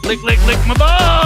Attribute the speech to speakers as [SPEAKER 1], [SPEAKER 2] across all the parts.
[SPEAKER 1] Lick my balls!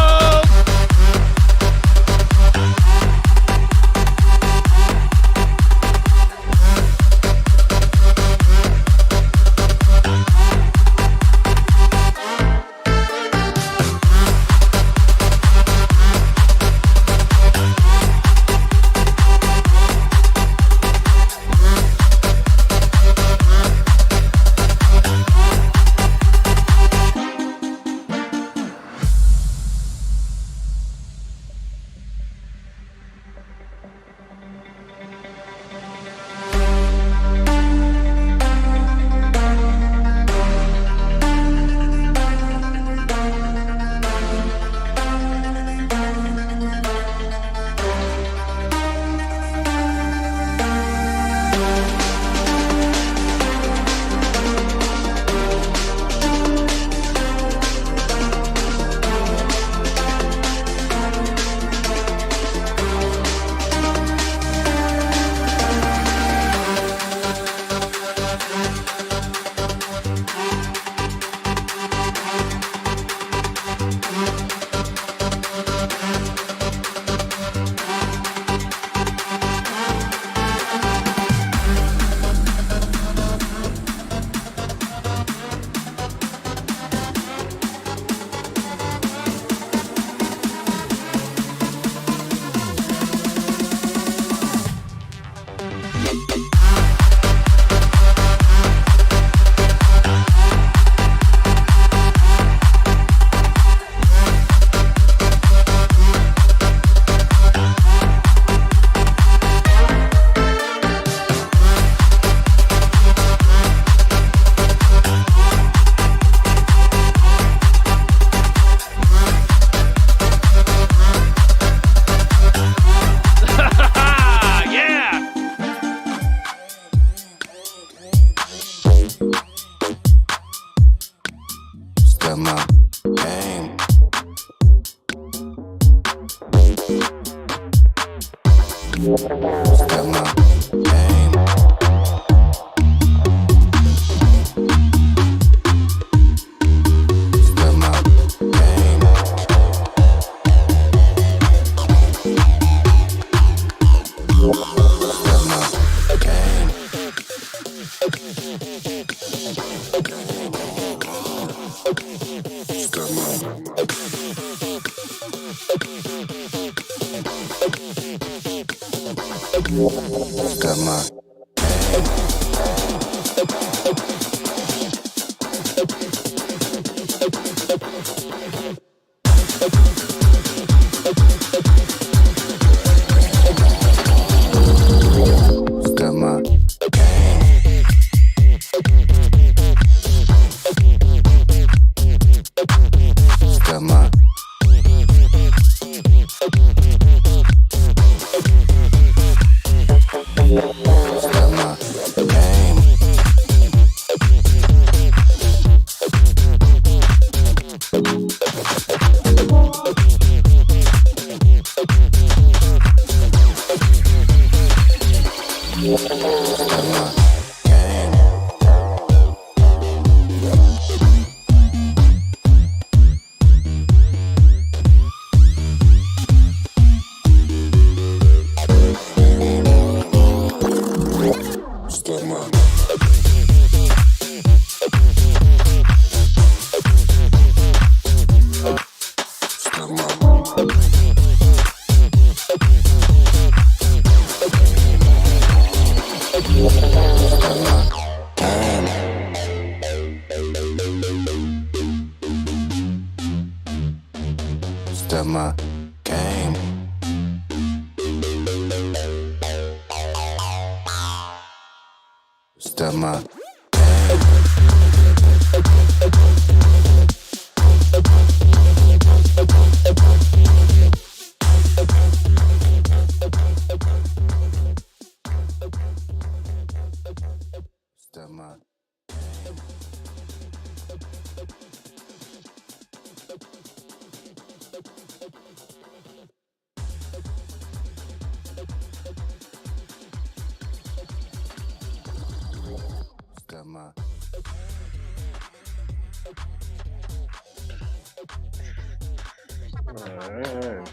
[SPEAKER 2] Alright.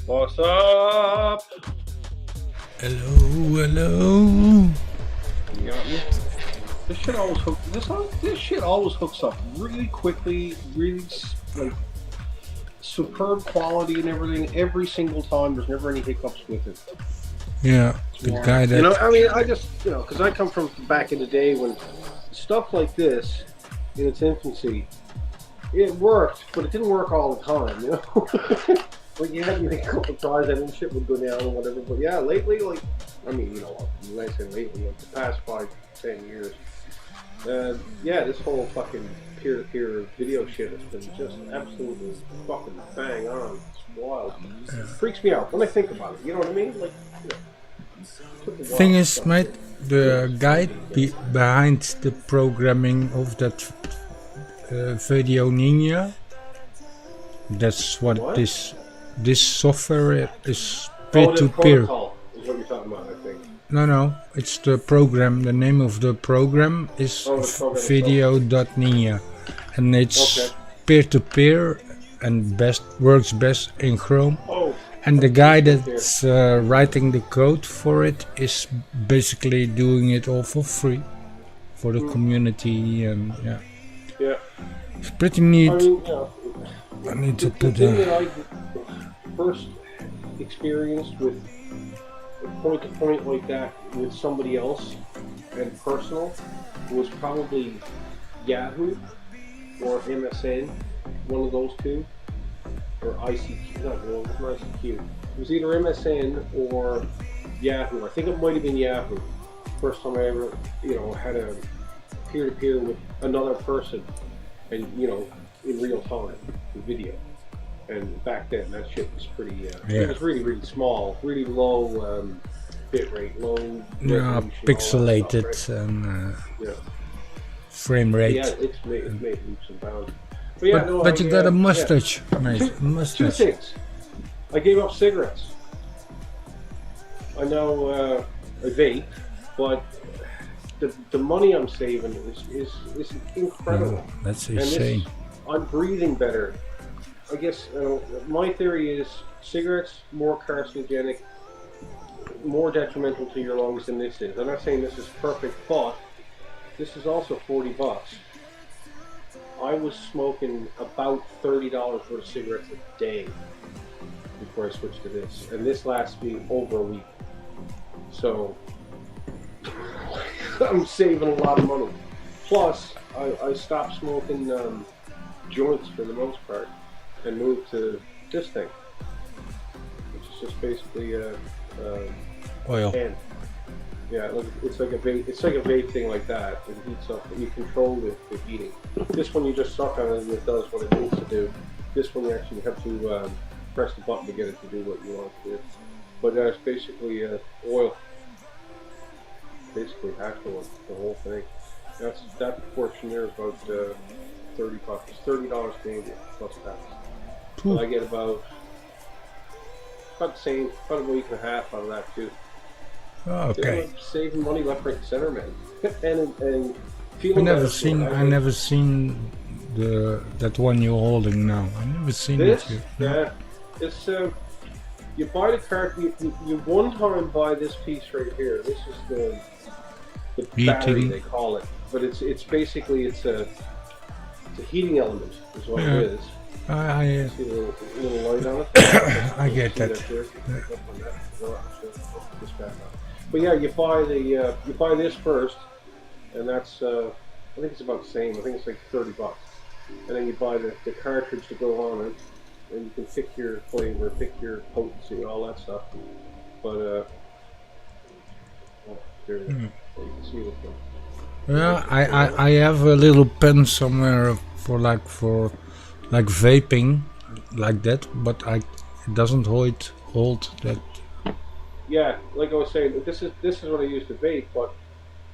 [SPEAKER 2] What's up?
[SPEAKER 1] Hello, hello.
[SPEAKER 2] You got me? This shit always hooks up really quickly, really like superb quality and everything every single time. There's never any hiccups with it.
[SPEAKER 1] Yeah, the guy that...
[SPEAKER 2] You know, I mean, I just, you know, because I come from back in the day when stuff like this, in its infancy, it worked, but it didn't work all the time, you know? Like, you had to make a couple of tries and shit would go down or whatever. But yeah, lately, like, I mean, you know, when I say lately, like the past 5-10 years, yeah, this whole fucking peer-to-peer video shit has been just absolutely fucking bang on. It's wild.
[SPEAKER 1] Yeah.
[SPEAKER 2] It freaks me out when I think about it, you know what I mean? Like, you know.
[SPEAKER 1] Thing is, mate, the guy behind the programming of that Video Ninja, that's what this software is peer-to-peer.
[SPEAKER 2] Protocol is what you're talking about, I think.
[SPEAKER 1] No, it's the program. The name of the program is Video.Ninja, and it's peer-to-peer and works best in Chrome.
[SPEAKER 2] Oh.
[SPEAKER 1] And the guy that's writing the code for it is basically doing it all for free for the community, and yeah, it's pretty neat.
[SPEAKER 2] I mean, yeah,
[SPEAKER 1] I need to
[SPEAKER 2] the
[SPEAKER 1] put
[SPEAKER 2] thing that I first experienced with point-to-point like that with somebody else and personal was probably Yahoo or MSN, one of those two. Or ICQ, not ICQ. It was either MSN or Yahoo. I think it might have been Yahoo. First time I ever, you know, had a peer-to-peer with another person, and you know, in real time, with video. And back then, that shit was pretty. It was really, really small, really low bit rate, low.
[SPEAKER 1] Yeah, pixelated
[SPEAKER 2] stuff, right?
[SPEAKER 1] and
[SPEAKER 2] yeah.
[SPEAKER 1] frame rate.
[SPEAKER 2] Yeah, it's made leaps and bounds. But, yeah,
[SPEAKER 1] but you got a mustache, mate.
[SPEAKER 2] Two things. I gave up cigarettes. I know I vape, but the money I'm saving is incredible.
[SPEAKER 1] Oh, that's insane.
[SPEAKER 2] I'm breathing better. I guess my theory is cigarettes more carcinogenic, more detrimental to your lungs than this is. I'm not saying this is perfect, but this is also $40. I was smoking about $30 worth of cigarettes a day before I switched to this, and this lasts me over a week. So I'm saving a lot of money. Plus, I stopped smoking joints for the most part and moved to this thing, which is just basically
[SPEAKER 1] oil.
[SPEAKER 2] Can. Yeah, it's like a vape. It's like a vape thing like that. It heats up. You control the heating. This one you just suck on it and it does what it needs to do. This one you actually have to press the button to get it to do what you want to do. But it's basically oil. Basically actual the whole thing. That portion there is about $30. It's $30 Canadian plus tax. But I get about the same, about a week and a half out of that too.
[SPEAKER 1] Oh, okay.
[SPEAKER 2] Saving money left, right, and center, man. and
[SPEAKER 1] I never seen that one you're holding now. I never seen
[SPEAKER 2] this.
[SPEAKER 1] It
[SPEAKER 2] Yeah, it's you buy the cart. You one time buy this piece right here. This is the battery they call it, but it's basically it's a heating element is what it is.
[SPEAKER 1] I
[SPEAKER 2] see the little light on it.
[SPEAKER 1] I get that.
[SPEAKER 2] But yeah, you buy this first, and that's I think it's about the same. I think it's like $30, and then you buy the cartridge to go on it, and you can pick your flavor, pick your potency, all that stuff. But there you can see it.
[SPEAKER 1] Yeah, I have a little pen somewhere for vaping like that, but it doesn't hold that.
[SPEAKER 2] Yeah, like I was saying, this is what I use to vape, but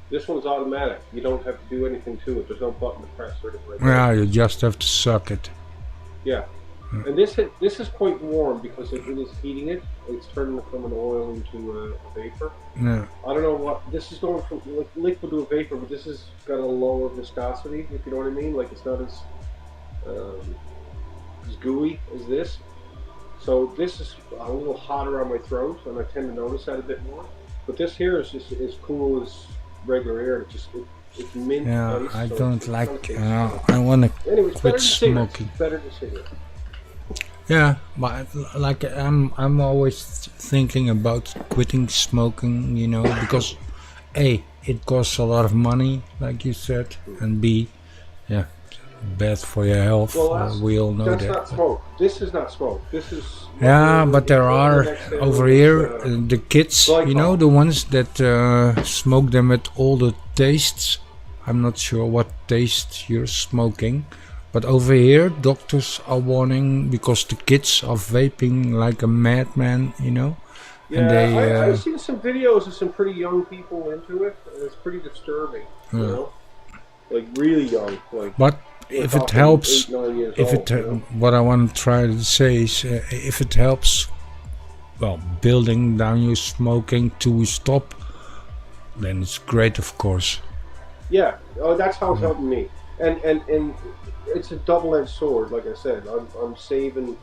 [SPEAKER 2] this one's automatic. You don't have to do anything to it. There's no button to press or anything like that.
[SPEAKER 1] Yeah, you just have to suck it.
[SPEAKER 2] Yeah, and this is quite warm because it is heating it. It's turning it from an oil into a vapor.
[SPEAKER 1] Yeah.
[SPEAKER 2] I don't know what this is going from, like liquid to a vapor, but this has got a lower viscosity. If you know what I mean, like it's not as as gooey as this. So this is a little hotter on my throat, and I tend to notice that a bit more. But this here is just as cool as regular air. It's mint.
[SPEAKER 1] Yeah,
[SPEAKER 2] ice,
[SPEAKER 1] I
[SPEAKER 2] so
[SPEAKER 1] don't like. I want to
[SPEAKER 2] anyway,
[SPEAKER 1] quit smoking.
[SPEAKER 2] It's better than cigarettes.
[SPEAKER 1] Yeah, but like I'm always thinking about quitting smoking, you know, because A, it costs a lot of money, like you said, and B, yeah, bad for your health.
[SPEAKER 2] Well,
[SPEAKER 1] we all know
[SPEAKER 2] that's
[SPEAKER 1] that.
[SPEAKER 2] not smoke. This is not smoke. This is.
[SPEAKER 1] Yeah, but there are over here the kids, you know, the ones that smoke them with all the tastes. I'm not sure what taste you're smoking. But over here, doctors are warning because the kids are vaping like a madman, you know.
[SPEAKER 2] Yeah, and I've seen some videos of some pretty young people into it, and it's pretty disturbing, you know, like really young. Like,
[SPEAKER 1] but if it helps,
[SPEAKER 2] 8, 9 years old, you know?
[SPEAKER 1] What I want to try to say is, if it helps, well, building down your smoking to stop, then it's great, of course.
[SPEAKER 2] Yeah, that's how it's helping me, and it's a double-edged sword. Like I said, I'm saving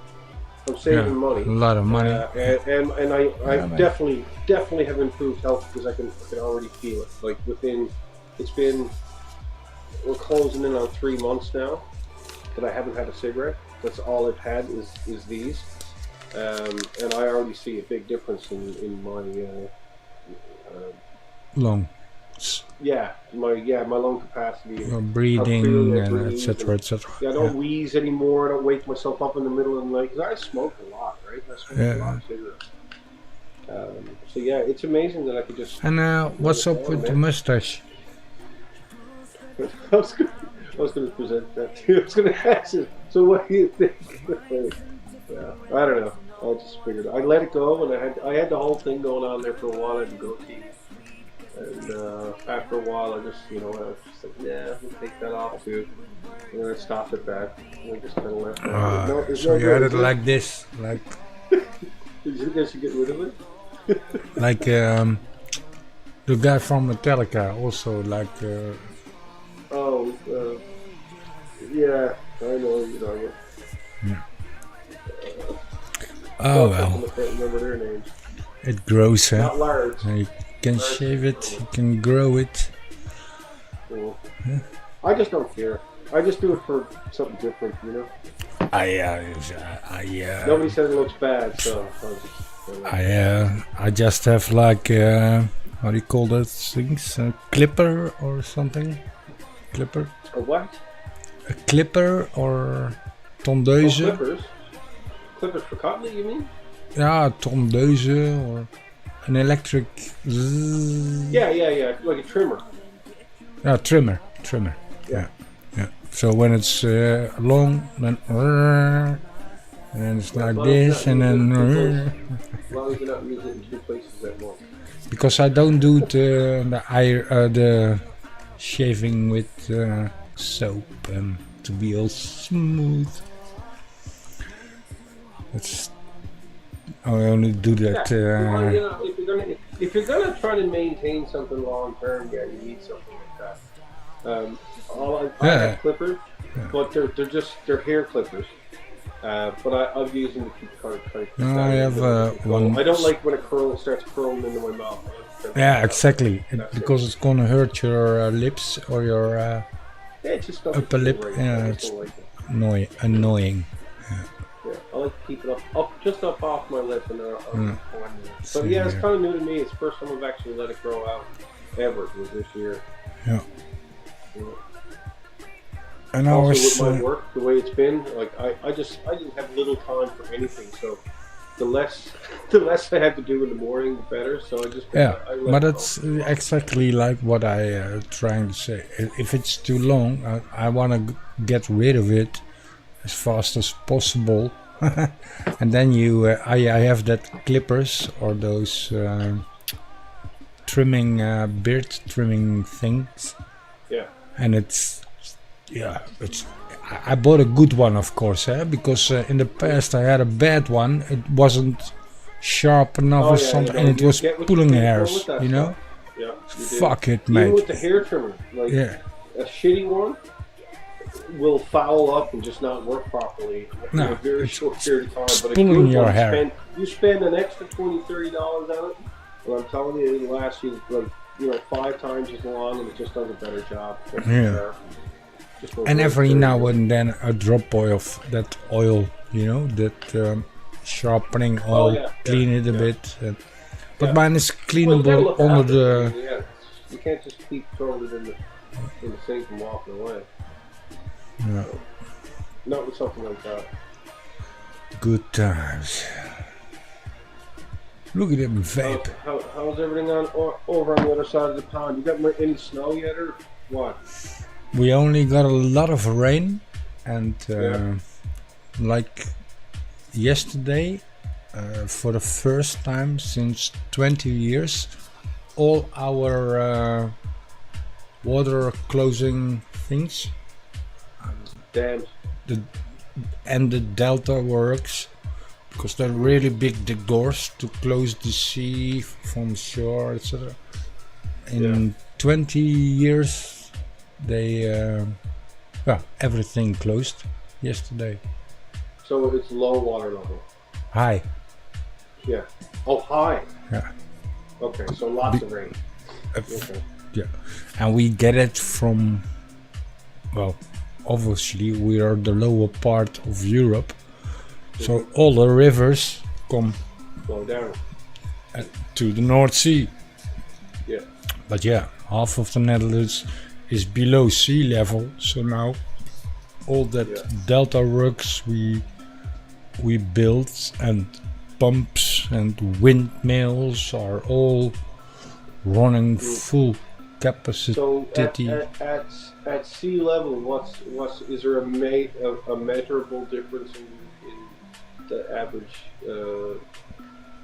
[SPEAKER 2] money,
[SPEAKER 1] a lot of money,
[SPEAKER 2] and I definitely have improved health because I can already feel it. Like we're closing in on 3 months now that I haven't had a cigarette. That's all I've had is these, and I already see a big difference in my
[SPEAKER 1] lungs.
[SPEAKER 2] My lung capacity,
[SPEAKER 1] breathing, and etc.
[SPEAKER 2] Yeah, I don't wheeze anymore. I don't wake myself up in the middle of the night because I smoke a lot, right? I smoke a lot of cigarettes. So yeah, it's amazing that I could just.
[SPEAKER 1] And what's up with the mustache?
[SPEAKER 2] I was going to present that too. I was going to ask you. So what do you think? Yeah, I don't know. I just figured I let it go, and I had the whole thing going on there for a while. I had to go see. And after a while, I just, I was just like, yeah, we'll take that off too. And then I stopped at that. And I just kind of left that.
[SPEAKER 1] So you had it like this, like.
[SPEAKER 2] Did you guys get rid of it?
[SPEAKER 1] Like the guy from Metallica, also like.
[SPEAKER 2] Yeah, I know what you're talking about.
[SPEAKER 1] Yeah. Oh well.
[SPEAKER 2] I can't remember their names.
[SPEAKER 1] It grows, huh?
[SPEAKER 2] Not large.
[SPEAKER 1] You can shave it, you can grow it.
[SPEAKER 2] Cool. Yeah. I just don't care. I just do it for something different, you know? Nobody says it looks bad, so
[SPEAKER 1] I just have like how do you call that things? A clipper or something? Clipper?
[SPEAKER 2] A what?
[SPEAKER 1] A clipper or tondeuse?
[SPEAKER 2] Oh, clippers? Clippers for cutlery, you mean?
[SPEAKER 1] Yeah, tondeuse or an electric.
[SPEAKER 2] Yeah, like a trimmer.
[SPEAKER 1] Yeah, trimmer. Yeah. So when it's long, then it's like this, and then.
[SPEAKER 2] As long as you're not using it in 2 places at once.
[SPEAKER 1] Because I don't do the shaving with soap and to be all smooth. I only do that.
[SPEAKER 2] If you're gonna try to maintain something long term, you need something like that. I have clippers, but they're hair clippers. But I've used them to keep cutting.
[SPEAKER 1] I have one.
[SPEAKER 2] I don't like when it starts curling into my mouth.
[SPEAKER 1] Yeah, exactly. Because it's gonna hurt your lips or your upper lip.
[SPEAKER 2] Right.
[SPEAKER 1] Yeah, it's annoying.
[SPEAKER 2] Yeah, I like to keep it up just up off my lip and But yeah, it's kind of new to me. It's the first time I've actually let it grow out ever. Was this year.
[SPEAKER 1] Yeah.
[SPEAKER 2] Yeah.
[SPEAKER 1] And
[SPEAKER 2] also with my work, the way it's been, like I didn't have little time for anything. So the less I had to do in the morning, the better. So I just
[SPEAKER 1] but that's exactly like what I trying to say. If it's too long, I want to get rid of it as fast as possible. And then I have that clippers or those trimming beard trimming things.
[SPEAKER 2] Yeah.
[SPEAKER 1] And I bought a good one, of course, because in the past I had a bad one. It wasn't sharp enough or something, and it was pulling hairs, you know?
[SPEAKER 2] Yeah.
[SPEAKER 1] Fuck it, mate.
[SPEAKER 2] Even with the hair trimmer, like a shitty one, will foul up and just not work properly in
[SPEAKER 1] No,
[SPEAKER 2] a very
[SPEAKER 1] it's
[SPEAKER 2] short period of time. But a
[SPEAKER 1] pulling
[SPEAKER 2] good
[SPEAKER 1] your
[SPEAKER 2] one,
[SPEAKER 1] hair.
[SPEAKER 2] you spend an extra $20-30 on it, and I'm telling you, it'll last you like 5 times as long, and it just does a better job.
[SPEAKER 1] Yeah. And every now and then a drop of that oil, you know, that sharpening oil, clean it a bit. But mine is cleanable under the.
[SPEAKER 2] Yeah, you can't just keep throwing it in the sink and walking away.
[SPEAKER 1] Yeah.
[SPEAKER 2] So, not with something like that.
[SPEAKER 1] Good times. Look at him vape.
[SPEAKER 2] How's everything over on the other side of the pond? You got any snow yet, or what?
[SPEAKER 1] We only got a lot of rain, and like yesterday, for the first time since 20 years, all our water closing things,
[SPEAKER 2] Dams,
[SPEAKER 1] and the delta works, because they're really big, the doors to close the sea from shore, etc. In 20 years, they everything closed yesterday.
[SPEAKER 2] So it's low water level.
[SPEAKER 1] High.
[SPEAKER 2] Yeah. Oh, high.
[SPEAKER 1] Yeah.
[SPEAKER 2] Okay, so lots of rain. Okay.
[SPEAKER 1] Yeah, and we get it from, well, obviously we are the lower part of Europe, so all the rivers come
[SPEAKER 2] Slow down.
[SPEAKER 1] to the North Sea.
[SPEAKER 2] Yeah.
[SPEAKER 1] But yeah, half of the Netherlands is below sea level, so now all that delta works we built and pumps and windmills are all running full capacity.
[SPEAKER 2] So at sea level, is there a measurable difference in the average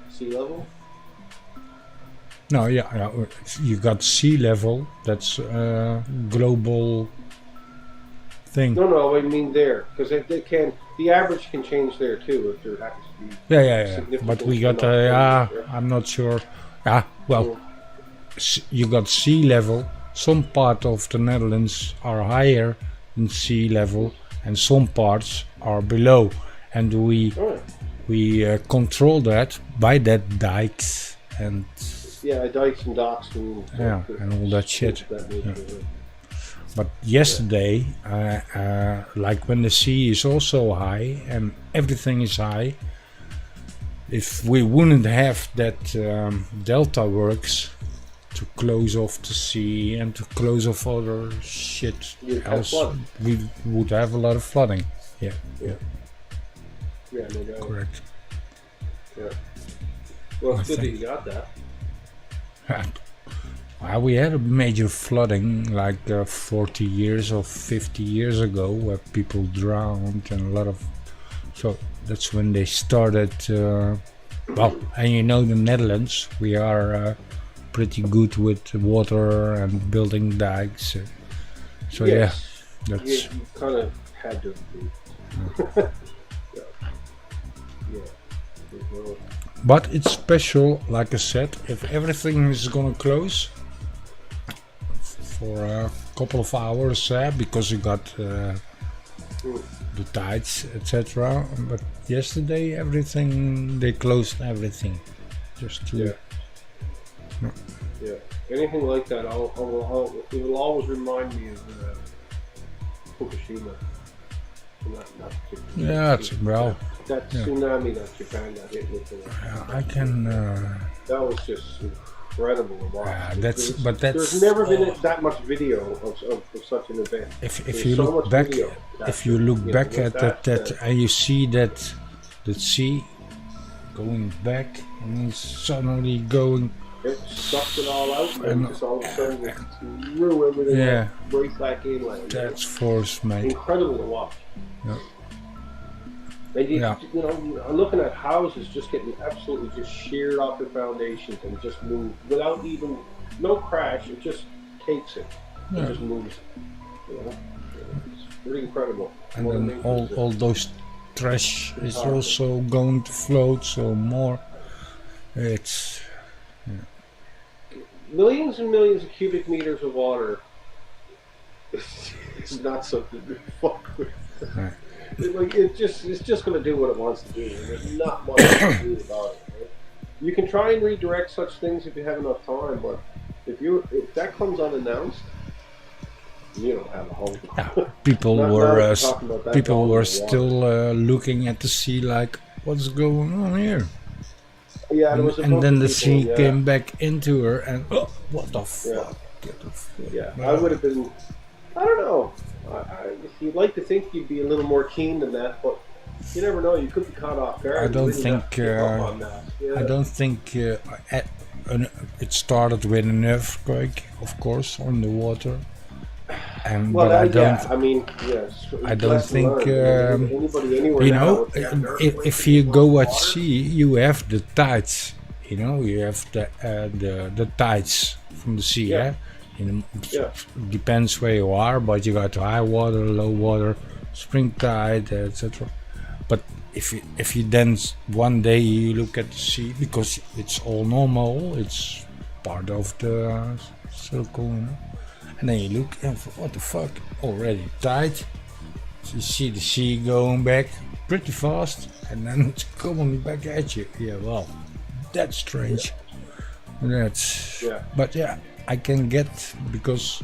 [SPEAKER 2] sea level?
[SPEAKER 1] No, yeah, you got sea level. That's a global thing.
[SPEAKER 2] No, I mean there, because the average can change there too if there happens to be.
[SPEAKER 1] Yeah. But we got I'm not sure. You got sea level. Some part of the Netherlands are higher than sea level, and some parts are below, and we control that by that dikes and
[SPEAKER 2] dikes and docks and
[SPEAKER 1] and all that shit. But yesterday, like when the sea is also high and everything is high, if we wouldn't have that delta works to close off the sea and to close off other shit else, we would have a lot of flooding. Yeah,
[SPEAKER 2] no doubt.
[SPEAKER 1] Correct.
[SPEAKER 2] Yeah. Well, it's good that you got that.
[SPEAKER 1] We had a major flooding like 40 years or 50 years ago where people drowned and a lot of... So that's when they started... and you know the Netherlands, we are pretty good with water and building dikes. So that's...
[SPEAKER 2] You kind of had to be.
[SPEAKER 1] But it's special, like I said, if everything is gonna close for a couple of hours, because you got the tides, etc. But yesterday, they closed everything, just to.
[SPEAKER 2] Yeah. Anything like that, it will always remind me of Fukushima. That tsunami that Japan got hit with.
[SPEAKER 1] I can.
[SPEAKER 2] That was just incredible to watch.
[SPEAKER 1] There's
[SPEAKER 2] never been that much video of such an event.
[SPEAKER 1] If you look back, at that, and you see that sea going back and then suddenly going.
[SPEAKER 2] It sucked it all out, and just all of a sudden it threw everything right back inland.
[SPEAKER 1] That's force, mate.
[SPEAKER 2] Incredible to watch.
[SPEAKER 1] Yeah.
[SPEAKER 2] And you know, I'm looking at houses just getting absolutely just sheared off their foundations and just move without even no crash. It just takes it. It just moves it. You know, it's pretty incredible.
[SPEAKER 1] And then all those trash is also going to float. So more, it's
[SPEAKER 2] millions and millions of cubic meters of water. is not something to fuck with.
[SPEAKER 1] Right.
[SPEAKER 2] It's just going to do what it wants to do. And there's not much to do about it. Right? You can try and redirect such things if you have enough time, but if that comes unannounced, you don't have a home.
[SPEAKER 1] Yeah, people were still looking at the sea like, what's going on here?
[SPEAKER 2] Yeah, there was a
[SPEAKER 1] and then the
[SPEAKER 2] people,
[SPEAKER 1] sea came back into her, and what the fuck?
[SPEAKER 2] Yeah.
[SPEAKER 1] Get the fuck.
[SPEAKER 2] Yeah, I would have been. I don't know. You'd like to think you'd be a little more keen than that, but you never know. You could be caught off guard.
[SPEAKER 1] I don't think. I don't think it started with an earthquake, of course, on the water. But I don't.
[SPEAKER 2] I mean, yes.
[SPEAKER 1] I don't think.
[SPEAKER 2] Anybody anywhere
[SPEAKER 1] you know,
[SPEAKER 2] now,
[SPEAKER 1] if you go at sea, you have the tides. You know, you have the tides from the sea.
[SPEAKER 2] Yeah.
[SPEAKER 1] Depends where you are, but you got high water, low water, spring tide, etc. But if you then one day you look at the sea, because it's all normal, it's part of the circle, you know. And then you look and what the fuck, already tide. So you see the sea going back pretty fast, and then it's coming back at you. Yeah, well, that's strange. But yeah, I can get, because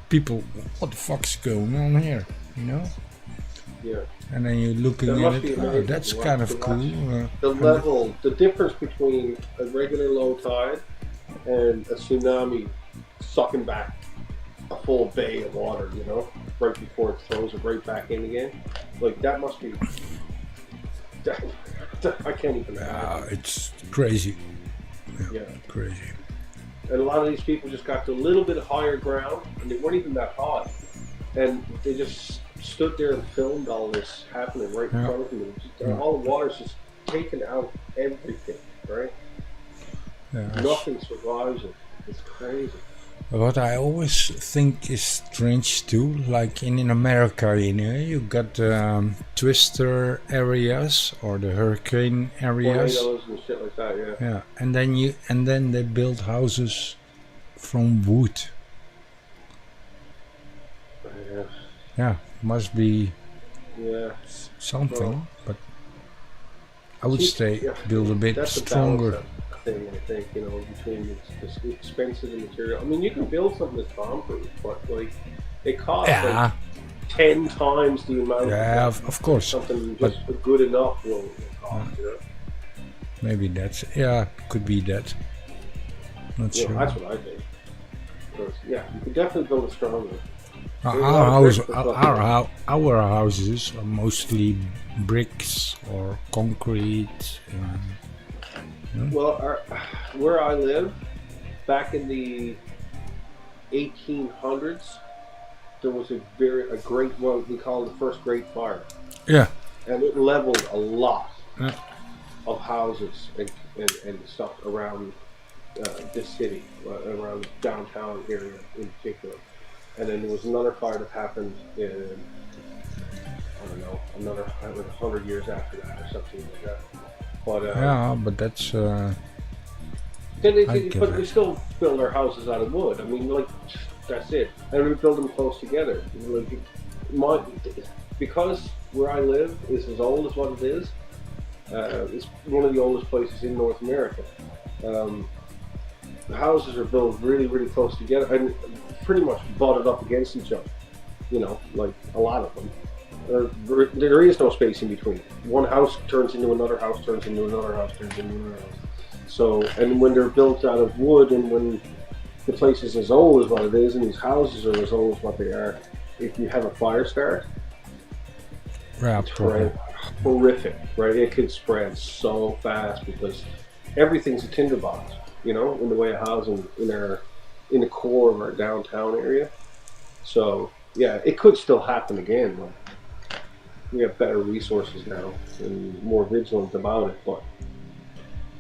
[SPEAKER 1] people, what the fuck's going on here, you know?
[SPEAKER 2] Yeah.
[SPEAKER 1] And then you're looking at it, that's kind of cool.
[SPEAKER 2] The difference between a regular low tide and a tsunami sucking back a full bay of water, you know, right before it throws it right back in again. Like, that must be... I can't even imagine.
[SPEAKER 1] It's crazy.
[SPEAKER 2] Yeah.
[SPEAKER 1] Crazy.
[SPEAKER 2] And a lot of these people just got to a little bit higher ground, and they weren't even that high. And they just stood there and filmed all this happening right in front of them. All the water's just taking out everything, right? Yeah, nothing survives it. It's crazy.
[SPEAKER 1] What I always think is strange too, like in America, you know, you got twister areas or the hurricane areas.
[SPEAKER 2] Tornadoes and shit like that, yeah.
[SPEAKER 1] Yeah, and then they build houses from wood. Yeah, must be something, but I would say build a bit stronger.
[SPEAKER 2] Thing, I think, you know, between this expensive material. I mean, you can build something that's bomb-proof, but like it costs like 10 times the amount.
[SPEAKER 1] Yeah, of course.
[SPEAKER 2] Something just good enough will cost. You know?
[SPEAKER 1] Maybe that's could be that. Not sure.
[SPEAKER 2] That's what I think. Because, you could definitely build it stronger.
[SPEAKER 1] Our houses are mostly bricks or concrete.
[SPEAKER 2] Well, where I live, back in the 1800s, there was a great, what we call the first Great Fire. Yeah. And it leveled a lot of houses and stuff around this city, around the downtown area in particular. And then there was another fire that happened in, I don't know, another 100 years after that or something like that. But,
[SPEAKER 1] but that's.
[SPEAKER 2] But we still build our houses out of wood. I mean, like, that's it. And we build them close together. Because where I live is as old as what it is. It's one of the oldest places in North America. The houses are built really, really close together and pretty much butted up against each other. You know, like a lot of them. There is no space in between. One house turns into another house, turns into another house, turns into another house. So, and when they're built out of wood, and when the place is as old as what it is, and these houses are as old as what they are, if you have a fire start, it's horrific, right? It could spread so fast because everything's a tinderbox, you know, in the way of housing in the core of our downtown area. So, yeah, it could still happen again. But we have better resources now and more vigilant about it, but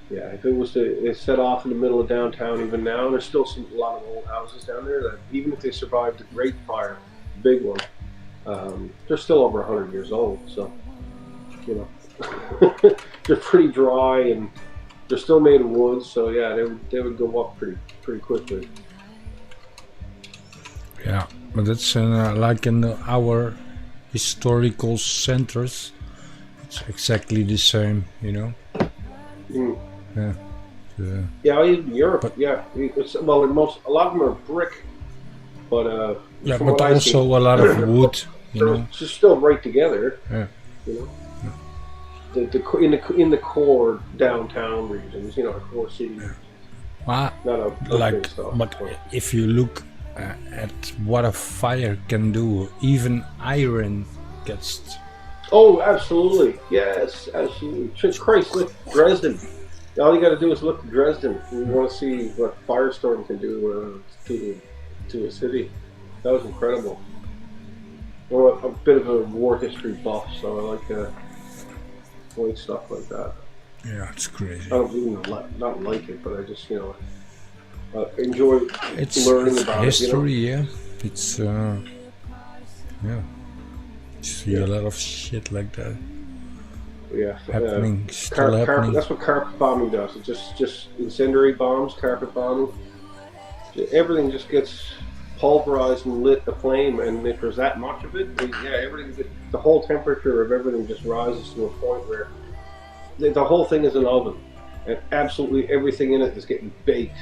[SPEAKER 2] yeah, if it was to set off in the middle of downtown even now, there's still a lot of old houses down there that even if they survived the Great Fire, the big one, they're still over 100 years old, so, you know, they're pretty dry and they're still made of wood, so yeah, they would go up pretty quickly.
[SPEAKER 1] Yeah. but it's like in our historical centers. It's exactly the same, you know.
[SPEAKER 2] Mm.
[SPEAKER 1] Yeah.
[SPEAKER 2] Yeah, even Europe. It's, well, a lot of them are brick, but
[SPEAKER 1] yeah,
[SPEAKER 2] from
[SPEAKER 1] but
[SPEAKER 2] what
[SPEAKER 1] also a lot of wood, you know.
[SPEAKER 2] It's just still right together.
[SPEAKER 1] Yeah.
[SPEAKER 2] You know, in the core downtown regions, you know, the core cities.
[SPEAKER 1] Well, like, but if you look at what a fire can do, even iron gets.
[SPEAKER 2] Oh, absolutely! Yes, absolutely. Christ, look, Dresden. All you got to do is look at Dresden. You want to see what Firestorm can do to a city. That was incredible. Well, I'm a bit of a war history buff, so I like stuff like that.
[SPEAKER 1] Yeah, it's crazy.
[SPEAKER 2] I don't even not like it, but I just enjoy learning about
[SPEAKER 1] history,
[SPEAKER 2] it.
[SPEAKER 1] Yeah. It's yeah. You see a lot of shit like that.
[SPEAKER 2] Yeah,
[SPEAKER 1] happening. Still happening.
[SPEAKER 2] That's what carpet bombing does. It's just incendiary bombs, carpet bombing. Everything just gets pulverized and lit aflame, and if there's that much of it, everything, the whole temperature of everything just rises to a point where the whole thing is an oven, and absolutely everything in it is getting baked.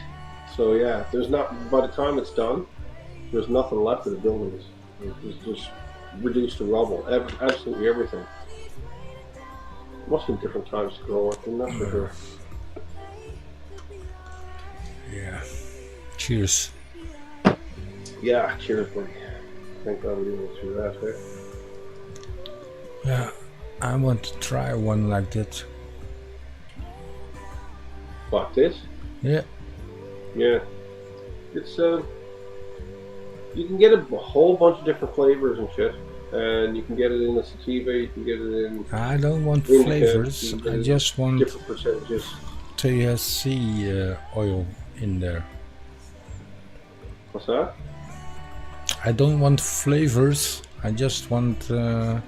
[SPEAKER 2] So yeah, there's not, by the time it's done, there's nothing left of the buildings. It's just reduced to rubble. Absolutely everything. Must have been different times to grow up in, that's for sure.
[SPEAKER 1] Yeah. Cheers.
[SPEAKER 2] Yeah, cheers, buddy. Thank God we didn't go through that, eh?
[SPEAKER 1] Yeah, I want to try one like that.
[SPEAKER 2] Like this?
[SPEAKER 1] Yeah.
[SPEAKER 2] Yeah. It's you can get a whole bunch of different flavors and shit. And you can get it in a sativa, you can get it in...
[SPEAKER 1] I don't want flavors, I just want
[SPEAKER 2] different percentages.
[SPEAKER 1] THC oil in there.
[SPEAKER 2] What's that?
[SPEAKER 1] I don't want flavors, I just want the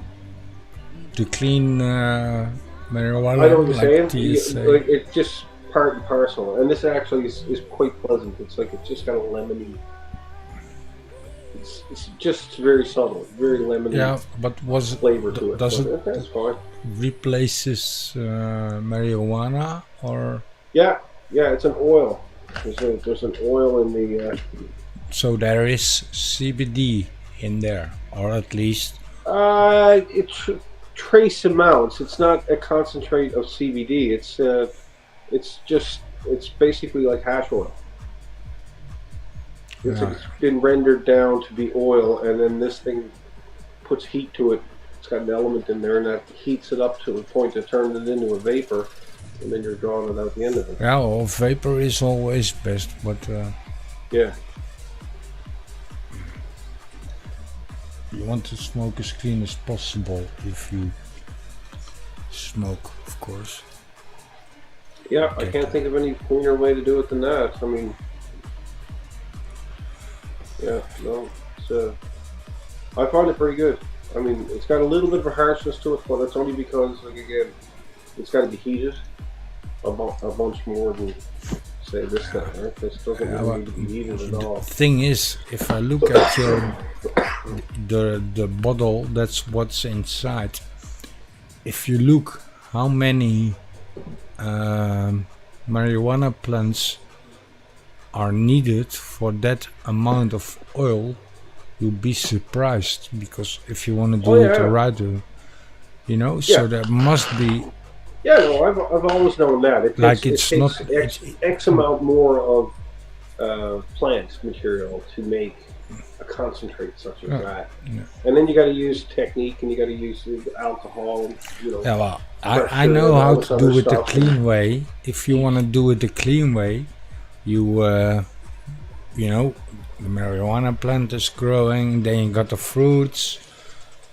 [SPEAKER 1] clean marijuana.
[SPEAKER 2] I know what you're saying.
[SPEAKER 1] THC.
[SPEAKER 2] It's just part and parcel. And this actually is quite pleasant. It's like it's just got a lemony... It's just very subtle, very lemony.
[SPEAKER 1] Yeah, but
[SPEAKER 2] flavor to it.
[SPEAKER 1] Does it
[SPEAKER 2] that's fine.
[SPEAKER 1] Replaces marijuana or?
[SPEAKER 2] Yeah, it's an oil. There's an oil in the.
[SPEAKER 1] So there is CBD in there, or at least.
[SPEAKER 2] It's trace amounts. It's not a concentrate of CBD. It's basically like hash oil. It's been rendered down to be oil, and then this thing puts heat to it. It's got an element in there, and that heats it up to a point that turns it into a vapor, and then you're drawing it out the end of it.
[SPEAKER 1] Yeah, well, vapor is always best, but
[SPEAKER 2] yeah.
[SPEAKER 1] You want to smoke as clean as possible if you smoke, of course.
[SPEAKER 2] Yeah, okay. I can't think of any cleaner way to do it than that. I mean. Yeah, no, it's, I find it pretty good. I mean, it's got a little bit of a harshness to it, but that's only because, like, again, it's got to be heated a bunch more than, say, this thing, right? This doesn't really need to be heated at all.
[SPEAKER 1] The thing is, if I look at the bottle, that's what's inside. If you look how many marijuana plants are needed for that amount of oil, you'll be surprised, because if you want to do it right, you know, so there must be.
[SPEAKER 2] Yeah, no, I've always known that. It takes X amount more of plant material to make a concentrate such as that. Yeah. And then you got to use technique, and you got to use alcohol. And, you know.
[SPEAKER 1] Yeah, well, I know how to do it the clean way. If you want to do it the clean way, you know, the marijuana plant is growing, then you got the fruits,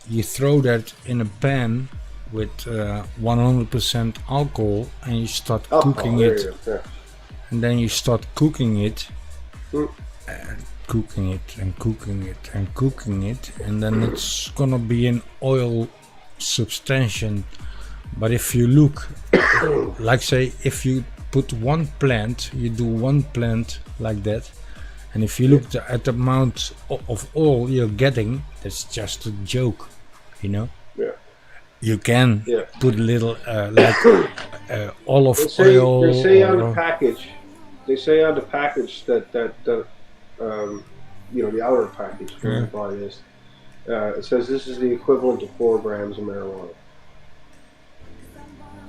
[SPEAKER 1] you throw that in a pan with 100% alcohol, and you start cooking it, and then you start cooking it, and cooking it, and cooking it, and cooking it, and then it's gonna be an oil substantial. But if you look, like say, if you put one plant, you do one plant like that, And if you look at the amount of oil you're getting, that's just a joke, you know.
[SPEAKER 2] Yeah.
[SPEAKER 1] You can
[SPEAKER 2] Yeah.
[SPEAKER 1] put a little like olive
[SPEAKER 2] They say,
[SPEAKER 1] oil.
[SPEAKER 2] they say on
[SPEAKER 1] or-
[SPEAKER 2] the package. They say on the package that you know, the outer package when you buy this. It says this is the equivalent to 4 grams of marijuana.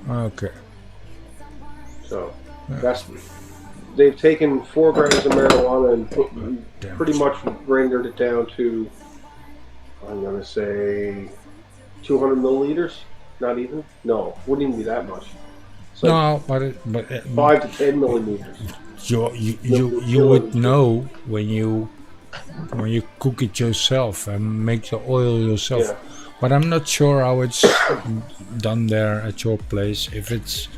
[SPEAKER 1] Okay.
[SPEAKER 2] So they've taken 4 grams of marijuana and
[SPEAKER 1] Damn
[SPEAKER 2] pretty
[SPEAKER 1] it.
[SPEAKER 2] much rendered it down to, I'm gonna say, 200 milliliters. Not even. No, wouldn't even be that much. So
[SPEAKER 1] No, but
[SPEAKER 2] 5 to 10 millimeters.
[SPEAKER 1] you would know when you cook it yourself and make the oil yourself.
[SPEAKER 2] Yeah.
[SPEAKER 1] But I'm not sure how it's done there at your place. If it's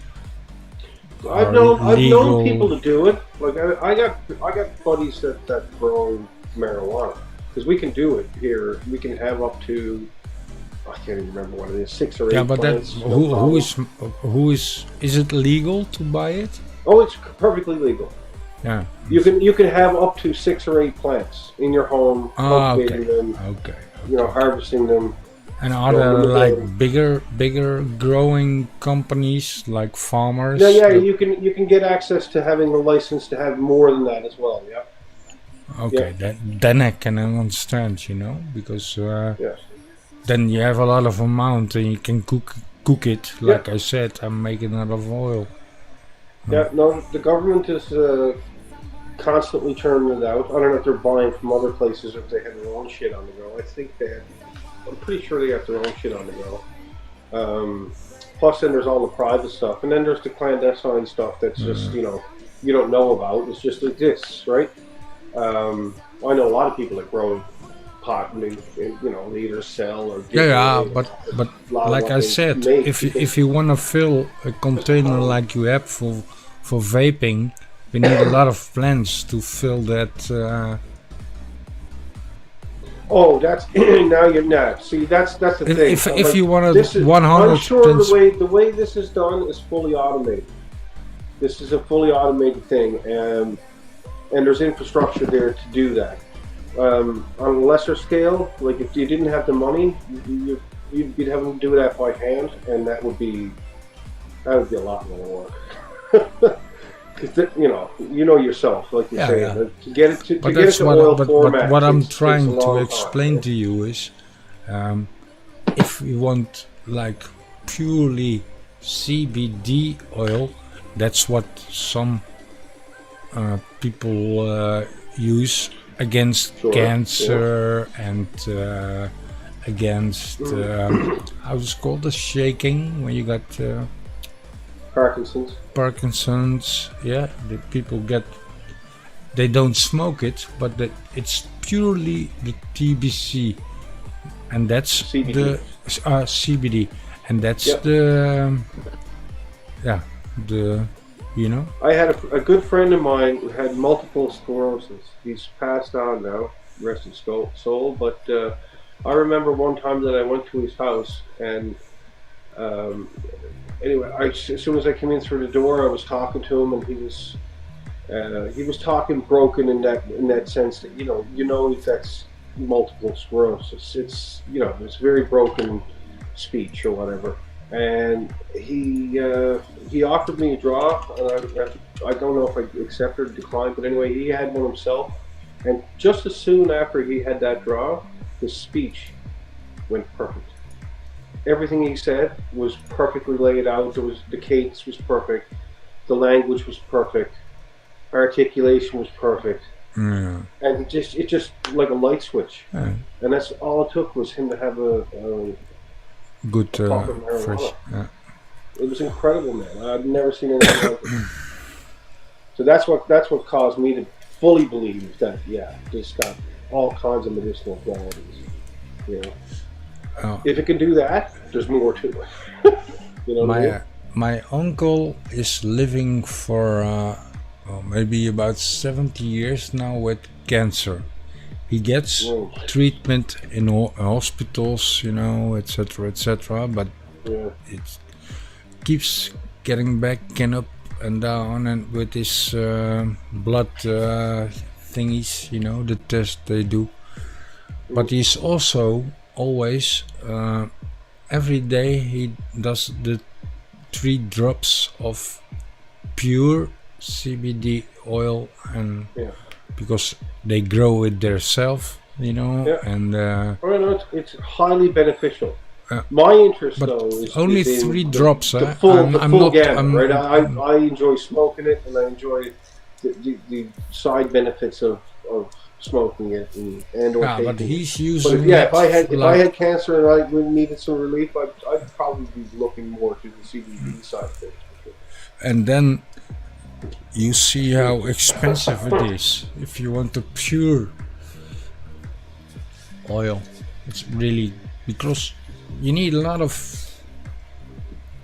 [SPEAKER 2] I've
[SPEAKER 1] legal.
[SPEAKER 2] known people to do it. Like I got buddies that grow marijuana because we can do it here. We can have up to, I can't even remember what it is, 6 or 8
[SPEAKER 1] yeah, but that
[SPEAKER 2] plants. No problem.
[SPEAKER 1] who is it legal to buy it?
[SPEAKER 2] Oh, it's perfectly legal.
[SPEAKER 1] Yeah.
[SPEAKER 2] You can have up to 6 or 8 plants in your home, cultivating them,
[SPEAKER 1] Okay.
[SPEAKER 2] you know, harvesting them.
[SPEAKER 1] And are there like bigger growing companies like farmers?
[SPEAKER 2] Yeah,
[SPEAKER 1] that-
[SPEAKER 2] you can get access to having a license to have more than that as well. Yeah.
[SPEAKER 1] Okay, then I can understand, you know, because
[SPEAKER 2] Yes.
[SPEAKER 1] then you have a lot of amount and you can cook it. Like I said, I'm making a lot of oil.
[SPEAKER 2] Yeah. No, the government is constantly churning it out. I don't know if they're buying from other places or if they have their own shit on the go. I think I'm pretty sure they have their own shit on the go. Plus, then there's all the private stuff, and then there's the clandestine stuff that's just you don't know about. It's just exists, right? I know a lot of people that grow pot, and they either sell or give
[SPEAKER 1] Yeah,
[SPEAKER 2] away.
[SPEAKER 1] but
[SPEAKER 2] A lot of
[SPEAKER 1] like
[SPEAKER 2] what
[SPEAKER 1] I
[SPEAKER 2] they
[SPEAKER 1] said,
[SPEAKER 2] make
[SPEAKER 1] if you want to fill a container like you have for vaping, you need a lot of plants to fill that.
[SPEAKER 2] Oh, that's now you're not. See, that's the thing.
[SPEAKER 1] If you wanted
[SPEAKER 2] this is,
[SPEAKER 1] 100
[SPEAKER 2] I'm sure
[SPEAKER 1] plants,
[SPEAKER 2] the way this is done is fully automated. This is a fully automated thing, and there's infrastructure there to do that. On a lesser scale, like if you didn't have the money, you'd have to do that by hand, and that would be a lot more work. Because you know yourself, like you're saying, to get it to
[SPEAKER 1] but
[SPEAKER 2] get it
[SPEAKER 1] that's
[SPEAKER 2] to
[SPEAKER 1] what.
[SPEAKER 2] oil
[SPEAKER 1] But
[SPEAKER 2] format.
[SPEAKER 1] what I'm
[SPEAKER 2] takes a
[SPEAKER 1] trying to
[SPEAKER 2] long
[SPEAKER 1] explain
[SPEAKER 2] time.
[SPEAKER 1] to you is, if you want like purely CBD oil, that's what some people use against
[SPEAKER 2] Sure,
[SPEAKER 1] cancer and against how's it called, the shaking when you got
[SPEAKER 2] Parkinson's.
[SPEAKER 1] Parkinson's. Yeah, the people they don't smoke it, but it's purely the TBC, and that's
[SPEAKER 2] CBD.
[SPEAKER 1] the CBD, and that's
[SPEAKER 2] Yep.
[SPEAKER 1] the
[SPEAKER 2] I had a good friend of mine who had multiple sclerosis. He's passed on now, rest his soul. But I remember one time that I went to his house, and anyway, as soon as I came in through the door, I was talking to him, and he was talking broken in that sense that you know that's multiple sclerosis. It's it's very broken speech or whatever. And he offered me a draw, and I don't know if I accepted or declined, but anyway, he had one himself. And just as soon after he had that draw, his speech went perfect. Everything he said was perfectly laid out. The cadence was perfect, the language was perfect, articulation was perfect, and it just like a light switch. And that's all it took was him to have a
[SPEAKER 1] good
[SPEAKER 2] fucking marijuana.
[SPEAKER 1] fresh.
[SPEAKER 2] It was incredible, man. I've never seen anything like it. So that's what caused me to fully believe that it's got all kinds of medicinal qualities. If it can do that, there's more to it. You know what I mean?
[SPEAKER 1] My uncle is living for maybe about 70 years now with cancer. He gets treatment in hospitals, etc., but it keeps getting back and up and down, and with his blood thingies, you know, the test they do. But he's also always every day he does the 3 drops of pure CBD oil, and because they grow it themselves, you know, and
[SPEAKER 2] it's highly beneficial. My interest though is
[SPEAKER 1] only
[SPEAKER 2] is in
[SPEAKER 1] 3 drops.
[SPEAKER 2] the full gamut, right?
[SPEAKER 1] I'm
[SPEAKER 2] I enjoy smoking it, and I enjoy the side benefits of smoking it and or taking
[SPEAKER 1] but he's
[SPEAKER 2] it.
[SPEAKER 1] using
[SPEAKER 2] But if I had cancer and I needed some relief, I'd probably be looking more to the CBD side of things.
[SPEAKER 1] And then you see how expensive it is. If you want a pure oil, it's really, because you need a lot of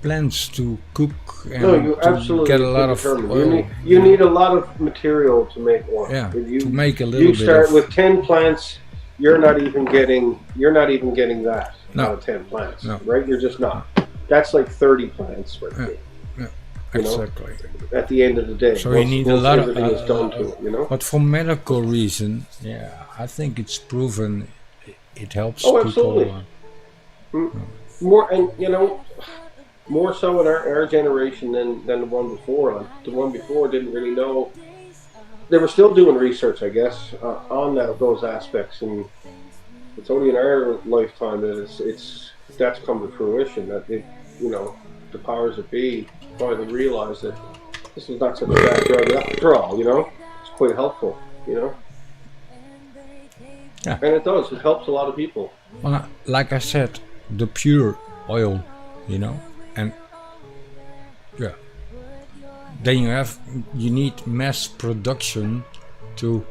[SPEAKER 1] plants to cook and
[SPEAKER 2] you
[SPEAKER 1] to
[SPEAKER 2] absolutely
[SPEAKER 1] get a lot of oil.
[SPEAKER 2] You need a lot of material to make oil.
[SPEAKER 1] Yeah,
[SPEAKER 2] to
[SPEAKER 1] make a little bit.
[SPEAKER 2] You start with 10 plants. You're not even getting that out of 10 plants, right? You're just not. That's like 30 plants right there.
[SPEAKER 1] Exactly.
[SPEAKER 2] At the end of the day,
[SPEAKER 1] so you need a lot of
[SPEAKER 2] everything is done to it, you know.
[SPEAKER 1] But for medical reason, I think it's proven it helps
[SPEAKER 2] people.
[SPEAKER 1] Absolutely.
[SPEAKER 2] More, and you know, more so in our generation than the one before. The one before didn't really know. They were still doing research, I guess, on those aspects, and it's only in our lifetime that that's come to fruition. That the powers that be finally realize that this is not such a bad drug after all, you know. It's quite helpful, you know.
[SPEAKER 1] Yeah.
[SPEAKER 2] And it does. It helps a lot of people.
[SPEAKER 1] Well, like I said, the pure oil, you know, and then you need mass production to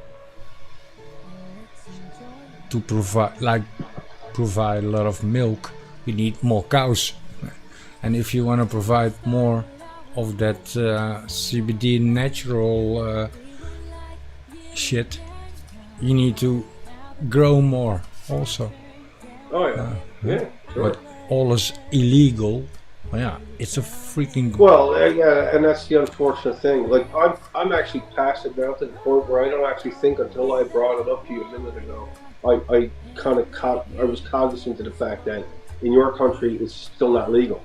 [SPEAKER 1] provide a lot of milk. You need more cows. And if you want to provide more of that CBD natural shit, you need to grow more also.
[SPEAKER 2] Oh yeah, sure.
[SPEAKER 1] But all is illegal. It's a freaking.
[SPEAKER 2] Well, and that's the unfortunate thing. Like I'm actually past it now to the point where I don't actually think until I brought it up to you a minute ago. I was cognizant of the fact that in your country it's still not legal.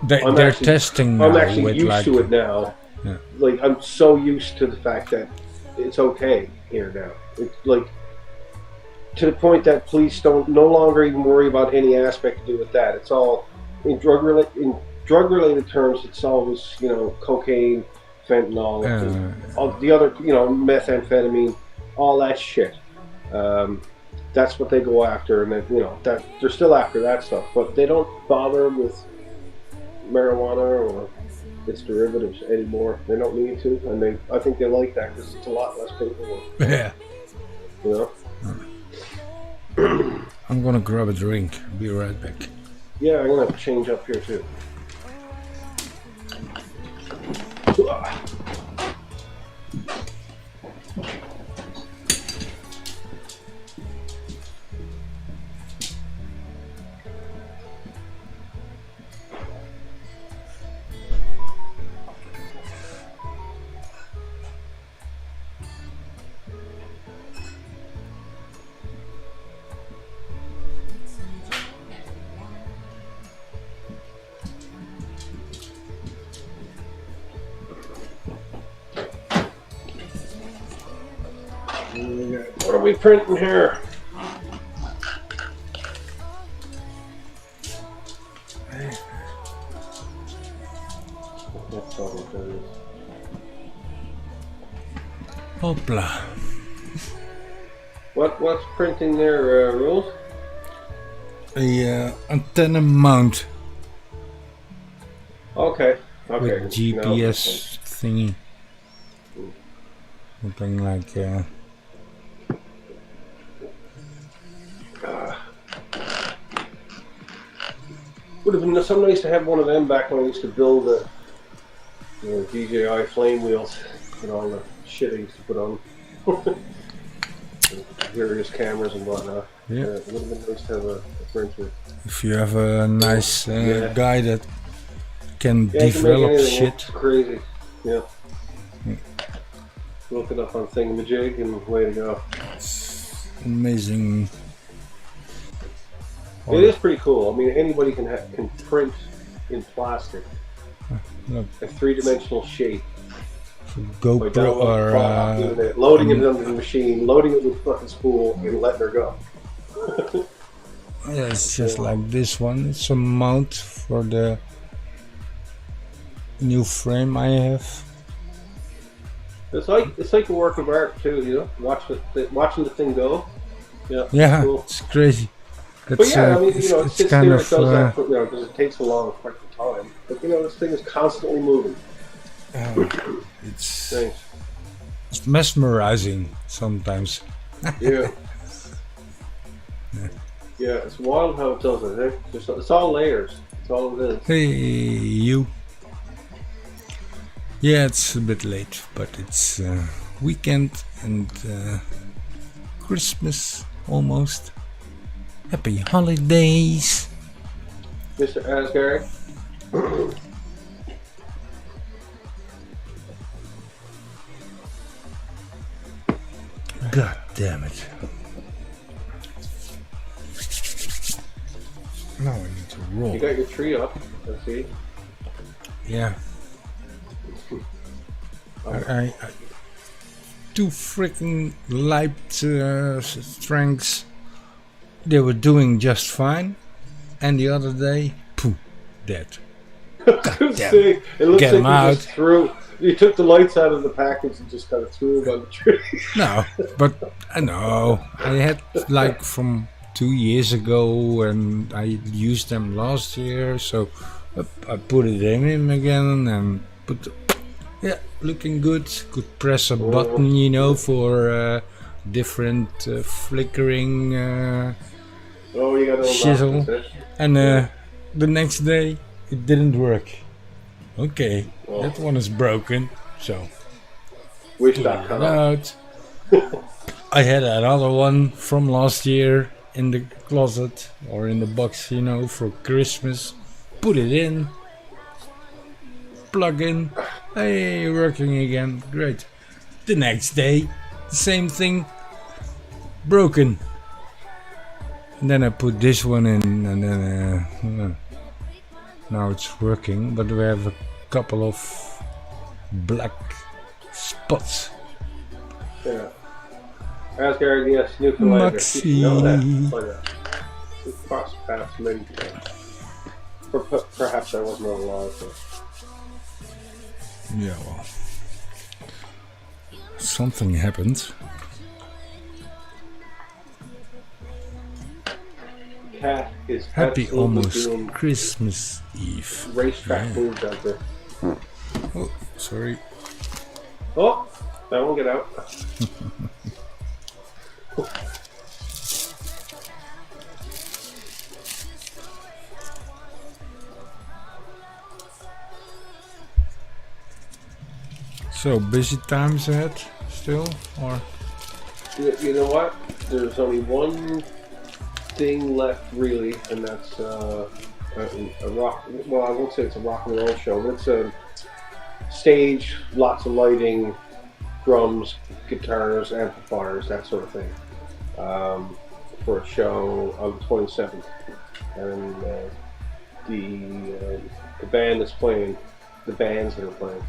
[SPEAKER 1] They're testing now.
[SPEAKER 2] I'm actually used to it now.
[SPEAKER 1] Yeah.
[SPEAKER 2] Like I'm so used to the fact that it's okay here now. It's like to the point that police don't no longer even worry about any aspect to do with that. It's all in drug related terms. It's always cocaine, fentanyl, all the other methamphetamine, all that shit. That's what they go after, and that they're still after that stuff, but they don't bother with marijuana or its derivatives anymore. They don't need to, and I think they like that because it's a lot less paperwork.
[SPEAKER 1] Yeah.
[SPEAKER 2] You know.
[SPEAKER 1] I'm gonna grab a drink. Be right back.
[SPEAKER 2] Yeah, I'm gonna change up here too. What are we printing here? That's all it is.
[SPEAKER 1] Hopla.
[SPEAKER 2] What's printing there, Rules?
[SPEAKER 1] A antenna mount.
[SPEAKER 2] Okay.
[SPEAKER 1] With GPS thingy. Something like
[SPEAKER 2] would have been so nice to have one of them back when I used to build the DJI flame wheels and all the shit I used to put on. Various cameras and whatnot.
[SPEAKER 1] Yeah.
[SPEAKER 2] It would have been nice to have a printer.
[SPEAKER 1] If you have a nice guy that can develop shit.
[SPEAKER 2] It's crazy. Yeah. Look it up on Thingamajig and way to go.
[SPEAKER 1] It's amazing.
[SPEAKER 2] It is pretty cool. I mean, anybody can print in plastic
[SPEAKER 1] Look,
[SPEAKER 2] a three-dimensional shape.
[SPEAKER 1] GoPro or
[SPEAKER 2] loading it onto the machine, loading it with fucking spool, and letting her go.
[SPEAKER 1] yeah, it's just like this one. It's a mount for the new frame I have.
[SPEAKER 2] It's like a work of art too, you know. Watching the thing go. Yeah.
[SPEAKER 1] Yeah,
[SPEAKER 2] Cool.
[SPEAKER 1] it's crazy.
[SPEAKER 2] But
[SPEAKER 1] It's,
[SPEAKER 2] yeah, I mean, you know, it
[SPEAKER 1] it's
[SPEAKER 2] sits
[SPEAKER 1] kind
[SPEAKER 2] there,
[SPEAKER 1] of
[SPEAKER 2] it does that, you know, because it takes a long, quite some time. But you know, this thing is constantly moving.
[SPEAKER 1] it's
[SPEAKER 2] Thanks.
[SPEAKER 1] it's mesmerizing sometimes.
[SPEAKER 2] Yeah. Yeah, it's wild how it does it. Eh? It's all layers. It's all it is.
[SPEAKER 1] Hey, you. Yeah, it's a bit late, but it's weekend and Christmas almost. Happy holidays.
[SPEAKER 2] Mr. Asgard.
[SPEAKER 1] God damn it. Now I need to roll.
[SPEAKER 2] You got your tree up, I see.
[SPEAKER 1] Yeah. I two freaking light strengths. They were doing just fine, and the other day, poof, dead. God damn it.
[SPEAKER 2] It looks
[SPEAKER 1] Get
[SPEAKER 2] like
[SPEAKER 1] them
[SPEAKER 2] you
[SPEAKER 1] out.
[SPEAKER 2] just you took the lights out of the package and just kind of threw them on the tree.
[SPEAKER 1] No, but I know. I had like from 2 years ago, and I used them last year, so I put it in him again and put. Yeah, looking good. Could press a button, you know, for different flickering
[SPEAKER 2] Oh, you got a little
[SPEAKER 1] shizzle.
[SPEAKER 2] boxes, eh?
[SPEAKER 1] And the next day, it didn't work. Okay,
[SPEAKER 2] Oh.
[SPEAKER 1] that one is broken. So
[SPEAKER 2] Wish
[SPEAKER 1] pull
[SPEAKER 2] that
[SPEAKER 1] it
[SPEAKER 2] cut out.
[SPEAKER 1] out. I had another one from last year in the closet or in the box, you know, for Christmas. Put it in. Plug in. Hey, working again. Great. The next day, same thing. Broken. And then I put this one in, and then now it's working. But we have a couple of black spots.
[SPEAKER 2] Yeah. Asgard, yes, Newfoundlander.
[SPEAKER 1] Maxi.
[SPEAKER 2] You know that. Find out. We've crossed paths many times. Perhaps I wasn't alive. But
[SPEAKER 1] Yeah, well, something happened.
[SPEAKER 2] Cat is
[SPEAKER 1] Happy
[SPEAKER 2] absolutely
[SPEAKER 1] almost
[SPEAKER 2] doing
[SPEAKER 1] Christmas Eve.
[SPEAKER 2] racetrack moves out there.
[SPEAKER 1] Oh, sorry.
[SPEAKER 2] Oh, that won't get out.
[SPEAKER 1] So busy times ahead still, or
[SPEAKER 2] You know what? There's only one thing left, really, and that's a rock. Well, I won't say it's a rock and roll show, but it's a stage, lots of lighting, drums, guitars, amplifiers, that sort of thing, for a show on the 27th. And the band that's playing, the bands that are playing,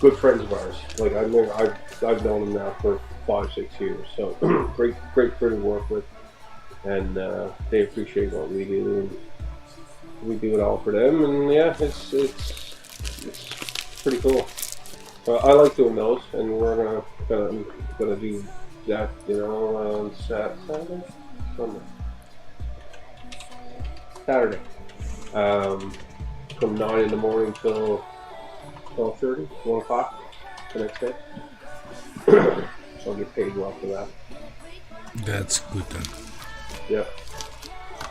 [SPEAKER 2] good friends of ours. Like I've known them now for 5-6 years. So great crew to work with, and they appreciate what we do, and we do it all for them. And yeah, it's pretty cool. I like doing those, and we're gonna do that, you know, on Saturday, Saturday, from 9 in the morning till 12:30, 1 o'clock the next day. So I'll get paid well for that.
[SPEAKER 1] that's good then.
[SPEAKER 2] Yeah.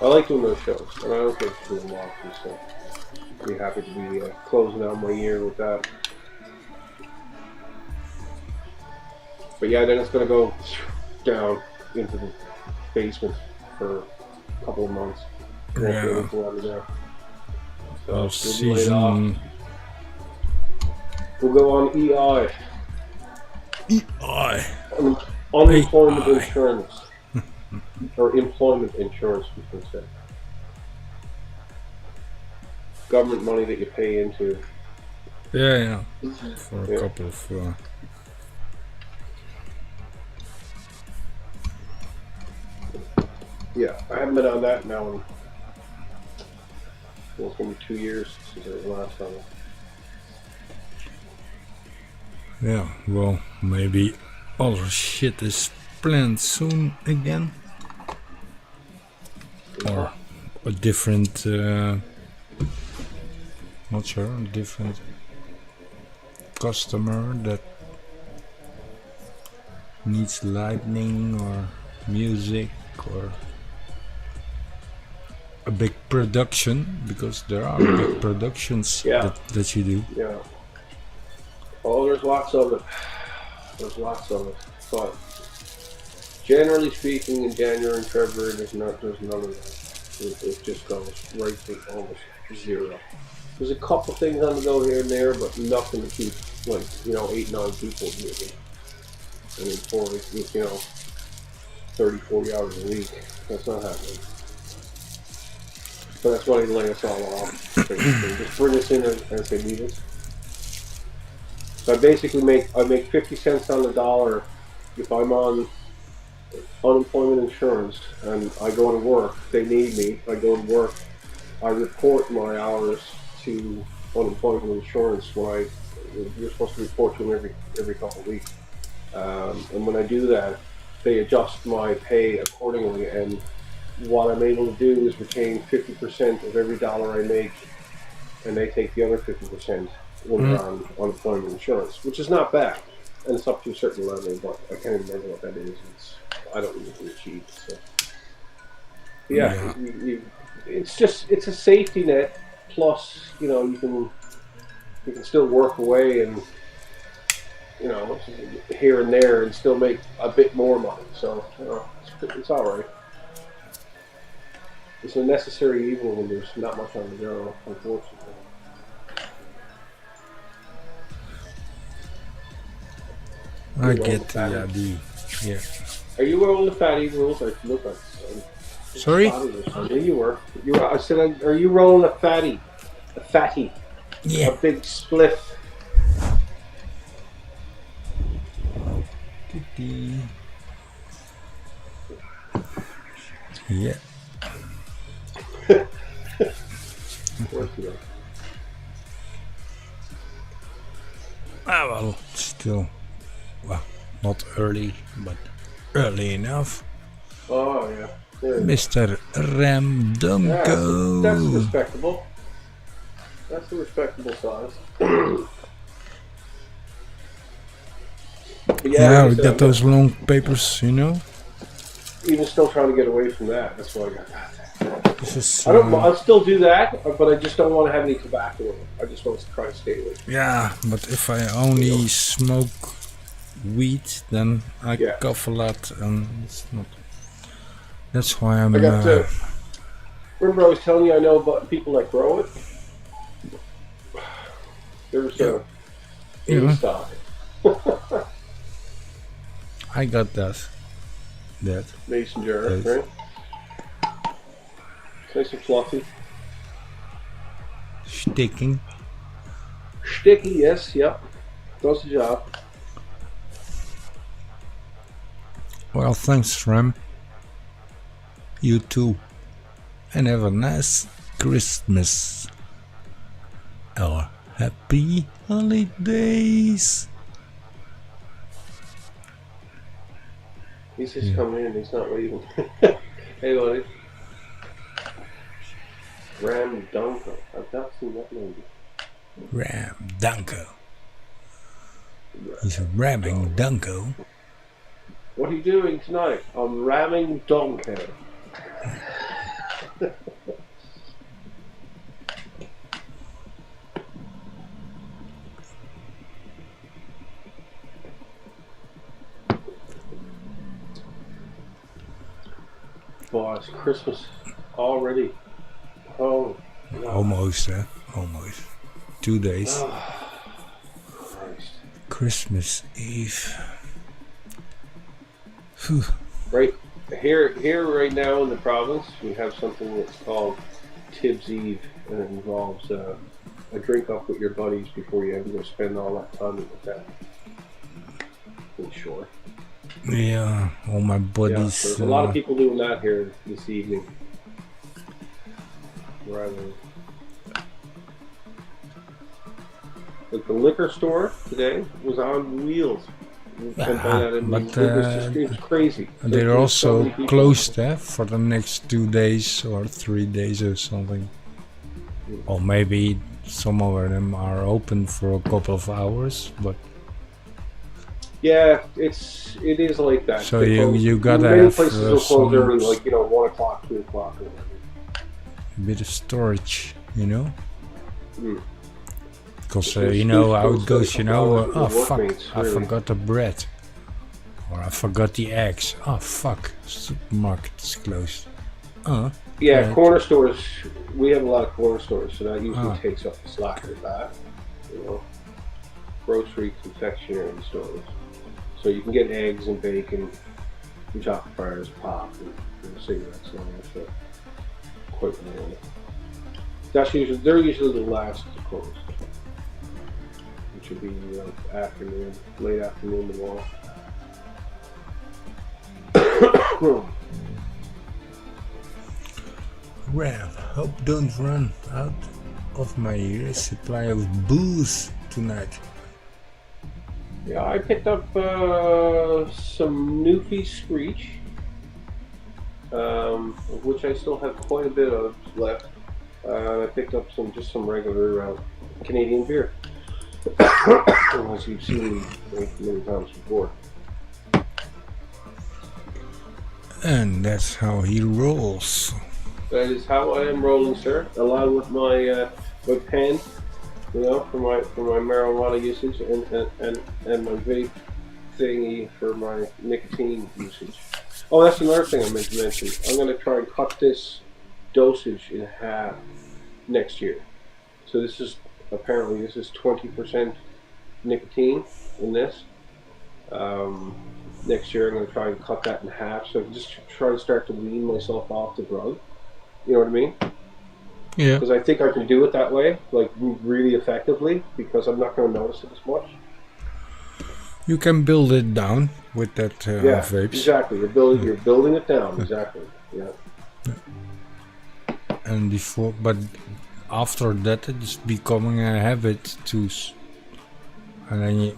[SPEAKER 2] I like doing those shows, and I don't get to do them often, so I'll be happy to be closing out my year with that. But yeah, then it's going to go down into the basement for a couple of months.
[SPEAKER 1] Yeah.
[SPEAKER 2] So
[SPEAKER 1] Well,
[SPEAKER 2] we'll be laid off.
[SPEAKER 1] season
[SPEAKER 2] We'll go on EI.
[SPEAKER 1] EI.
[SPEAKER 2] Unemployment
[SPEAKER 1] AI.
[SPEAKER 2] insurance. Or employment insurance, we can say. Government money that you pay into.
[SPEAKER 1] Yeah. For a couple of.
[SPEAKER 2] Yeah, I haven't been on that now in. Well, it's going to be 2 years since I was last on it.
[SPEAKER 1] Yeah, well, maybe other shit is planned soon again. Or a different, not sure, a different customer that needs lightning or music or a big production, because there are big productions that you do.
[SPEAKER 2] Yeah. Oh, there's lots of it. But generally speaking, in January and February, there's none of that. It just goes right to almost zero. There's a couple things on the go here and there, but nothing to keep, 8, 9 people moving. I mean, 30, 40 hours a week. That's not happening. So that's why they lay us all off. Just bring us in as they need us. So I basically make 50 cents on the dollar if I'm on unemployment insurance and I go to work. They need me. I go to work. I report my hours to unemployment insurance when you're supposed to report to them every couple of weeks. And when I do that, they adjust my pay accordingly. And what I'm able to do is retain 50% of every dollar I make, and they take the other 50% when they're on unemployment insurance, which is not bad. And it's up to a certain level, but I can't even remember what that is. I don't need to achieve. So it's a safety net. Plus, you can still work away and here and there and still make a bit more money. So it's all right. It's a necessary evil when there's not much on the go, unfortunately.
[SPEAKER 1] I get the idea. Yeah.
[SPEAKER 2] Are you rolling the fatty rules? I look like.
[SPEAKER 1] Sorry?
[SPEAKER 2] Yeah, you were. I said, are you rolling a fatty? A fatty?
[SPEAKER 1] Yeah.
[SPEAKER 2] A big spliff.
[SPEAKER 1] Yeah. Well, still, not early, but early enough.
[SPEAKER 2] Oh, yeah.
[SPEAKER 1] Mr. Ramdunko.
[SPEAKER 2] That's respectable. That's a respectable size.
[SPEAKER 1] Yeah, we got those long papers,
[SPEAKER 2] Even still trying to get away from that. That's why I got that.
[SPEAKER 1] This is,
[SPEAKER 2] I'll still do that, but I just don't want to have any tobacco in it. I just want to try to stay away.
[SPEAKER 1] Yeah, but if I only smoke weed, then I cough a lot, and it's not. That's why I'm.
[SPEAKER 2] Remember, I was telling you I know about people that grow it. There's a stock.
[SPEAKER 1] I got that.
[SPEAKER 2] Mason jar, right? It's nice and fluffy.
[SPEAKER 1] Sticking.
[SPEAKER 2] Sticky, yes, yep. Does the job.
[SPEAKER 1] Well, thanks, Ram. You too. And have a nice Christmas. Or happy holidays.
[SPEAKER 2] He's just coming in, he's not leaving. Hey, buddy. Ram Dunko. I've not seen that movie.
[SPEAKER 1] Ram Dunko. He's ramming Dunko.
[SPEAKER 2] What are you doing tonight? I'm ramming Dunko. Boy, it's Christmas already. Oh, God.
[SPEAKER 1] Almost, Almost. 2 days.
[SPEAKER 2] Oh, Christ.
[SPEAKER 1] Christmas Eve.
[SPEAKER 2] Right here, right now in the province, we have something that's called Tibbs Eve, and it involves a drink up with your buddies before you have to go spend all that time with them. In short.
[SPEAKER 1] Yeah, all my
[SPEAKER 2] Yeah,
[SPEAKER 1] buddies.
[SPEAKER 2] there's a lot of people doing that here this evening. Rather, like the liquor store today was on wheels. And by that I mean,
[SPEAKER 1] but
[SPEAKER 2] it was crazy.
[SPEAKER 1] they're
[SPEAKER 2] There's so
[SPEAKER 1] also
[SPEAKER 2] many people.
[SPEAKER 1] closed for the next 2 days or 3 days or something. Or maybe some of them are open for a couple of hours, but
[SPEAKER 2] Yeah, it is like that.
[SPEAKER 1] so
[SPEAKER 2] They close-
[SPEAKER 1] you gotta
[SPEAKER 2] many
[SPEAKER 1] have
[SPEAKER 2] places will close early,
[SPEAKER 1] some
[SPEAKER 2] like 1 o'clock, 2 o'clock, or whatever.
[SPEAKER 1] bit of storage, you know.
[SPEAKER 2] Mm.
[SPEAKER 1] Because
[SPEAKER 2] There's
[SPEAKER 1] you know
[SPEAKER 2] food
[SPEAKER 1] how it
[SPEAKER 2] stores
[SPEAKER 1] goes,
[SPEAKER 2] that
[SPEAKER 1] you
[SPEAKER 2] come
[SPEAKER 1] know.
[SPEAKER 2] out with
[SPEAKER 1] Oh
[SPEAKER 2] the
[SPEAKER 1] fuck!
[SPEAKER 2] workmates,
[SPEAKER 1] I
[SPEAKER 2] really.
[SPEAKER 1] forgot the bread, or I forgot the eggs. Oh fuck! Supermarket is closed.
[SPEAKER 2] Yeah,
[SPEAKER 1] Right.
[SPEAKER 2] corner stores. We have a lot of corner stores, so that usually
[SPEAKER 1] Ah.
[SPEAKER 2] takes up the slack with that. Grocery, confectionery stores. So you can get eggs and bacon, and chocolate bars, pop, and cigarettes and all that stuff. Quite rarely. They're usually the last to close, which would be like afternoon, late afternoon tomorrow.
[SPEAKER 1] Well, hope don't run out of my supply of booze tonight.
[SPEAKER 2] Yeah, I picked up some Newfie Screech, of which I still have quite a bit of left. I picked up some regular Canadian beer, as you've seen many times before.
[SPEAKER 1] And that's how he rolls.
[SPEAKER 2] That is how I am rolling, sir. Along with my pen, for my marijuana usage, and my vape thingy for my nicotine usage. Oh, that's another thing I meant to mention. I'm going to try and cut this dosage in half next year. So this is 20% nicotine in this. Next year I'm going to try and cut that in half. So just try to start to wean myself off the drug. You know what I mean?
[SPEAKER 1] Yeah.
[SPEAKER 2] Because I think I can do it that way, like really effectively, because I'm not going to notice it as much.
[SPEAKER 1] You can build it down with that
[SPEAKER 2] Yeah,
[SPEAKER 1] vapes.
[SPEAKER 2] exactly. You're building it down. Exactly. Yeah.
[SPEAKER 1] And but after that it's becoming a habit to and then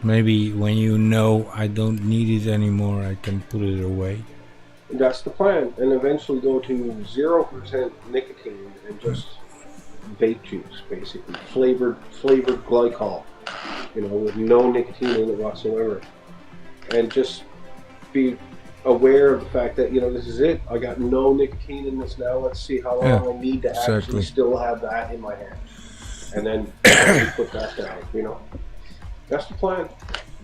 [SPEAKER 1] maybe when you know I don't need it anymore, I can put it away.
[SPEAKER 2] That's the plan, and eventually go to 0% nicotine and just vape juice, basically flavored glycol, with no nicotine in it whatsoever, and just be aware of the fact that this is it. I got no nicotine in this now. Let's see how long I need to actually still have that in my hand, and then put that down. That's the plan.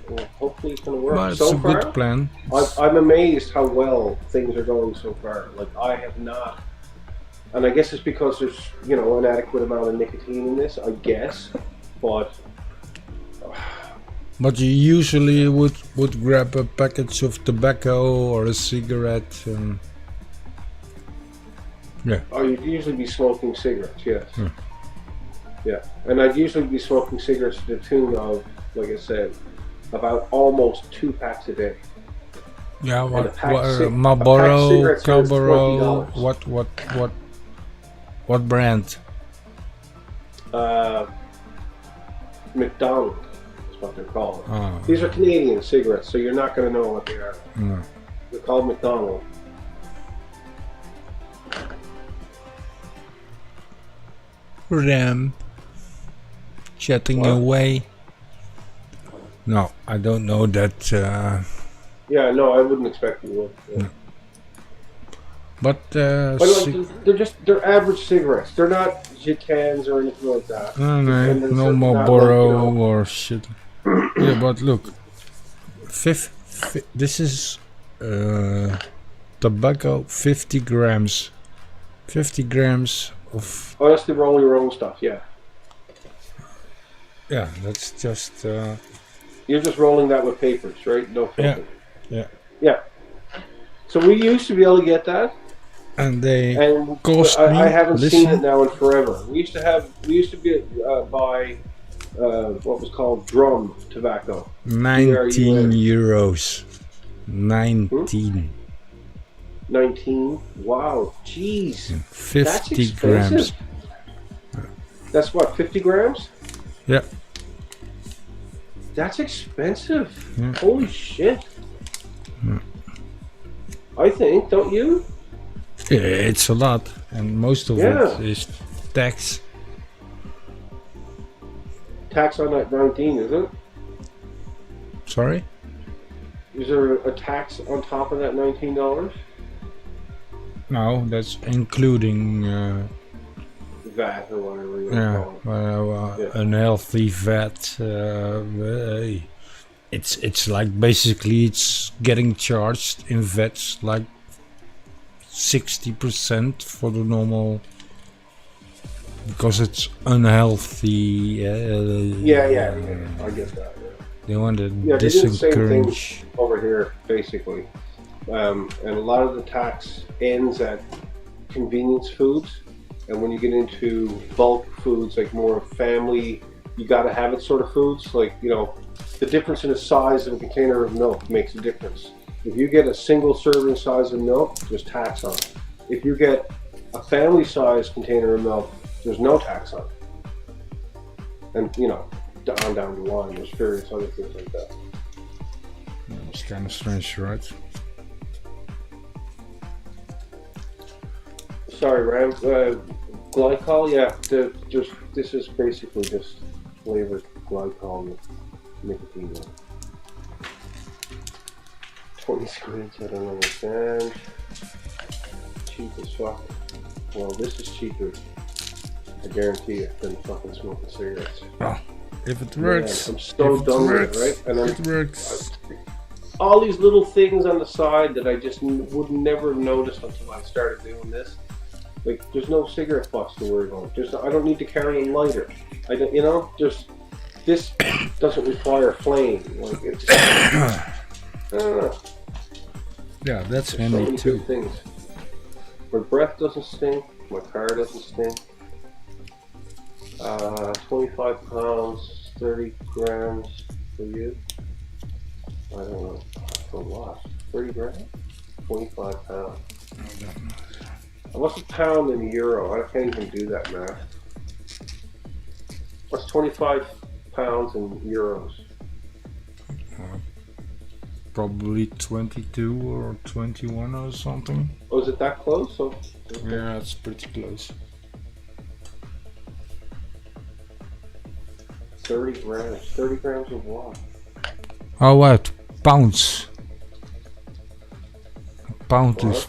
[SPEAKER 2] Well, hopefully it's going to work.
[SPEAKER 1] But it's
[SPEAKER 2] so
[SPEAKER 1] a
[SPEAKER 2] far,
[SPEAKER 1] good plan.
[SPEAKER 2] I'm amazed how well things are going so far. Like I have not, and I guess it's because there's an adequate amount of nicotine in this. I guess, but
[SPEAKER 1] you usually would grab a package of tobacco or a cigarette. Yeah.
[SPEAKER 2] Oh, you'd usually be smoking cigarettes. Yes. Yeah, and I'd usually be smoking cigarettes to the tune of, like I said, about almost 2 packs a day.
[SPEAKER 1] Yeah,
[SPEAKER 2] Marlboro,
[SPEAKER 1] Marlboro, what brand?
[SPEAKER 2] McDonald is what they're called.
[SPEAKER 1] Oh.
[SPEAKER 2] These are Canadian cigarettes, so you're not going to know what they are.
[SPEAKER 1] No.
[SPEAKER 2] They're called McDonald.
[SPEAKER 1] Ram. Chatting
[SPEAKER 2] What?
[SPEAKER 1] away. No, I don't know that.
[SPEAKER 2] Yeah, no, I wouldn't expect you would. Yeah.
[SPEAKER 1] No. But
[SPEAKER 2] they're average cigarettes. They're not Gitans or anything like that.
[SPEAKER 1] no Marlboro or shit. Yeah, but look, this is tobacco, 50 grams. 50 grams of.
[SPEAKER 2] Oh, that's the roll your own stuff. Yeah.
[SPEAKER 1] Yeah, that's just.
[SPEAKER 2] You're just rolling that with papers, right? No filter.
[SPEAKER 1] Yeah.
[SPEAKER 2] Yeah. So we used to be able to get that,
[SPEAKER 1] and they
[SPEAKER 2] and
[SPEAKER 1] cost me.
[SPEAKER 2] I haven't
[SPEAKER 1] Listen,
[SPEAKER 2] seen it now in forever. We used to be buy what was called drum tobacco.
[SPEAKER 1] 19 euros. 19.
[SPEAKER 2] 19. Wow. Jeez.
[SPEAKER 1] 50 grams.
[SPEAKER 2] That's what, 50 grams?
[SPEAKER 1] Yeah.
[SPEAKER 2] That's expensive.
[SPEAKER 1] Yeah.
[SPEAKER 2] Holy shit.
[SPEAKER 1] Yeah.
[SPEAKER 2] I think, don't you?
[SPEAKER 1] Yeah, it's a lot, and most of it is tax.
[SPEAKER 2] Tax on that 19, is it?
[SPEAKER 1] Sorry?
[SPEAKER 2] Is there a tax on top of that $19?
[SPEAKER 1] No, that's including
[SPEAKER 2] VAT or whatever you call it.
[SPEAKER 1] unhealthy VAT. It's like basically it's getting charged in VAT like 60% for the normal, because it's unhealthy.
[SPEAKER 2] I get that.
[SPEAKER 1] They want to
[SPEAKER 2] they do the same thing
[SPEAKER 1] disencourage.
[SPEAKER 2] over here, basically. And a lot of the tax ends at convenience foods, and when you get into bulk foods, like more family, you gotta have it sort of foods, like, you know, the difference in the size of a container of milk makes a difference. If you get a single serving size of milk, there's tax on it. If you get a family size container of milk, there's no tax on it. And, you know, down the line, there's various other things like that.
[SPEAKER 1] It's kind of strange, right?
[SPEAKER 2] Sorry, Ram. Glycol, this is basically just flavored glycol with nicotine. 20 squids, I don't understand. Cheap as fuck. Well, this is cheaper, I guarantee you, than fucking smoking cigarettes.
[SPEAKER 1] Oh, if it works.
[SPEAKER 2] Man, I'm so done with it, right? And
[SPEAKER 1] it works.
[SPEAKER 2] All these little things on the side that I just would never have noticed until I started doing this. Like, there's no cigarette butts to worry about. I don't need to carry a lighter. I don't, you know, this doesn't require flame. Like, it's
[SPEAKER 1] yeah, that's
[SPEAKER 2] handy so many
[SPEAKER 1] too.
[SPEAKER 2] Things. My breath doesn't stink. My car doesn't stink. 25 pounds, 30 grams for you. I don't know. For what? 30 grams? 25 pounds. What's a pound in euro? I can't even do that math. What's 25 pounds in euros?
[SPEAKER 1] Probably 22 or 21 or something.
[SPEAKER 2] Oh, is it that close? So,
[SPEAKER 1] yeah, it's pretty close.
[SPEAKER 2] 30 grams. 30 grams of what?
[SPEAKER 1] Oh, what? Pounds. A pound is...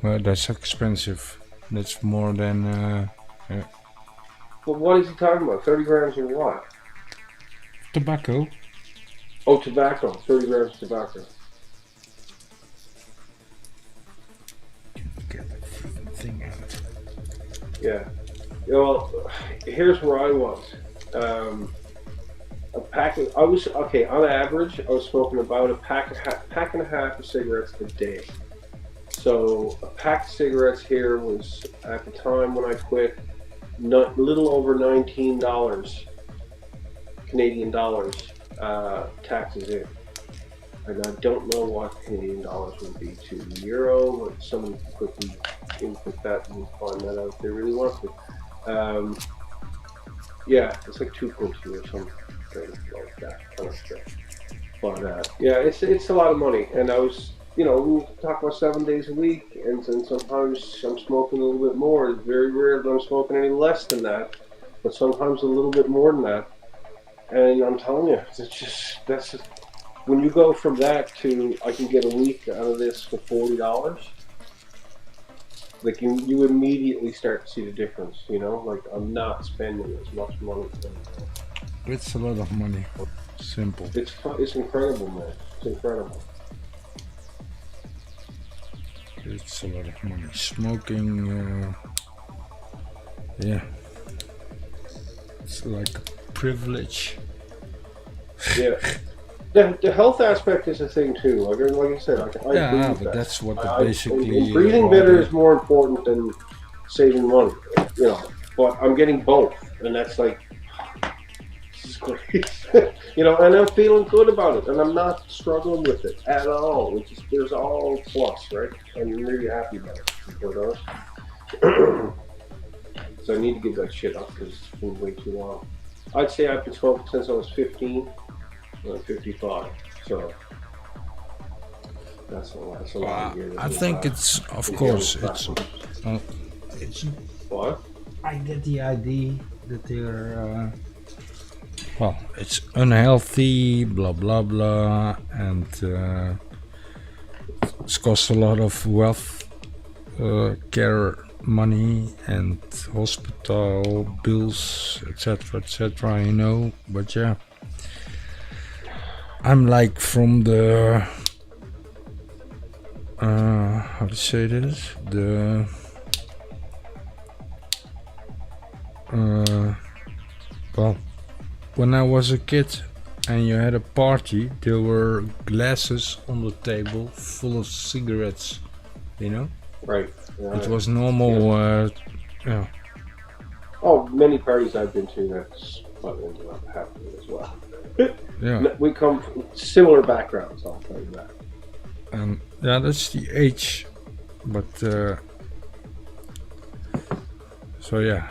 [SPEAKER 1] Well, that's expensive. That's more than... yeah.
[SPEAKER 2] Well, what is he talking about? 30 grams of what?
[SPEAKER 1] Tobacco.
[SPEAKER 2] Oh, tobacco. 30 grams of tobacco.
[SPEAKER 1] Get that freaking thing out.
[SPEAKER 2] Yeah. Well, here's where I was. A pack of, on average, I was smoking about a pack and a half of cigarettes a day. So a pack of cigarettes here was, at the time when I quit, little over $19 Canadian dollars taxes in. And I don't know what Canadian dollars would be to the euro, but someone can quickly input that and find that out if they really want to. Yeah, it's like 2.2 or something like that kind of stuff. But yeah, it's a lot of money, and I was, you know, we talk about 7 days a week, and sometimes I'm smoking a little bit more. It's very rare that I'm smoking any less than that, but sometimes a little bit more than that. And I'm telling you, that's just, when you go from that to I can get a week out of this for $40, like you immediately start to see the difference, you know? Like, I'm not spending as much money.
[SPEAKER 1] It's a lot of money. Simple.
[SPEAKER 2] It's incredible, man. It's incredible.
[SPEAKER 1] It's a lot of money. Smoking, yeah. It's like a privilege.
[SPEAKER 2] Yeah. the health aspect is a thing too. Like I said, I
[SPEAKER 1] Yeah,
[SPEAKER 2] breathe
[SPEAKER 1] but
[SPEAKER 2] better.
[SPEAKER 1] that's what basically.
[SPEAKER 2] And breathing better is more important than saving money, you know. But I'm getting both, and that's like, this is great, you know. And I'm feeling good about it, and I'm not struggling with it at all. It's just, there's all plus, right? I'm really happy about it. So I need to give that shit up because it's been way too long. I'd say I've been smoking since I was 15. I'm 55, so that's a lot of years.
[SPEAKER 1] I think it's, of course, it's
[SPEAKER 2] what?
[SPEAKER 1] I get the idea that they're well, it's unhealthy, blah blah blah, and it's cost a lot of wealth, care money, and hospital bills, etc. You know, but yeah. I'm like from the how to say this? The well, when I was a kid and you had a party, there were glasses on the table full of cigarettes, you know?
[SPEAKER 2] Right. Yeah.
[SPEAKER 1] It was normal. Yeah.
[SPEAKER 2] Oh, many parties I've been to, that's what ended up happening as well.
[SPEAKER 1] Yeah.
[SPEAKER 2] We come from similar backgrounds, I'll tell you that.
[SPEAKER 1] Yeah, that's the age, but so yeah.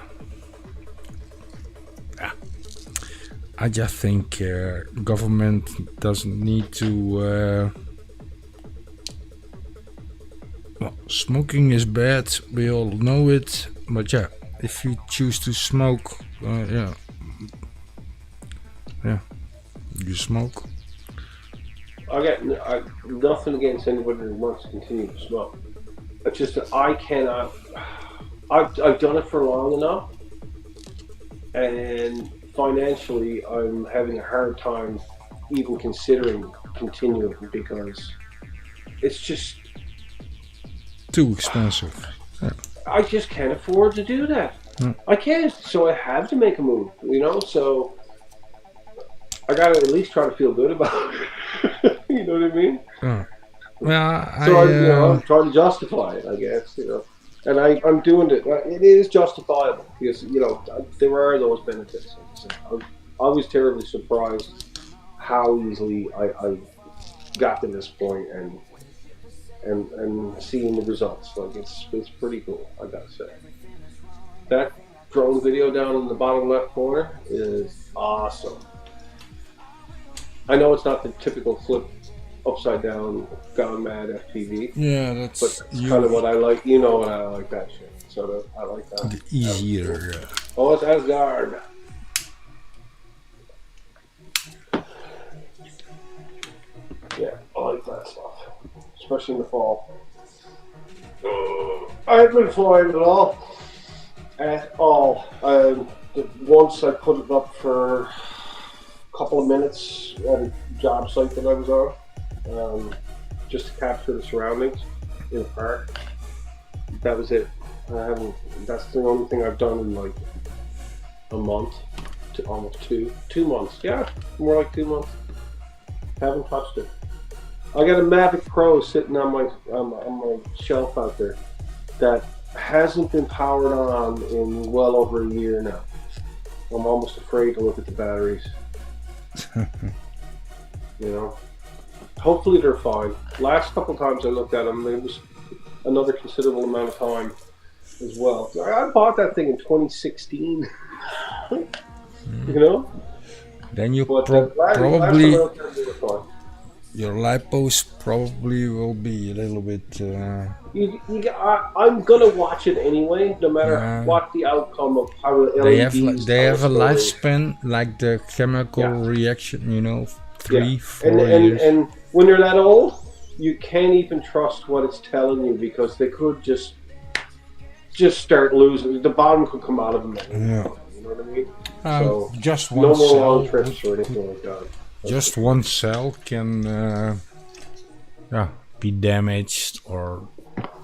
[SPEAKER 1] I just think government doesn't need to. Well, smoking is bad. We all know it, but yeah, if you choose to smoke, yeah, you smoke.
[SPEAKER 2] I got nothing against anybody who wants to continue to smoke. It's just that I cannot. I've done it for long enough, and financially, I'm having a hard time even considering continuing because it's just
[SPEAKER 1] too expensive. Yeah.
[SPEAKER 2] I just can't afford to do that. I can't, so I have to make a move, you know. So I gotta at least try to feel good about it. You know what I mean?
[SPEAKER 1] Well,
[SPEAKER 2] so I'm trying to justify it, I guess, you know. And I'm doing it. It is justifiable because, you know, there are those benefits. I was terribly surprised how easily I got to this point and seeing the results. Like it's pretty cool, I gotta say. That drone video down in the bottom left corner is awesome. I know it's not the typical flip upside down gone mad FPV.
[SPEAKER 1] Yeah, that's
[SPEAKER 2] but it's kind of what I like. You know what I like that shit. So I like that.
[SPEAKER 1] The easier. Yeah.
[SPEAKER 2] Oh, it's Asgard. Yeah, I like that stuff, especially in the fall. I haven't been flying at all. Once I put it up for a couple of minutes at a job site that I was on, just to capture the surroundings in the park. That was it. That's the only thing I've done in like a month to almost 2 months. Yeah, more like 2 months. Haven't touched it. I got a Mavic Pro sitting on my shelf out there that hasn't been powered on in well over a year now. I'm almost afraid to look at the batteries. You know, hopefully they're fine. Last couple times I looked at them, it was another considerable amount of time as well. I bought that thing in 2016. You know.
[SPEAKER 1] Then you
[SPEAKER 2] but,
[SPEAKER 1] probably
[SPEAKER 2] last
[SPEAKER 1] your lipos probably will be a little bit.
[SPEAKER 2] I'm gonna watch it anyway, no matter what the outcome of how the LEDs.
[SPEAKER 1] They have a lifespan, like the chemical reaction, you know, 3-4 years.
[SPEAKER 2] And when you're that old, you can't even trust what it's telling you because they could just start losing. The bottom could come out of them.
[SPEAKER 1] Yeah.
[SPEAKER 2] You know what I mean?
[SPEAKER 1] So just one
[SPEAKER 2] no more
[SPEAKER 1] cell,
[SPEAKER 2] long trips or anything like that.
[SPEAKER 1] Just one cell can be damaged or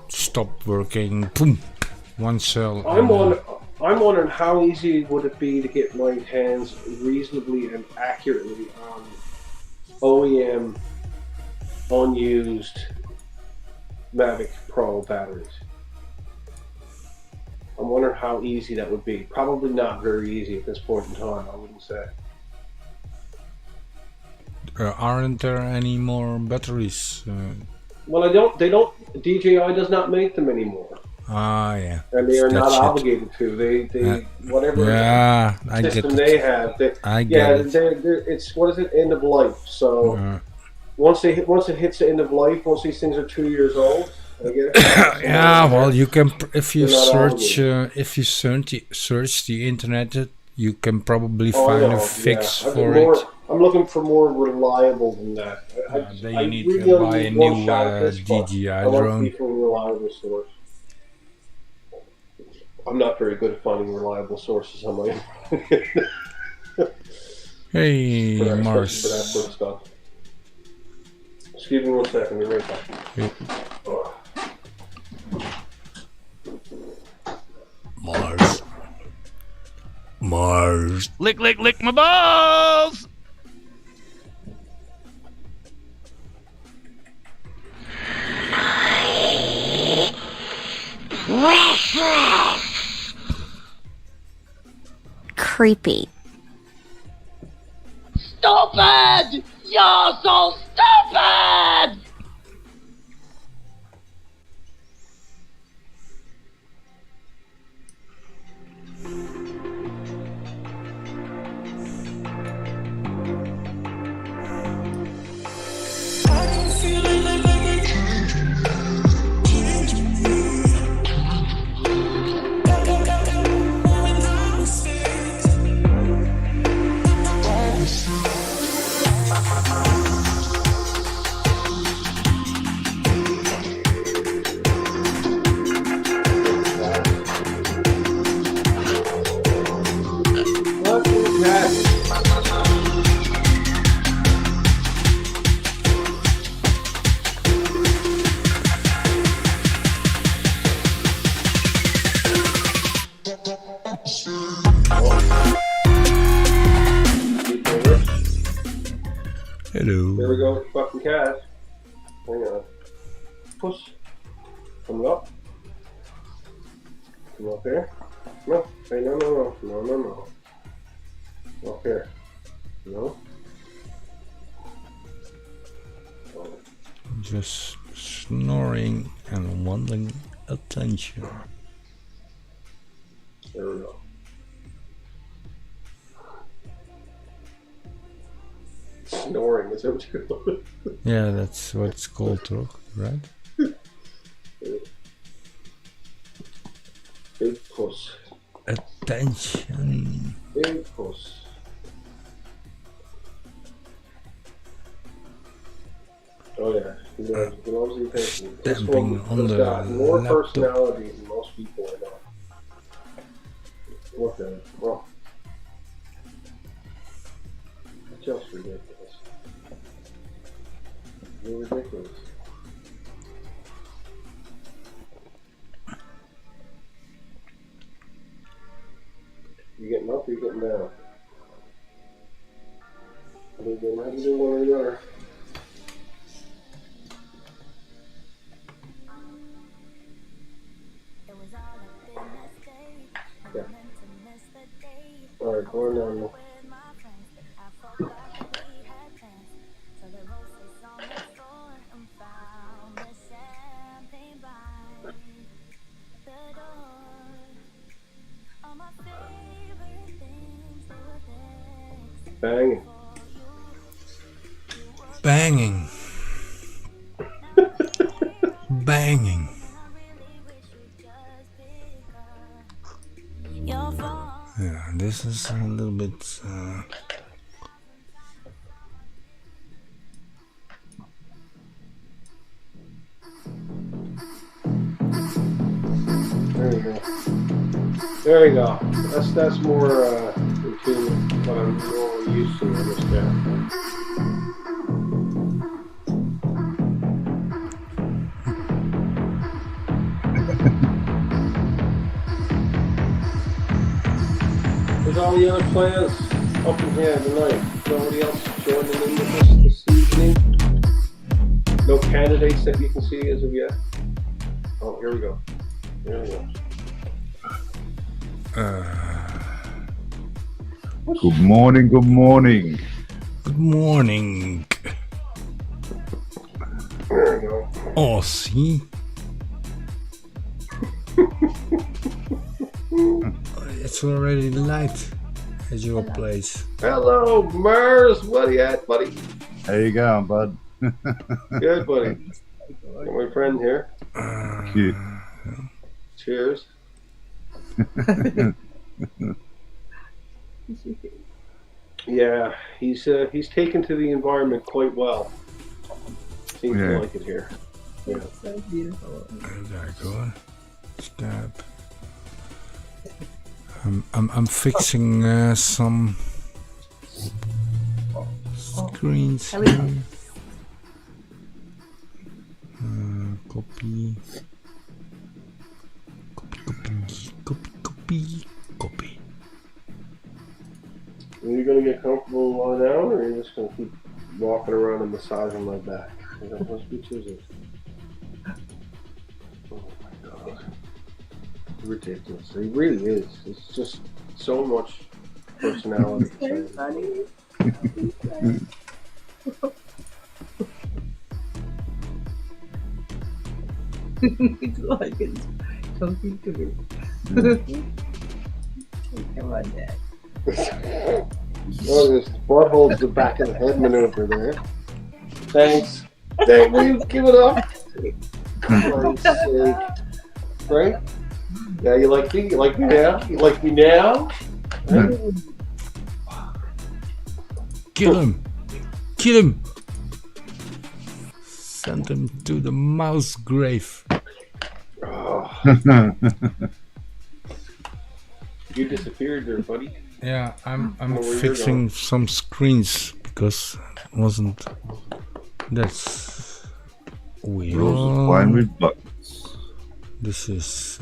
[SPEAKER 1] stop working. Boom, one cell.
[SPEAKER 2] I'm wondering how easy would it be to get my hands reasonably and accurately on OEM unused Mavic Pro batteries. I'm wondering how easy that would be. Probably not very easy at this point in time, I wouldn't say.
[SPEAKER 1] Aren't there any more batteries?
[SPEAKER 2] Well, DJI does not make them anymore.
[SPEAKER 1] Yeah.
[SPEAKER 2] And they are not
[SPEAKER 1] shit.
[SPEAKER 2] obligated to. They whatever system they have. It's what is it? End of life. So once it hits the end of life, once these things are 2 years old, I get it.
[SPEAKER 1] Yeah, well, you can if you search the internet, you can probably find a fix for it.
[SPEAKER 2] I'm looking for more reliable than that.
[SPEAKER 1] Then you need to buy a new DJI drone.
[SPEAKER 2] From a reliable source. I'm not very good at finding reliable sources on my
[SPEAKER 1] Hey, Mars.
[SPEAKER 2] For that sort of stuff. Excuse me 1 second, we're right back.
[SPEAKER 1] Yeah. Mars.
[SPEAKER 3] Lick, lick, lick my balls!
[SPEAKER 4] Creepy.
[SPEAKER 3] Stupid! You're so stupid!
[SPEAKER 1] Hello.
[SPEAKER 2] There we go, fucking cat. Hang on. Push. Come up. Come up here. No. Hey, no. Up here. No.
[SPEAKER 1] Just snoring and wanting attention.
[SPEAKER 2] There we go. Snoring, is that what you call it?
[SPEAKER 1] Yeah, that's what it's called, too, right?
[SPEAKER 2] Big puss.
[SPEAKER 1] Attention.
[SPEAKER 2] Big puss. Oh yeah, you can obviously pay attention. This
[SPEAKER 1] Stamping
[SPEAKER 2] one
[SPEAKER 1] on
[SPEAKER 2] has
[SPEAKER 1] the
[SPEAKER 2] got more
[SPEAKER 1] laptop.
[SPEAKER 2] personality than most people I know. Look at it. Well, it's just ridiculous. You're ridiculous. You getting up or you getting down? How do you do one or the other? Yeah. Alright, going down. Banging.
[SPEAKER 1] Banging. Banging. Yeah, this is a little bit.
[SPEAKER 2] There you go. There you go. That's more into what I'm normally used to in this channel. There's all the other plans up in here tonight. Nobody else joining in with us this evening. candidates that you can see as of yet? Oh, here we go. There we go.
[SPEAKER 4] Good morning, good morning.
[SPEAKER 1] Good morning.
[SPEAKER 2] There we go.
[SPEAKER 1] Oh, see? It's already light at your place.
[SPEAKER 2] Hello, Mars. What are you at, buddy?
[SPEAKER 4] How you going, bud?
[SPEAKER 2] Good, buddy. Got my friend here.
[SPEAKER 4] Cute.
[SPEAKER 2] Cheers. Yeah, he's taken to the environment quite well. Seems to like it here. Yeah.
[SPEAKER 5] It's so beautiful.
[SPEAKER 1] There you go. Stop. I'm fixing some screens. Here. Copy. Copy.
[SPEAKER 2] Are you gonna get comfortable lying down, or are you just gonna keep walking around and massaging my back? Which is it? Oh my god. Ridiculous. It really is. It's just so much personality.
[SPEAKER 5] Very funny. It's like it's talking to me. Come on, Dad.
[SPEAKER 2] Oh, this butthole's the back of the head maneuver there. Thanks. Thank you. Give it up. Christ's sake. Right? Yeah, you like me? You like me now? You like me now? Right?
[SPEAKER 1] Kill him! Kill him! Send him to the mouse grave.
[SPEAKER 2] Oh, you disappeared there, buddy.
[SPEAKER 1] Yeah, I'm
[SPEAKER 2] where you're
[SPEAKER 1] fixing some screens because it wasn't. That's weird.
[SPEAKER 4] Playing with buttons.
[SPEAKER 1] This is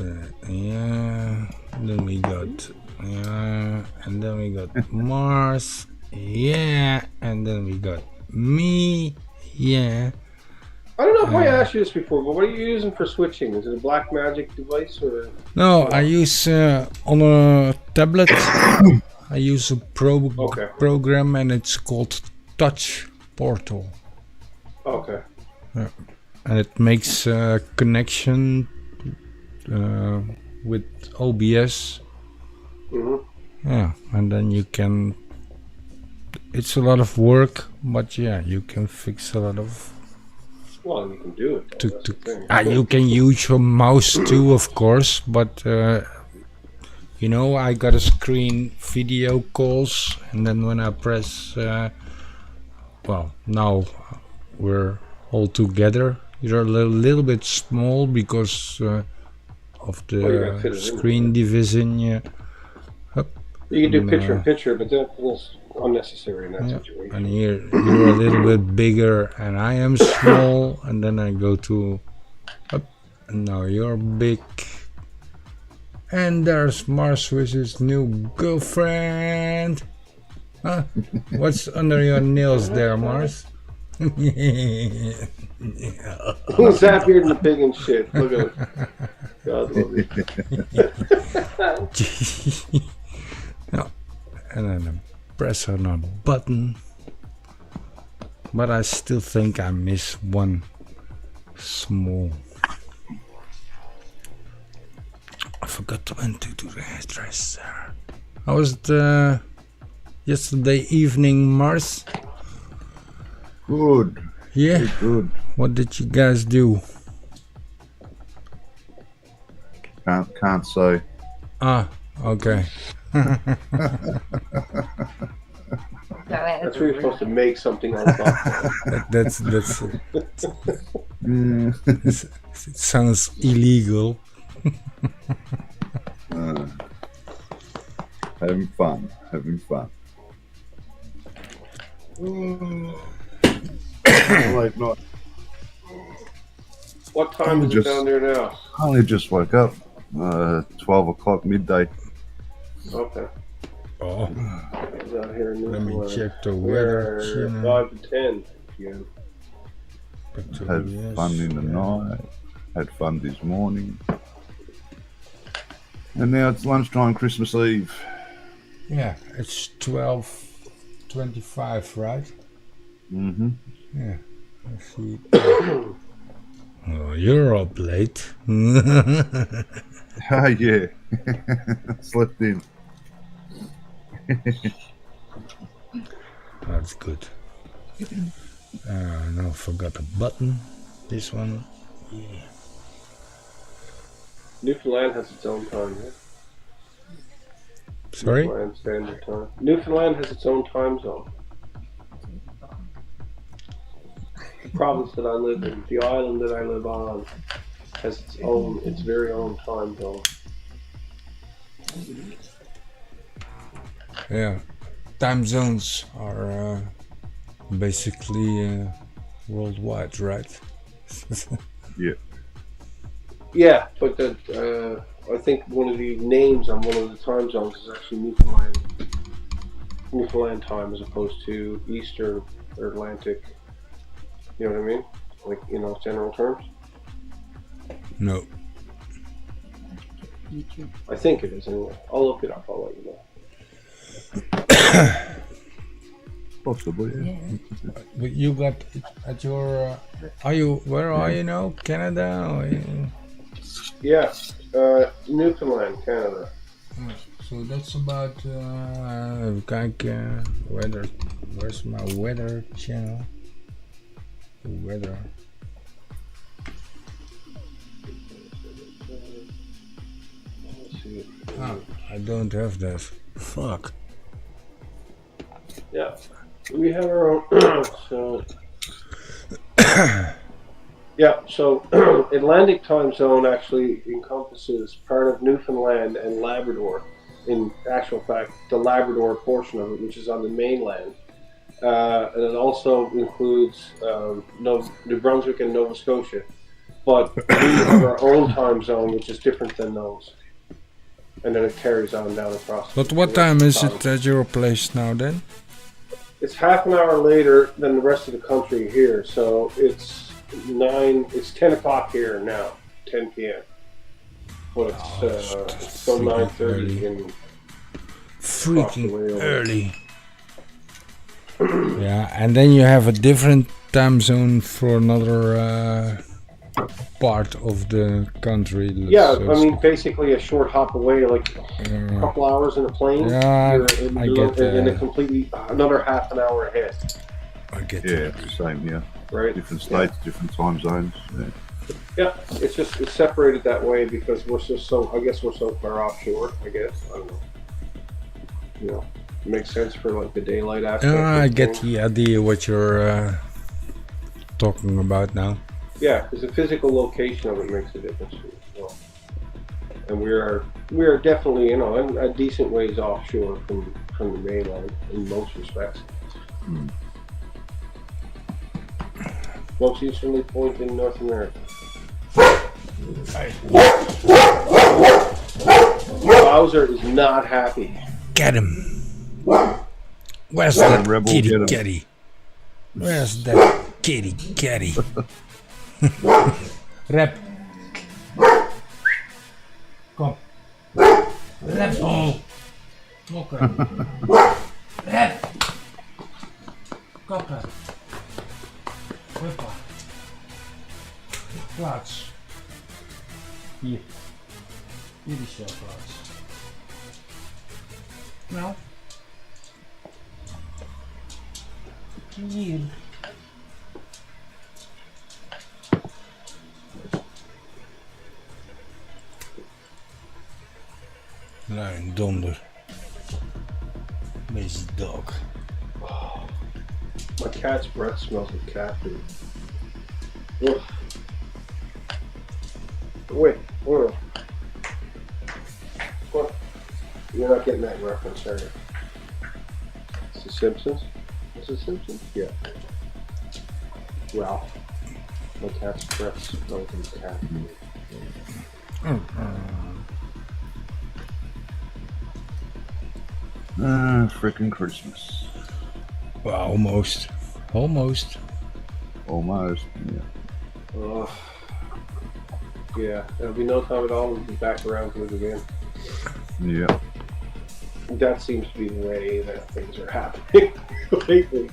[SPEAKER 1] yeah. Then we got and then we got Mars, yeah, and then we got me, yeah.
[SPEAKER 2] I don't know if I asked you this before, but what are you using for switching? Is it a black magic device or?
[SPEAKER 1] No, I use on a tablet. I use a program, and it's called Touch Portal.
[SPEAKER 2] Okay.
[SPEAKER 1] And it makes a connection with OBS.
[SPEAKER 2] Mm-hmm.
[SPEAKER 1] Yeah, and then you can. It's a lot of work, but yeah, you can fix a lot of.
[SPEAKER 2] Well, you can do it.
[SPEAKER 1] You can use your mouse too, of course, but you know, I got a screen video calls, and then when I press, well, now we're all together. You're a little bit small because of the screen division. Yeah.
[SPEAKER 2] You can do picture-in-picture, but that's unnecessary in that situation.
[SPEAKER 1] And here you're a little bit bigger, and I am small, and then I go to up, and now you're big. And there's Mars with his new girlfriend. Huh? What's under your nails there, Mars?
[SPEAKER 2] Who's happier than the pig and shit? Look at it. God love you.
[SPEAKER 1] No. And then I press on a button. But I still think I miss one small. I forgot to went to the hairdresser. How was it yesterday evening, Mars?
[SPEAKER 4] Good.
[SPEAKER 1] Yeah.
[SPEAKER 4] Good.
[SPEAKER 1] What did you guys do?
[SPEAKER 4] Can't say.
[SPEAKER 1] Ah, okay.
[SPEAKER 2] That's where you're supposed to make something on top.
[SPEAKER 1] That's it sounds illegal.
[SPEAKER 4] Having fun. Like not.
[SPEAKER 2] What time is it down there now?
[SPEAKER 4] I only just woke up. 12 o'clock midday.
[SPEAKER 2] Okay.
[SPEAKER 1] Oh,
[SPEAKER 2] He's out here in
[SPEAKER 1] let me
[SPEAKER 2] Newfoundland.
[SPEAKER 1] check the weather.
[SPEAKER 2] We're 5 to 10 p.m.
[SPEAKER 4] Had fun in the night. Had fun this morning. And now it's lunchtime, Christmas Eve.
[SPEAKER 1] Yeah, it's 12:25, right?
[SPEAKER 4] Mm-hmm.
[SPEAKER 1] Yeah. I see. Oh, you're up late.
[SPEAKER 4] Ah, yeah. Slept in.
[SPEAKER 1] That's good. No, forgot a button. This one. Yeah.
[SPEAKER 2] Newfoundland has its own time, yeah?
[SPEAKER 1] Sorry?
[SPEAKER 2] Newfoundland Standard Time. Newfoundland has its own time zone. The province that I live in, the island that I live on, has its very own time zone.
[SPEAKER 1] Yeah. Time zones are basically worldwide, right?
[SPEAKER 4] Yeah.
[SPEAKER 2] Yeah, but I think one of the names on one of the time zones is actually Newfoundland time as opposed to Eastern or Atlantic. You know what I mean? Like, general terms.
[SPEAKER 1] No.
[SPEAKER 5] YouTube.
[SPEAKER 2] I think it is anyway. I'll look it up. I'll let you know.
[SPEAKER 4] Possibly, yeah.
[SPEAKER 1] But you got it at your. Where are you now? Canada? Or
[SPEAKER 2] Yeah, Newfoundland, Canada.
[SPEAKER 1] So that's about. Kijk, weather. Where's my weather channel? The weather.
[SPEAKER 2] Let's see.
[SPEAKER 1] I don't have that. Fuck.
[SPEAKER 2] Yeah, we have our own. So, yeah, so Atlantic time zone actually encompasses part of Newfoundland and Labrador. In actual fact, the Labrador portion of it, which is on the mainland, and it also includes New Brunswick and Nova Scotia. But we have our own time zone, which is different than those, and then it carries on down across.
[SPEAKER 1] But what time is it at your place now then?
[SPEAKER 2] It's half an hour later than the rest of the country here, so it's 10 o'clock here now, 10 p.m. But it's still 9:30 in
[SPEAKER 1] freaking early. Yeah, and then you have a different time zone for another part of the country.
[SPEAKER 2] Yeah, I mean, basically a short hop away, like a couple hours in a plane.
[SPEAKER 1] Yeah,
[SPEAKER 2] you're in
[SPEAKER 1] I get that.
[SPEAKER 2] and a completely another half an hour ahead.
[SPEAKER 1] I get
[SPEAKER 4] Yeah,
[SPEAKER 1] that.
[SPEAKER 4] it's the same, yeah.
[SPEAKER 2] Right.
[SPEAKER 4] Different states, different time zones. Yeah.
[SPEAKER 2] Yeah, it's separated that way because we're I guess we're so far offshore. I guess I don't know. It makes sense for like the daylight aspect.
[SPEAKER 1] I get the idea what you're talking about now.
[SPEAKER 2] Yeah, because the physical location of it makes a difference as well. And we are definitely a decent ways offshore from the mainland in most respects. Most easterly point in North America. Bowser is not happy.
[SPEAKER 1] Get him. Where's that kitty? Where's that kitty? Rap. Kom. Rap. Oh. Mokker. Rap. Kappen. Huppa. Plaats. Hier. Hier is jouw plaats. Nou. Hier. Lijn donder. Lazy dog.
[SPEAKER 2] My cat's breath smells of cat food. Ugh. Wait, hold on. What? You're not getting that reference, are you? It's The Simpsons? Is it Simpsons? Yeah. Ralph. My cat's breath smells of cat food.
[SPEAKER 4] Freaking Christmas.
[SPEAKER 1] Well, almost.
[SPEAKER 4] Almost. Yeah.
[SPEAKER 2] Yeah, there'll be no time at all. We'll be back around to it again.
[SPEAKER 4] Yeah.
[SPEAKER 2] That seems to be the way that things are happening lately.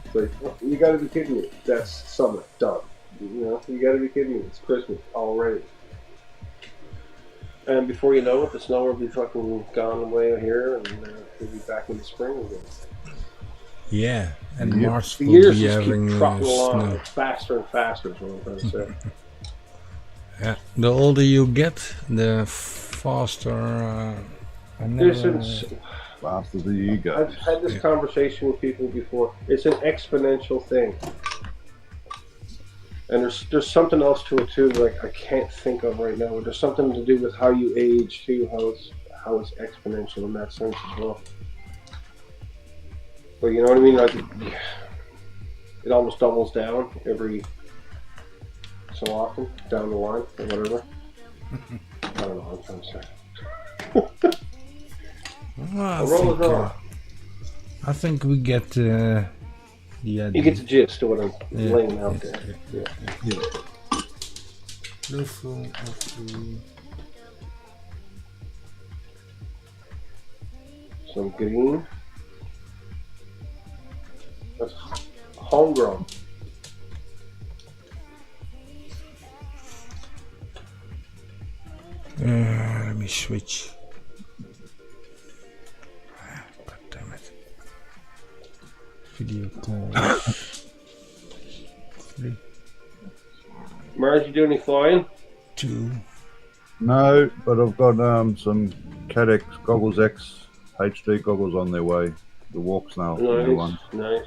[SPEAKER 2] It's like, you gotta be kidding me. That's summer, done. You know, you gotta be kidding me. It's Christmas already. And before you know it, the snow will be fucking gone away here, and we'll be back in the spring again.
[SPEAKER 1] Yeah, and
[SPEAKER 4] Yep.
[SPEAKER 1] Mars
[SPEAKER 2] The
[SPEAKER 1] will
[SPEAKER 2] years
[SPEAKER 1] be
[SPEAKER 2] just
[SPEAKER 1] having
[SPEAKER 2] keep trucking along
[SPEAKER 1] snow.
[SPEAKER 2] faster and faster, is what I'm trying to say.
[SPEAKER 1] Yeah, the older you get, the faster. I never.
[SPEAKER 4] Faster than you go.
[SPEAKER 2] I've had this conversation with people before. It's an exponential thing. And there's something else to it too, like I can't think of right now. There's something to do with how you age too, how it's exponential in that sense as well. But you know what I mean? Like it almost doubles down every so often down the line or whatever. I don't know what I'm trying to say.
[SPEAKER 1] Well, I think we get the idea.
[SPEAKER 2] You get the gist of what I'm laying out there. Yeah. Some green. That's homegrown.
[SPEAKER 1] Let me switch. God damn it. Video call. 3,
[SPEAKER 2] Mars, you do any flying?
[SPEAKER 1] 2.
[SPEAKER 4] No, but I've got some Cadex Goggles X HD goggles on their way. The walks now. The new one.
[SPEAKER 2] Nice.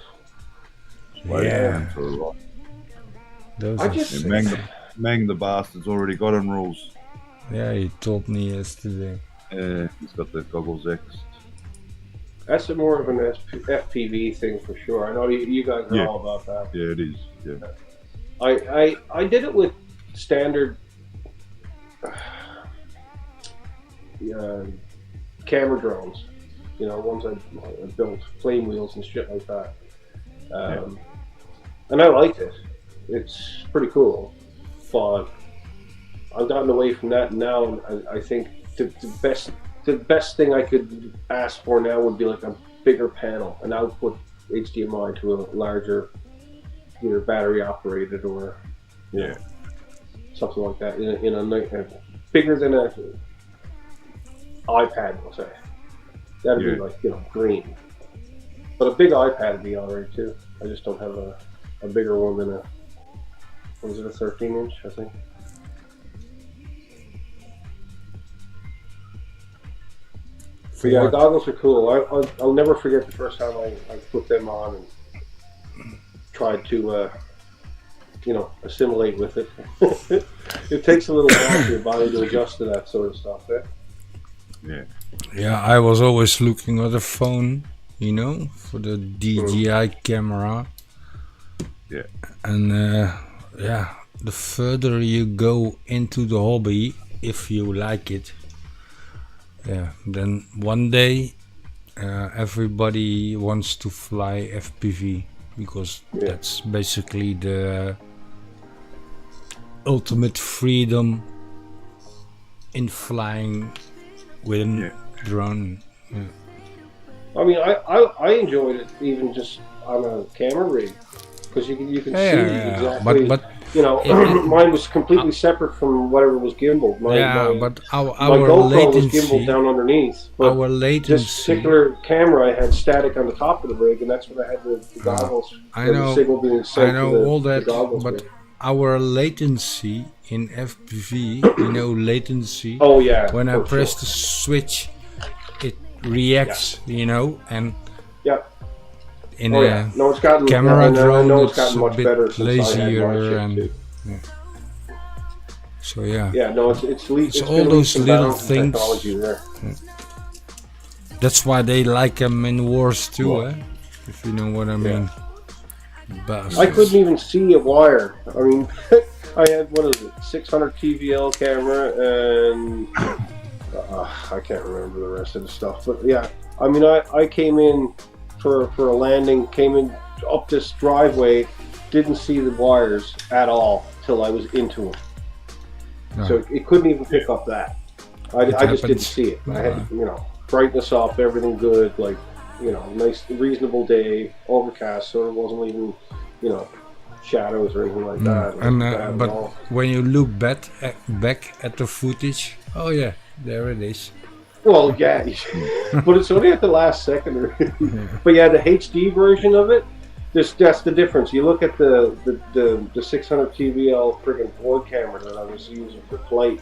[SPEAKER 1] Yeah. Those
[SPEAKER 2] I
[SPEAKER 1] are
[SPEAKER 2] just-
[SPEAKER 1] sick.
[SPEAKER 4] Mang the bastard's already got him rules.
[SPEAKER 1] Yeah, he told me yesterday.
[SPEAKER 4] Yeah, he's got the Goggles X.
[SPEAKER 2] That's more of an FPV thing for sure. I know you guys are all about that.
[SPEAKER 4] Yeah, it is. Yeah.
[SPEAKER 2] I did it with standard camera drones. You know, ones I built, flame wheels and shit like that. And I liked it. It's pretty cool. But I've gotten away from that now, and I think the best thing I could ask for now would be like a bigger panel, an output HDMI to a larger, either battery operated or something like that. In a bigger than a iPad, we'll say. That'd be like, you know, green. But a big iPad would be alright too. I just don't have a bigger one than a, what was it, a 13 inch, I think. But yeah, goggles are cool. I'll never forget the first time I put them on and tried to, you know, assimilate with it. It takes a little while for your body to adjust to that sort of stuff.
[SPEAKER 4] Yeah.
[SPEAKER 1] Yeah, I was always looking at the phone, you know, for the DJI camera.
[SPEAKER 4] Yeah.
[SPEAKER 1] And yeah, the further you go into the hobby, if you like it, yeah, then one day everybody wants to fly FPV because that's basically the ultimate freedom in flying with a drone. Yeah.
[SPEAKER 2] I mean, I enjoyed it even just on a camera rig because you can see exactly.
[SPEAKER 1] But
[SPEAKER 2] you know, mine was completely separate from whatever was gimbaled.
[SPEAKER 1] But our
[SPEAKER 2] my GoPro
[SPEAKER 1] latency,
[SPEAKER 2] was gimbaled down underneath. But
[SPEAKER 1] our latency.
[SPEAKER 2] this particular camera, I had static on the top of the rig, and that's what I had the goggles.
[SPEAKER 1] I know,
[SPEAKER 2] the signal being sent
[SPEAKER 1] I know
[SPEAKER 2] to the,
[SPEAKER 1] all that,
[SPEAKER 2] the goggles
[SPEAKER 1] but
[SPEAKER 2] with.
[SPEAKER 1] our latency in FPV, you know, latency.
[SPEAKER 2] Oh yeah.
[SPEAKER 1] When I
[SPEAKER 2] for
[SPEAKER 1] press
[SPEAKER 2] sure.
[SPEAKER 1] the switch, it reacts, you know, and
[SPEAKER 2] Yeah.
[SPEAKER 1] in
[SPEAKER 2] Oh
[SPEAKER 1] a
[SPEAKER 2] yeah. No, it's gotten.
[SPEAKER 1] camera
[SPEAKER 2] I know
[SPEAKER 1] drone,
[SPEAKER 2] it's gotten
[SPEAKER 1] it's a
[SPEAKER 2] much
[SPEAKER 1] bit
[SPEAKER 2] better since I had
[SPEAKER 1] lazier
[SPEAKER 2] my shit
[SPEAKER 1] and
[SPEAKER 2] too.
[SPEAKER 1] so yeah.
[SPEAKER 2] Yeah. No, it's
[SPEAKER 1] all
[SPEAKER 2] been
[SPEAKER 1] those
[SPEAKER 2] leaps and
[SPEAKER 1] little
[SPEAKER 2] bounds in
[SPEAKER 1] things.
[SPEAKER 2] technology there.
[SPEAKER 1] That's why they like them in wars too, if you know what I mean. Bastards.
[SPEAKER 2] I couldn't even see a wire. I mean, I had, what is it, 600 TVL camera, and I can't remember the rest of the stuff. But yeah, I mean, I came in for a landing, came in up this driveway, didn't see the wires at all till I was into them.
[SPEAKER 1] No.
[SPEAKER 2] So it couldn't even pick up that. I just didn't
[SPEAKER 1] happens.
[SPEAKER 2] see it. I had, brightness off, everything good, like, nice, reasonable day, overcast, so it wasn't even, shadows or anything like that.
[SPEAKER 1] But when you look back at the footage, oh yeah, there it is.
[SPEAKER 2] Well, yeah, but it's only at the last second. But yeah, the HD version of it, that's the difference. You look at the 600 TVL friggin' board camera that I was using for flight.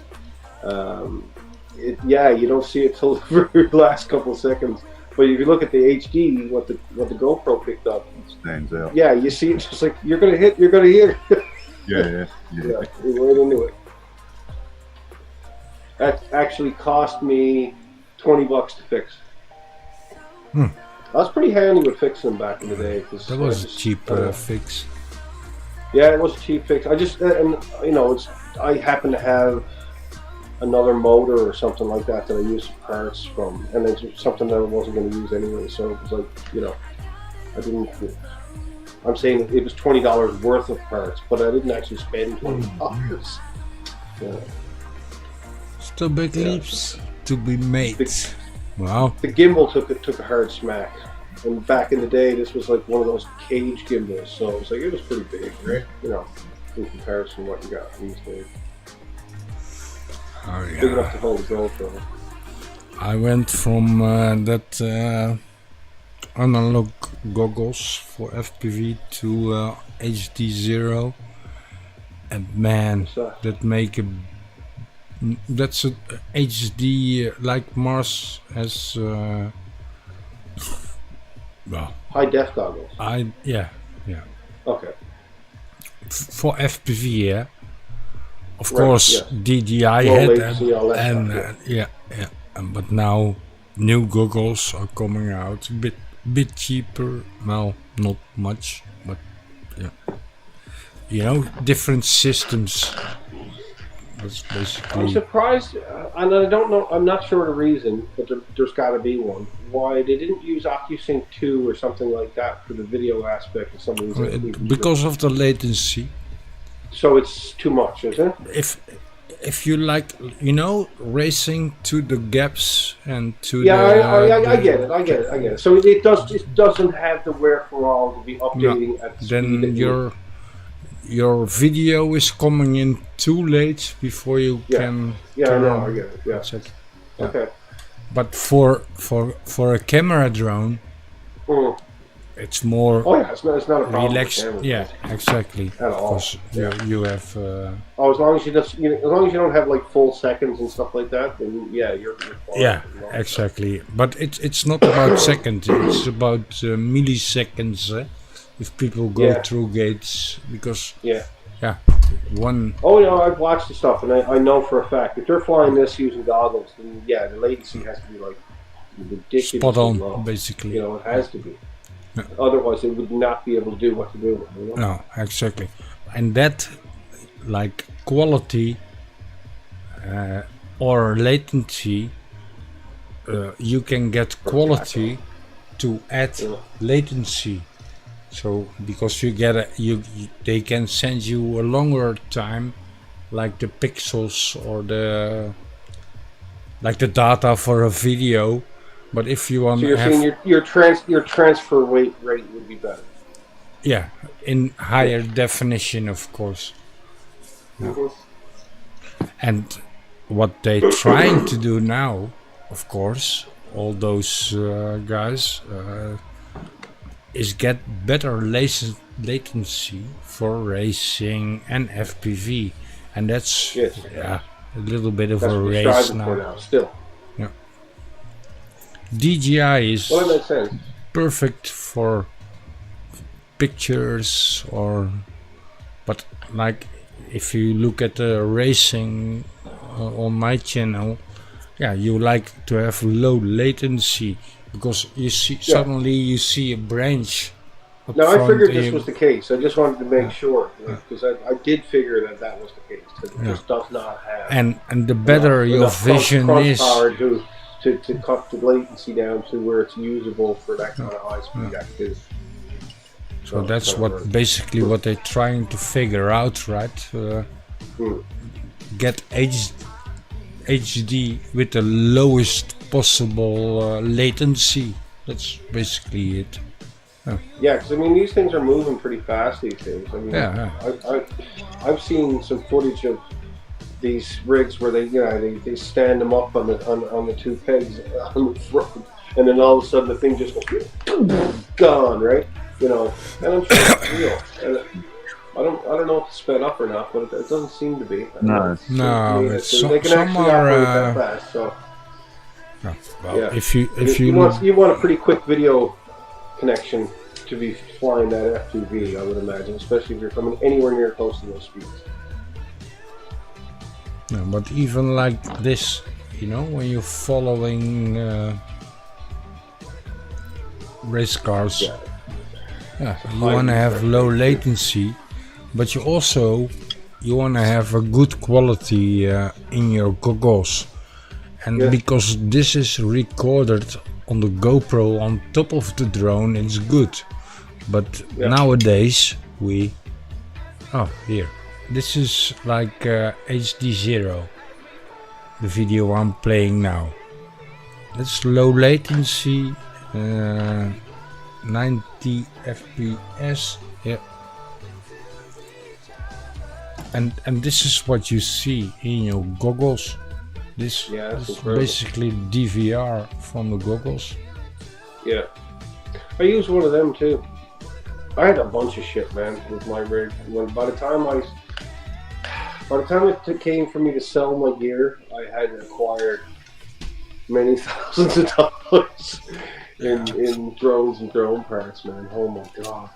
[SPEAKER 2] You don't see it till the very last couple of seconds. But if you look at the HD, what the GoPro picked up,
[SPEAKER 4] It stands out.
[SPEAKER 2] yeah, you see it's just like you're gonna hit. Yeah,
[SPEAKER 4] Yeah.
[SPEAKER 2] right into it. That actually cost me $20 to fix. I was pretty handy with fixing them back in the day.
[SPEAKER 1] That was a cheap fix.
[SPEAKER 2] Yeah, it was a cheap fix. I just, I happen to have another motor or something like that I used parts from, and it's something that I wasn't going to use anyway. So it was like, I didn't. I'm saying it was $20 worth of parts, but I didn't actually spend $20. Yeah.
[SPEAKER 1] Still big leaps to be made. Wow.
[SPEAKER 2] The gimbal took a hard smack, and back in the day, this was like one of those cage gimbals, so it was pretty big, right? In comparison to what you got these days.
[SPEAKER 1] Oh,
[SPEAKER 2] Big enough to hold a GoPro.
[SPEAKER 1] I went from that analog goggles for FPV to HD0, and man, that's a HD like Mars has. Well,
[SPEAKER 2] high def goggles.
[SPEAKER 1] Yeah.
[SPEAKER 2] Okay.
[SPEAKER 1] For FPV, yeah. Of
[SPEAKER 2] Right,
[SPEAKER 1] course,
[SPEAKER 2] yes.
[SPEAKER 1] DJI
[SPEAKER 2] Low
[SPEAKER 1] had
[SPEAKER 2] latency, all that
[SPEAKER 1] and
[SPEAKER 2] stuff,
[SPEAKER 1] but now new goggles are coming out, a bit cheaper. Well, not much, but different systems. That's basically.
[SPEAKER 2] I'm surprised, and I don't know. I'm not sure the reason, but there's got to be one. Why they didn't use OcuSync 2 or something like that for the video aspect of some of these.
[SPEAKER 1] Because of the latency.
[SPEAKER 2] So it's too much, is it?
[SPEAKER 1] If you like, racing to the gaps and to
[SPEAKER 2] I get it. So it doesn't have the wherewithal to be updating at the speed.
[SPEAKER 1] Then your video is coming in too late before you can.
[SPEAKER 2] Yeah, I know. I get it. Yeah.
[SPEAKER 1] Exactly.
[SPEAKER 2] Okay.
[SPEAKER 1] But for a camera drone, it's more.
[SPEAKER 2] Oh yeah, it's not a problem.
[SPEAKER 1] Relaxed. Yeah, exactly.
[SPEAKER 2] At all.
[SPEAKER 1] Because you have.
[SPEAKER 2] As long as you don't have like full seconds and stuff like that, then you're fine.
[SPEAKER 1] Yeah, exactly. But it's not about seconds. It's about milliseconds. If people go through gates, because one.
[SPEAKER 2] Oh yeah, I've watched the stuff, and I know for a fact if they're flying this using goggles, then the latency has to be like ridiculously
[SPEAKER 1] spot on,
[SPEAKER 2] low.
[SPEAKER 1] basically.
[SPEAKER 2] It has to be. Yeah. Otherwise, it would not be able to do what to do.
[SPEAKER 1] No, exactly, and that like quality or latency, you can get quality to add latency. So because you get they can send you a longer time, like the pixels or the data for a video. But if you want,
[SPEAKER 2] so you're saying your transfer rate would be better.
[SPEAKER 1] Yeah, in higher definition, of course. And what they're trying to do now, of course, all those guys. Is get better latency for racing and FPV, and that's a little bit of a race now.
[SPEAKER 2] Still.
[SPEAKER 1] Yeah. DJI is perfect for pictures but like if you look at the racing on my channel, you like to have low latency. Because you see, suddenly you see a branch.
[SPEAKER 2] Now I figured this was the case. I just wanted to make sure, because I did figure that was the case. It just does not have.
[SPEAKER 1] And the better your vision is.
[SPEAKER 2] Power to cut the latency down to where it's usable for that kind of high speed activity.
[SPEAKER 1] So that's what basically what they're trying to figure out, right? Get HD with the lowest possible latency. That's basically it.
[SPEAKER 2] Yeah, because I mean these things are moving pretty fast these days. I mean, I've seen some footage of these rigs where they stand them up on the two pegs on the front, and then all of a sudden the thing just goes gone, right? And I'm sure it's real. And I don't know if it's sped up or not, but it doesn't seem to be.
[SPEAKER 4] No,
[SPEAKER 2] They can actually operate that fast. So
[SPEAKER 1] well, if you
[SPEAKER 2] want a pretty quick video connection to be flying that F2V, I would imagine, especially if you're coming anywhere near close to those speeds.
[SPEAKER 1] No, but even like this, when you're following race cars, you want to have low latency, but you want to have a good quality in your goggles, and because this is recorded on the GoPro on top of the drone, it's good. But nowadays this is like HD0, the video I'm playing now. It's low latency, 90 FPS, and this is what you see in your goggles. This is basically DVR from the goggles. Yeah,
[SPEAKER 2] I use one of them too. I had a bunch of shit, man, with my rig. By the time it came for me to sell my gear, I had acquired many thousands of dollars in drones and drone parts, man. Oh my god.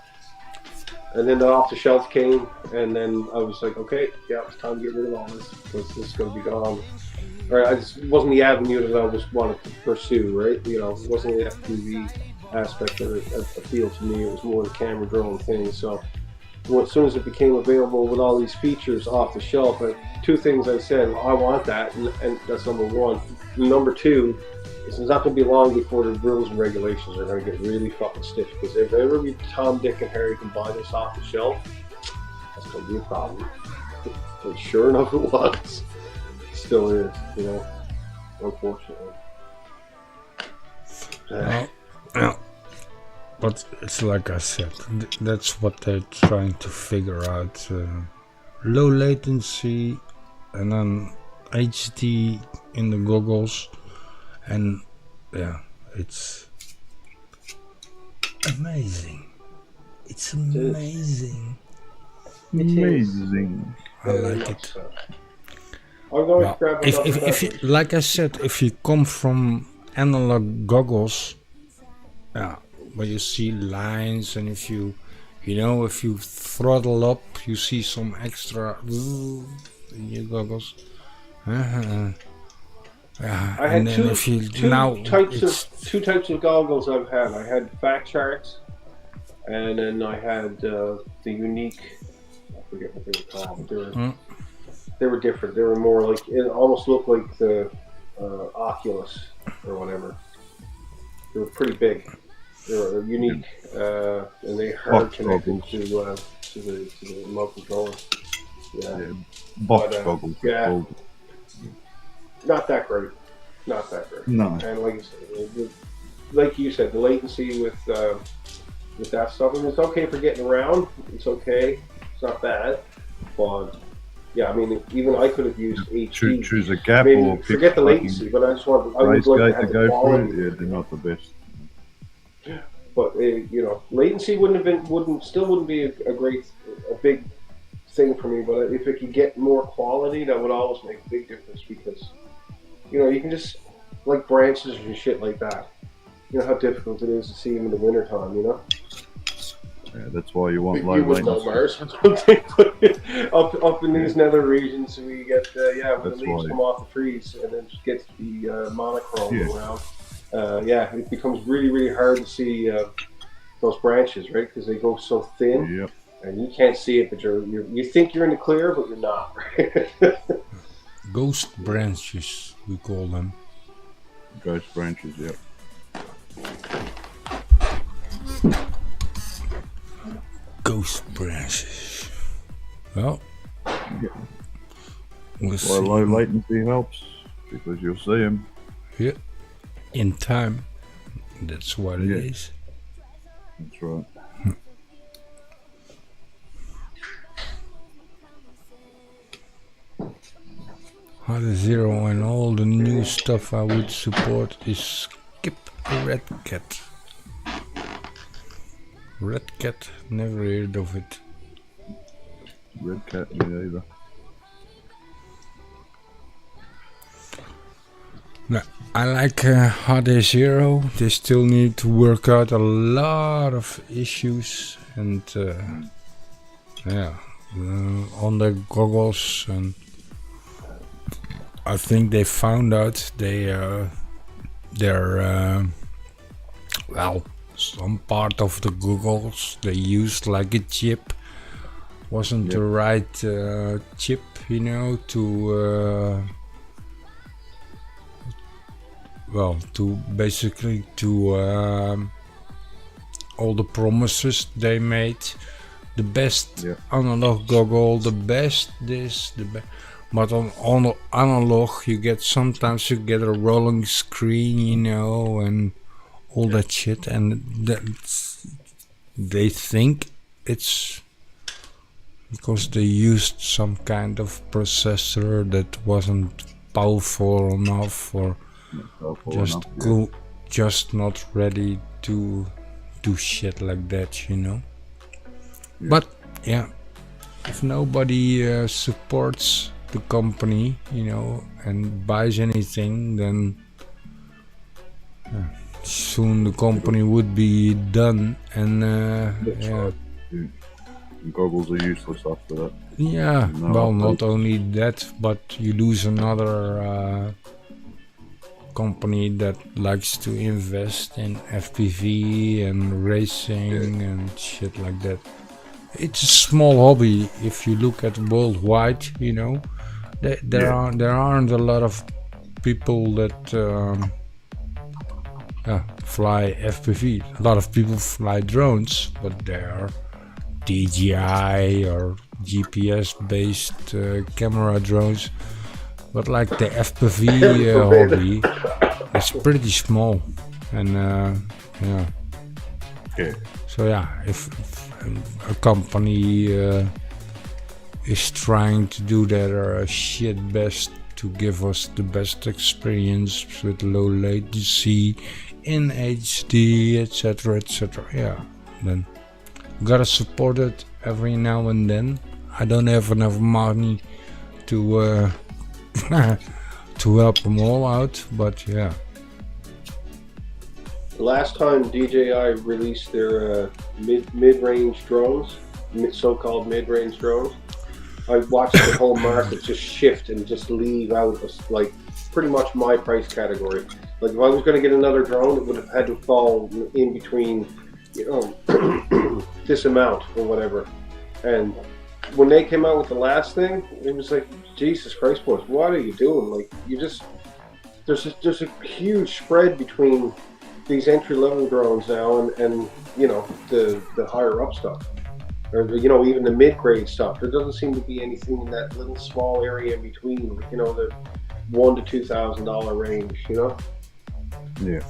[SPEAKER 2] And then the off-the-shelf came, and then I was like, okay, it's time to get rid of all this, because this is going to be gone. Or it wasn't the avenue that I just wanted to pursue, right? It wasn't the FPV aspect that appealed to me. It was more the camera drone thing. So as soon as it became available with all these features off the shelf, two things I said, I want that, and that's number one. And number two, it's not going to be long before the rules and regulations are going to get really fucking stiff, because if ever Tom, Dick, and Harry can buy this off the shelf, that's going to be a problem. And sure enough, it was. Still is, unfortunately.
[SPEAKER 1] But it's like I said, that's what they're trying to figure out. Low latency, and then HD in the goggles, and it's amazing. It's amazing.
[SPEAKER 4] Amazing.
[SPEAKER 1] I like it.
[SPEAKER 2] Well,
[SPEAKER 1] if you, like I said, if you come from analog goggles, where you see lines, and if you throttle up, you see some extra in your goggles.
[SPEAKER 2] I had two types of goggles I've had. I had Fat Charts, and then I had the unique. I forget what they were called. They were different. They were more like, it almost looked like the Oculus or whatever. They were pretty big. They were unique, and they hard connected to the remote controller.
[SPEAKER 4] Box goggles.
[SPEAKER 2] Yeah. Not that great. Not that great.
[SPEAKER 4] No.
[SPEAKER 2] And like you said, the latency with that stuff, and it's okay for getting around. It's okay. It's not bad. But yeah, I mean, even I could have used HD.
[SPEAKER 4] Choose a gap, or
[SPEAKER 2] forget the latency, but I just want. I would like to have the quality.
[SPEAKER 4] Yeah, they're not the best.
[SPEAKER 2] But latency wouldn't be a big thing for me. But if it could get more quality, that would always make a big difference, because you can just, like branches and shit like that. You know how difficult it is to see them in the wintertime,
[SPEAKER 4] Yeah, that's why you want low
[SPEAKER 2] latency. You wouldn't know, Mars. Up in these nether regions, we get when the leaves come off the trees, and then it gets the monochrome around. It becomes really, really hard to see those branches, right? Because they go so thin, and you can't see it, but you think you're in the clear, but you're not. Right?
[SPEAKER 1] Ghost branches, we call them.
[SPEAKER 4] Ghost branches,
[SPEAKER 1] Ghost branches. Well, we'll
[SPEAKER 4] Why
[SPEAKER 1] see.
[SPEAKER 4] low latency helps, because you'll see them.
[SPEAKER 1] Yeah, in time. That's what it
[SPEAKER 4] Yeah.
[SPEAKER 1] is.
[SPEAKER 4] That's right.
[SPEAKER 1] Hard Zero and all the new stuff I would support is skip Red Cat. Red Cat, never heard of it.
[SPEAKER 4] Red Cat, me either.
[SPEAKER 1] No, I like Hard Zero. They still need to work out a lot of issues and yeah, on the goggles, and I think they found out they're well, some part of the goggles they used like a chip wasn't the right chip, you know, to well, to basically to all the promises they made, the best analog goggle, the best this, the best. But on analog, sometimes you get a rolling screen, you know, and all that shit, and they think it's because they used some kind of processor that wasn't powerful enough, or just not ready to do shit like that, you know. But yeah, if nobody supports the company, you know, and buys anything, then soon the company would be done, and yeah.
[SPEAKER 4] Goggles are useless after that.
[SPEAKER 1] Yeah,
[SPEAKER 4] No,
[SPEAKER 1] well, not only that, but you lose another company that likes to invest in FPV and racing and shit like that. It's a small hobby if you look at worldwide, you know. There aren't a lot of people that fly FPV. A lot of people fly drones, but there are DJI or GPS based camera drones, but like the FPV hobby, it's pretty small, and yeah. So yeah, if a company is trying to do their shit best to give us the best experience with low latency in HD, etc., etc., yeah, then gotta support it every now and then. I don't have enough money to to help them all out, but yeah.
[SPEAKER 2] Last time DJI released their mid-range drones, so-called mid-range drones, I watched the whole market just shift and just leave out like pretty much my price category. Like if I was going to get another drone, it would have had to fall in between, you know, this amount or whatever. And when they came out with the last thing, it was like, Jesus Christ, boys, what are you doing? Like, you just there's a huge spread between these entry-level drones now and you know the higher up stuff, or you know even the mid-grade stuff. There doesn't seem to be anything in that little small area in between, you know, the $1,000 to $2,000 range, you know.
[SPEAKER 4] Yeah.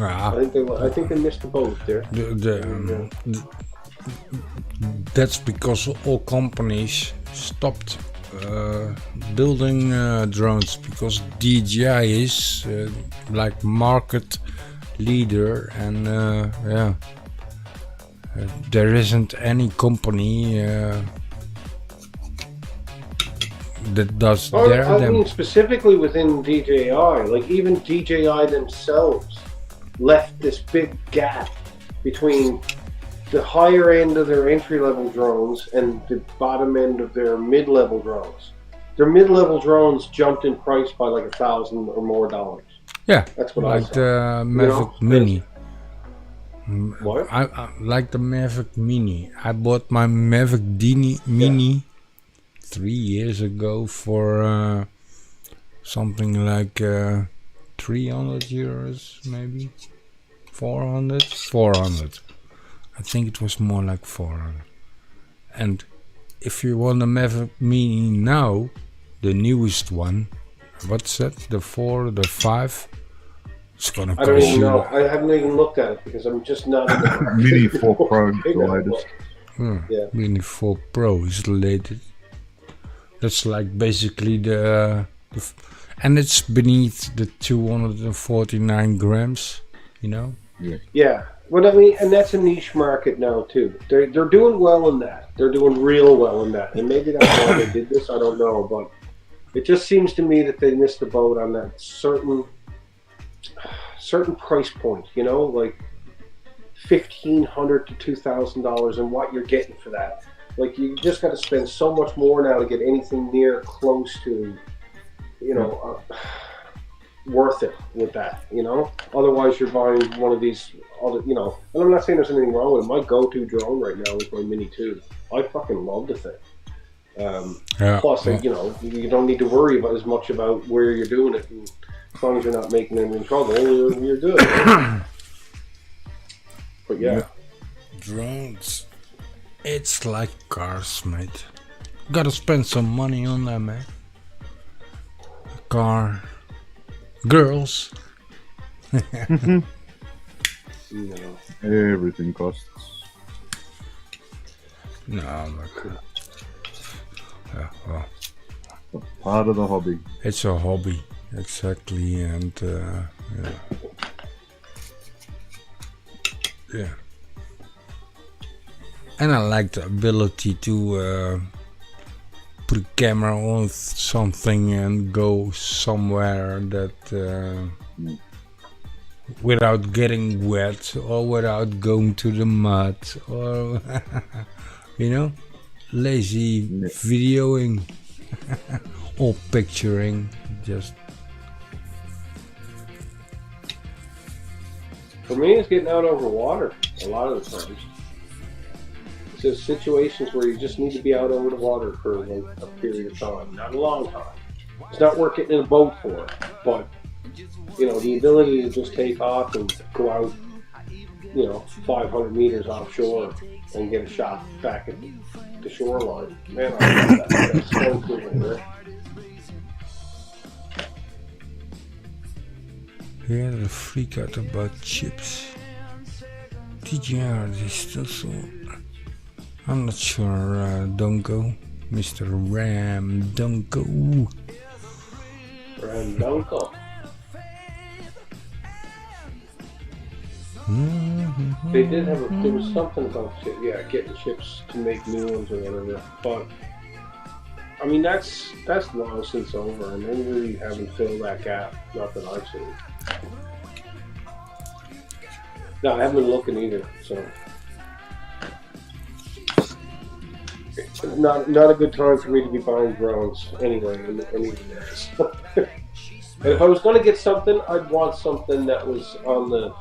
[SPEAKER 2] I think they missed the boat there.
[SPEAKER 1] That's because all companies stopped building drones, because DJI is like market leader, and yeah, there isn't any company that does
[SPEAKER 2] I mean specifically within DJI, like even DJI themselves left this big gap between the higher end of their entry-level drones and the bottom end of their mid-level drones. Their mid-level drones jumped in price by like $1,000 or more.
[SPEAKER 1] Yeah,
[SPEAKER 2] that's what
[SPEAKER 1] like
[SPEAKER 2] I saw.
[SPEAKER 1] The Mavic Mini.
[SPEAKER 2] What?
[SPEAKER 1] I like the Mavic Mini. I bought my Mavic Mini 3 years ago for something like 300 euros, maybe 400. I think it was more like 400. And if you want a Mavic Mini now, the newest one, what's that? The 4, the 5? It's gonna
[SPEAKER 2] I don't
[SPEAKER 1] cost
[SPEAKER 2] even
[SPEAKER 1] you.
[SPEAKER 2] know. I haven't even looked at it because I'm just not in the
[SPEAKER 4] Mini 4 Pro, the latest.
[SPEAKER 2] Yeah.
[SPEAKER 1] Mini 4 Pro is the latest. That's like basically and it's beneath the 249 grams, you know?
[SPEAKER 2] Yeah. Well, I mean, and that's a niche market now too. They're doing well in that. They're doing real well in that. And maybe that's why they did this. I don't know, but it just seems to me that they missed the boat on that certain price point. You know, like $1,500 to $2,000, and what you're getting for that. Like, you just got to spend so much more now to get anything near close to, you know, worth it with that, you know? Otherwise, you're buying one of these other, you know, and I'm not saying there's anything wrong with it. My go-to drone right now is my Mini 2. I fucking love the thing. Plus, you know, you don't need to worry about as much about where you're doing it. And as long as you're not making them in trouble, you're good. But yeah.
[SPEAKER 1] Drones. It's like cars, mate. Gotta spend some money on them, man. Car. Girls.
[SPEAKER 2] You know.
[SPEAKER 4] Everything costs.
[SPEAKER 1] No, but well,
[SPEAKER 4] Part of the hobby.
[SPEAKER 1] it's a hobby, exactly, and yeah. And I like the ability to put a camera on something and go somewhere that without getting wet or without going to the mud or you know, lazy videoing or picturing, just
[SPEAKER 2] For me, it's getting out over water a lot of the times. It's just situations where you just need to be out over the water for like a period of time, not a long time. It's not worth getting in a boat for, but you know, the ability to just take off and go out, you know, 500 meters offshore and get a shot back at the shoreline. Man, I love that. That's so cool, right?
[SPEAKER 1] yeah, the freak out about chips. TGR is still so. I'm not sure. Don't go, Mr. Ram. Don't go.
[SPEAKER 2] Randonko. They did have there was something about yeah, getting chips to make new ones or whatever. But I mean, that's long since over, and they really haven't filled that gap. Not that I've seen. No, I haven't been looking either. So not a good time for me to be buying drones anyway. And even this. And if I was going to get something, I'd want something that was on the,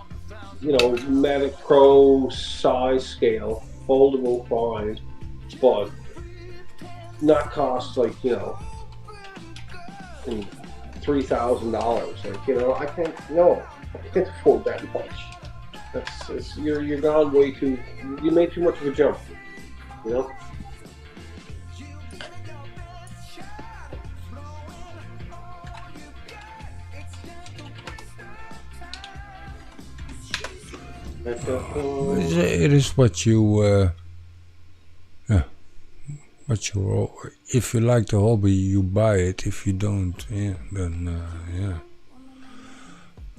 [SPEAKER 2] you know, Mavic Pro size scale, foldable, fine, but not cost like, you know, $3,000. Like, you know, I can't afford that much. You're gone way too. You made too much of a jump, you know.
[SPEAKER 1] It is what you, if you like the hobby, you buy it. If you don't, yeah, then yeah,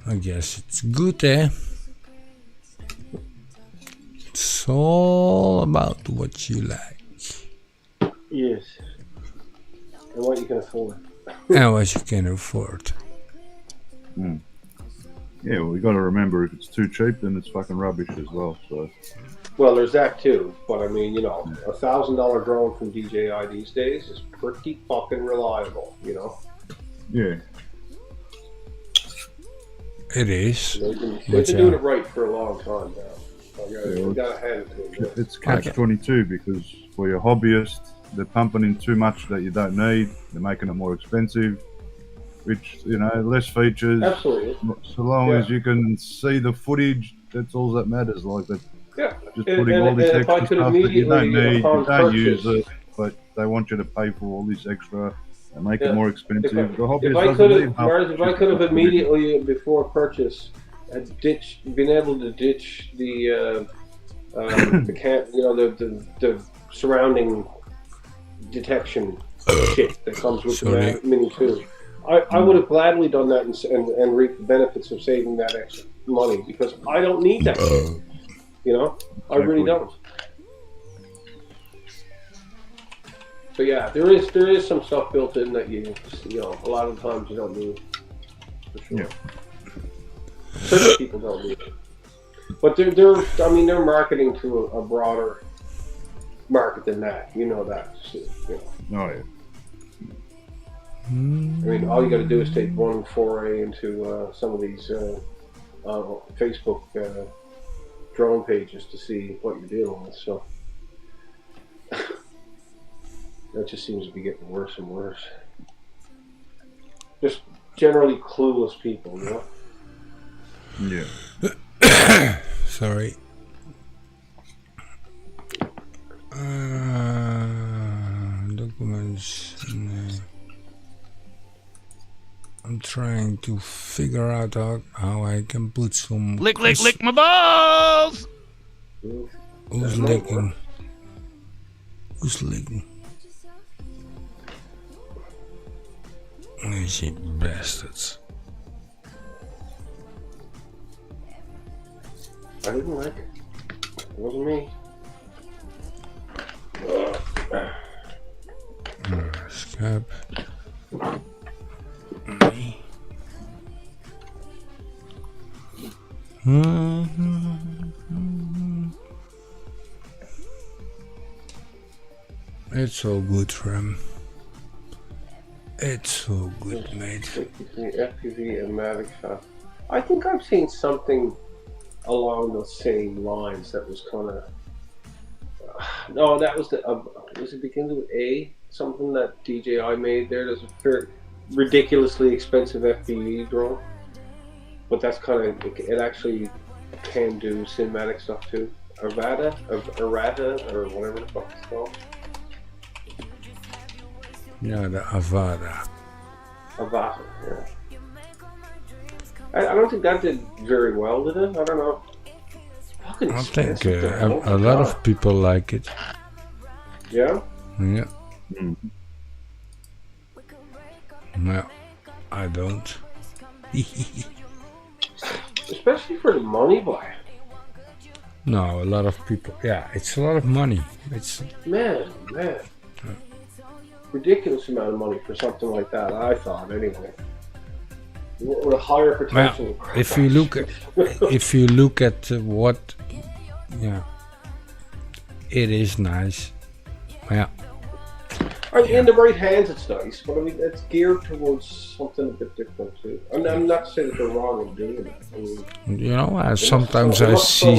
[SPEAKER 1] I guess it's good, eh? It's all about what you like.
[SPEAKER 2] Yes. And what you can afford.
[SPEAKER 1] And what you can afford.
[SPEAKER 4] Mm. Yeah, well, we got to remember if it's too cheap, then it's fucking rubbish as well. So.
[SPEAKER 2] Well, there's that too. But I mean, you know, $1,000 drone from DJI these days is pretty fucking reliable. You know.
[SPEAKER 4] Yeah.
[SPEAKER 1] It is.
[SPEAKER 2] They've been doing it right for a long time now. We gotta hand it to them.
[SPEAKER 4] It's catch-22 because for your hobbyist, they're pumping in too much that you don't need. They're making it more expensive. Which, you know, less features.
[SPEAKER 2] Absolutely.
[SPEAKER 4] So long as you can see the footage, that's all that matters. Like that.
[SPEAKER 2] Yeah,
[SPEAKER 4] just putting all this
[SPEAKER 2] and if I
[SPEAKER 4] extra
[SPEAKER 2] could
[SPEAKER 4] stuff that you don't
[SPEAKER 2] immediately,
[SPEAKER 4] need, you
[SPEAKER 2] upon
[SPEAKER 4] don't use
[SPEAKER 2] purchase,
[SPEAKER 4] it, but they want you to pay for all this extra and make
[SPEAKER 2] Yeah.
[SPEAKER 4] it more expensive. The
[SPEAKER 2] if
[SPEAKER 4] hobbyist
[SPEAKER 2] I
[SPEAKER 4] doesn't
[SPEAKER 2] could
[SPEAKER 4] need
[SPEAKER 2] have,
[SPEAKER 4] half
[SPEAKER 2] Mars,
[SPEAKER 4] the
[SPEAKER 2] if I
[SPEAKER 4] shit
[SPEAKER 2] could have
[SPEAKER 4] that you need.
[SPEAKER 2] immediately before purchase had been able to ditch the the surrounding detection shit that comes with
[SPEAKER 1] Sorry.
[SPEAKER 2] the Mini 2. I would have gladly done that and reaped the benefits of saving that extra money because I don't need that shit. You know, I really don't. But yeah, there is some stuff built in that you know a lot of times you don't need. For sure.
[SPEAKER 4] Yeah.
[SPEAKER 2] Certain people don't need it. But they're marketing to a broader market than that. You know that. So, you know.
[SPEAKER 4] Oh, yeah.
[SPEAKER 2] I mean, all you got to do is take one foray into some of these Facebook drone pages to see what you're dealing with. So that just seems to be getting worse and worse. Just generally clueless people, you know?
[SPEAKER 4] Yeah.
[SPEAKER 1] Sorry. Documents. No. I'm trying to figure out how I can put some.
[SPEAKER 3] Lick my balls!
[SPEAKER 1] Who's licking? Who's licking? These bastards.
[SPEAKER 2] I didn't like it. It wasn't me.
[SPEAKER 1] Scab. Me. It's all good, Ram. It's all good, mate.
[SPEAKER 2] FPV and Mavic shot. I think I've seen something along the same lines that was kind of. No, that was the. Was it beginning with A? Something that DJI made there. There's a very ridiculously expensive FPV drone, but that's kind of. It actually can do cinematic stuff too. Errata, or whatever the fuck it's called.
[SPEAKER 1] Yeah, the Avada.
[SPEAKER 2] Avata, yeah. I don't think that did very well, did it? I don't know. Fucking
[SPEAKER 1] I think
[SPEAKER 2] expensive, though.
[SPEAKER 1] a lot of people like it.
[SPEAKER 2] Yeah?
[SPEAKER 1] Yeah.
[SPEAKER 4] Mm.
[SPEAKER 1] No, I don't.
[SPEAKER 2] Especially for the money buy.
[SPEAKER 1] No, a lot of people. Yeah, it's a lot of money. It's
[SPEAKER 2] Man. Ridiculous amount of money for something like that, I thought, anyway. With a higher potential.
[SPEAKER 1] well, if you look at what, yeah, it is nice. Yeah.
[SPEAKER 2] In the right hands, it's nice, but I mean, it's geared towards something a bit different too. I'm not saying that they're wrong in doing it. I mean,
[SPEAKER 1] You know, sometimes I see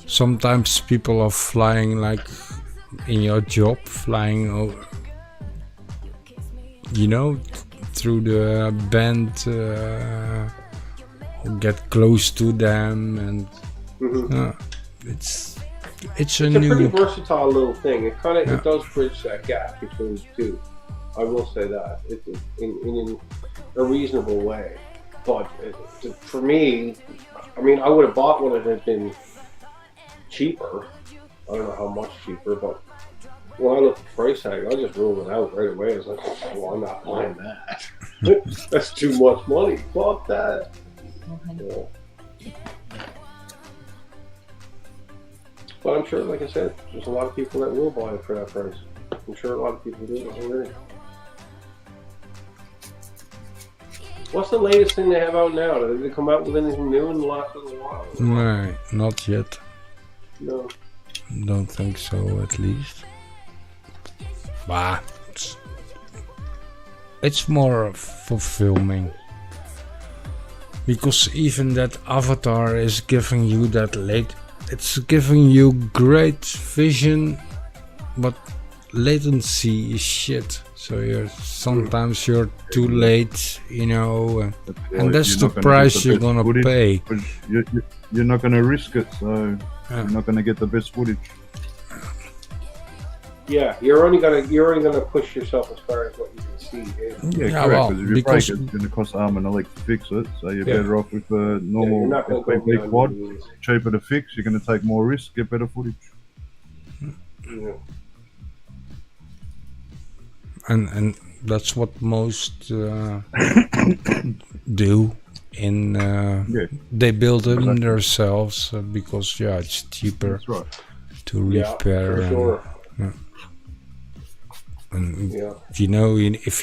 [SPEAKER 1] sometimes people are flying like in your job, flying over, you know, through the band, get close to them, and it's a
[SPEAKER 2] It's a pretty
[SPEAKER 1] new.
[SPEAKER 2] versatile little thing. It kind of it does bridge that gap between the two. I will say that in a reasonable way. But for me, I mean, I would have bought one if it had been cheaper. I don't know how much cheaper, but when I looked at the price tag, I just ruled it out right away. I was like, well, I'm not buying that. That's too much money. Fuck that. Yeah. But I'm sure, like I said, there's a lot of people that will buy it for that price. I'm sure a lot of people do already. What's the latest thing they have out now? Did they come out with anything new in the last little while?
[SPEAKER 1] No, not yet.
[SPEAKER 2] No.
[SPEAKER 1] Don't think so, at least. But it's more for filming. Because even that avatar is giving you that it's giving you great vision, but latency is shit. So sometimes you're too late, you know, and that's the
[SPEAKER 4] You're not gonna
[SPEAKER 1] price
[SPEAKER 4] get the
[SPEAKER 1] you're
[SPEAKER 4] best
[SPEAKER 1] gonna
[SPEAKER 4] footage,
[SPEAKER 1] pay.
[SPEAKER 4] because you're not going to risk it, so you're not going to get the best footage.
[SPEAKER 2] Yeah, you're only gonna push yourself as far as what you can see.
[SPEAKER 4] Yeah,
[SPEAKER 1] Yeah,
[SPEAKER 4] correct.
[SPEAKER 1] well,
[SPEAKER 4] Because if you
[SPEAKER 1] because-
[SPEAKER 4] break it, it's going to cost arm and a leg to fix it. So you're
[SPEAKER 1] Yeah.
[SPEAKER 4] better off with a normal
[SPEAKER 2] you're not gonna go
[SPEAKER 4] FPV
[SPEAKER 2] beyond
[SPEAKER 4] quad.
[SPEAKER 2] your means.
[SPEAKER 4] Cheaper to fix. You're going to take more risk, get better footage.
[SPEAKER 2] Yeah.
[SPEAKER 1] And that's what most do.
[SPEAKER 4] Yeah,
[SPEAKER 1] They build them themselves because it's cheaper
[SPEAKER 4] that's right.
[SPEAKER 1] to
[SPEAKER 2] Yeah,
[SPEAKER 1] repair.
[SPEAKER 2] for sure.
[SPEAKER 1] And
[SPEAKER 2] Yeah.
[SPEAKER 1] if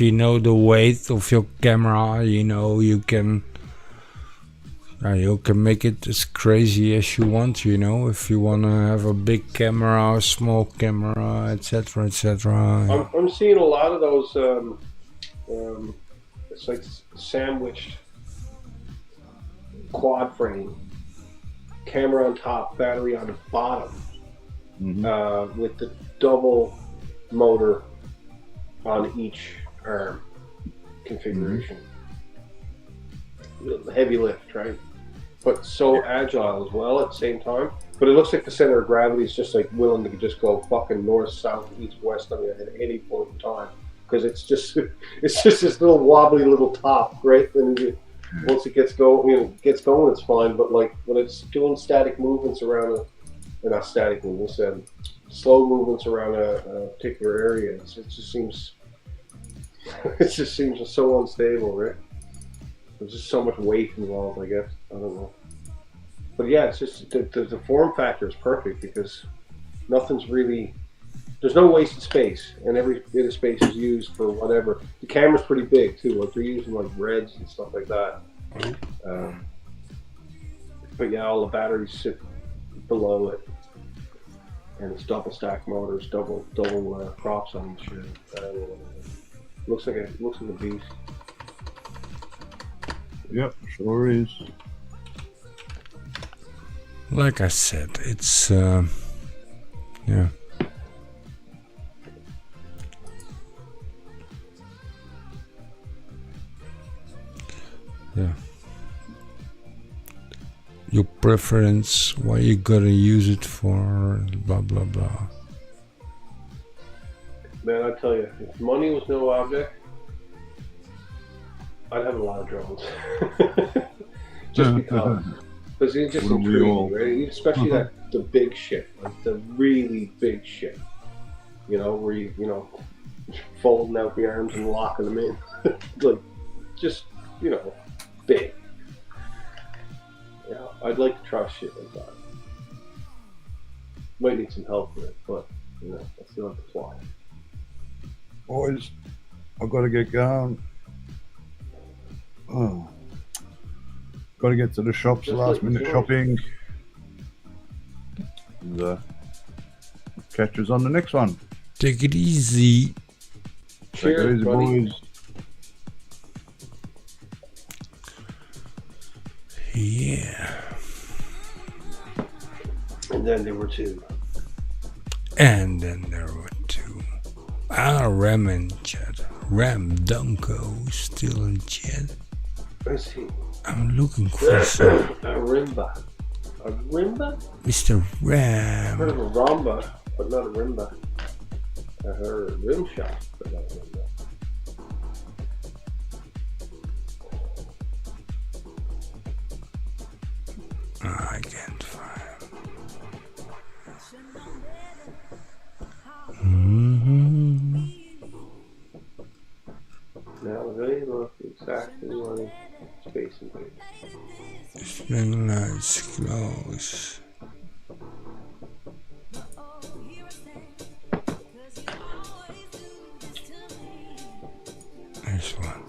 [SPEAKER 1] you know the weight of your camera, you can make it as crazy as you want. If you want to have a big camera, a small camera, etc., etc.
[SPEAKER 2] I'm seeing a lot of those. It's like sandwiched quad frame, camera on top, battery on the bottom, with the double motor on each arm configuration. Heavy lift, right? But so agile as well at the same time. But it looks like the center of gravity is just like willing to just go fucking north, south, east, west on you at any point in time. Because it's just this little wobbly little top, right? And once it gets going, it's fine. But like when it's doing static movements around not static movements, slow movements around a particular area, it just seems so unstable, right? There's just so much weight involved, I guess. I don't know. But yeah, it's just the form factor is perfect because there's no wasted space, and every bit of space is used for whatever. The camera's pretty big too, like they're using like Reds and stuff like that. But yeah, all the batteries sit below it, and it's double stack motors, double props on each. Looks like a beast.
[SPEAKER 4] Yep, sure is.
[SPEAKER 1] Like I said, it's yeah. Your preference, why you gotta use it for, blah blah blah.
[SPEAKER 2] Man, I tell you, if money was no object, I'd have a lot of drones. Just because it's just
[SPEAKER 4] Wouldn't we all?
[SPEAKER 2] intriguing, right? Especially the big shit, like the really big shit. Where you folding out the arms and locking them in, like just big. Yeah, I'd like to try shit like that. Might need some help with it, but I still have to fly.
[SPEAKER 4] Boys, I've got to get going. Oh. Got to get to the shops,
[SPEAKER 2] Just
[SPEAKER 4] last
[SPEAKER 2] like
[SPEAKER 4] minute
[SPEAKER 2] before.
[SPEAKER 4] shopping. And, catch us on the next one.
[SPEAKER 1] Take it easy.
[SPEAKER 4] Take it
[SPEAKER 2] Cheers,
[SPEAKER 4] easy,
[SPEAKER 2] buddy.
[SPEAKER 4] boys.
[SPEAKER 1] Yeah.
[SPEAKER 2] And then there were two.
[SPEAKER 1] And then there were two. Ram and chat. Ram Dunko still in chat.
[SPEAKER 2] Let's see.
[SPEAKER 1] I'm looking for some
[SPEAKER 2] A rimba. A rimba?
[SPEAKER 1] Mr.
[SPEAKER 2] I heard
[SPEAKER 1] Ram.
[SPEAKER 2] of a ramba, but not a rimba. I heard a rim shot, but not a rimba.
[SPEAKER 1] I can't find. Mm-hmm.
[SPEAKER 2] Now they look exactly like Space Invaders.
[SPEAKER 1] String lights close. There's one.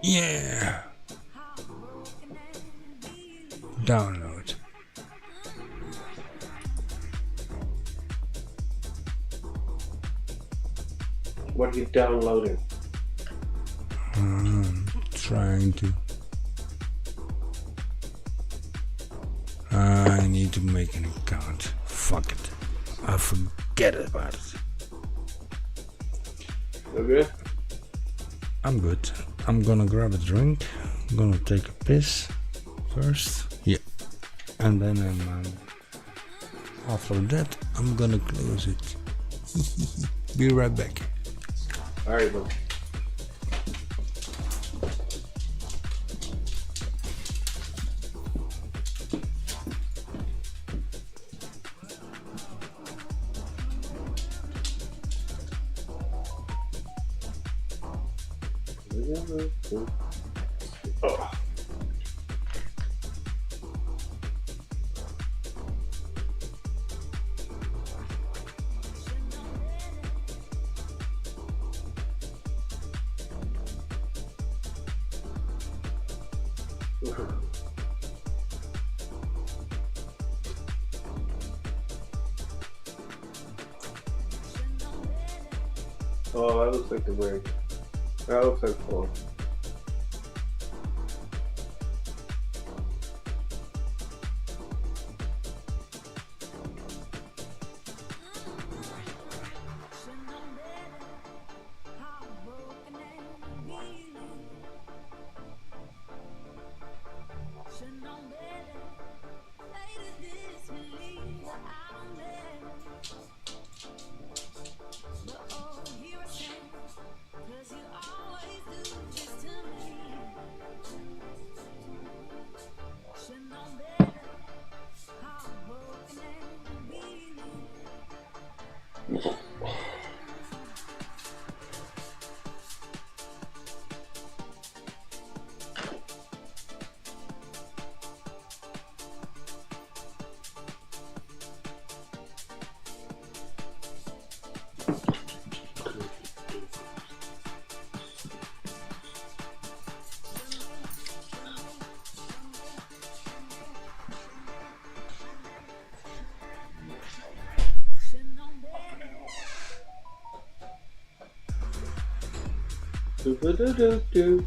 [SPEAKER 1] Yeah. Download.
[SPEAKER 2] What are you downloading?
[SPEAKER 1] Trying to. I need to make an account. Fuck it. I forget about it.
[SPEAKER 2] Okay.
[SPEAKER 1] I'm good. I'm gonna grab a drink. I'm gonna take a piss first. Yeah. And then after that, I'm gonna close it. Be right back.
[SPEAKER 2] Alright, bud. Oh. Oh, that looks like the ring. That looks like fun. Do.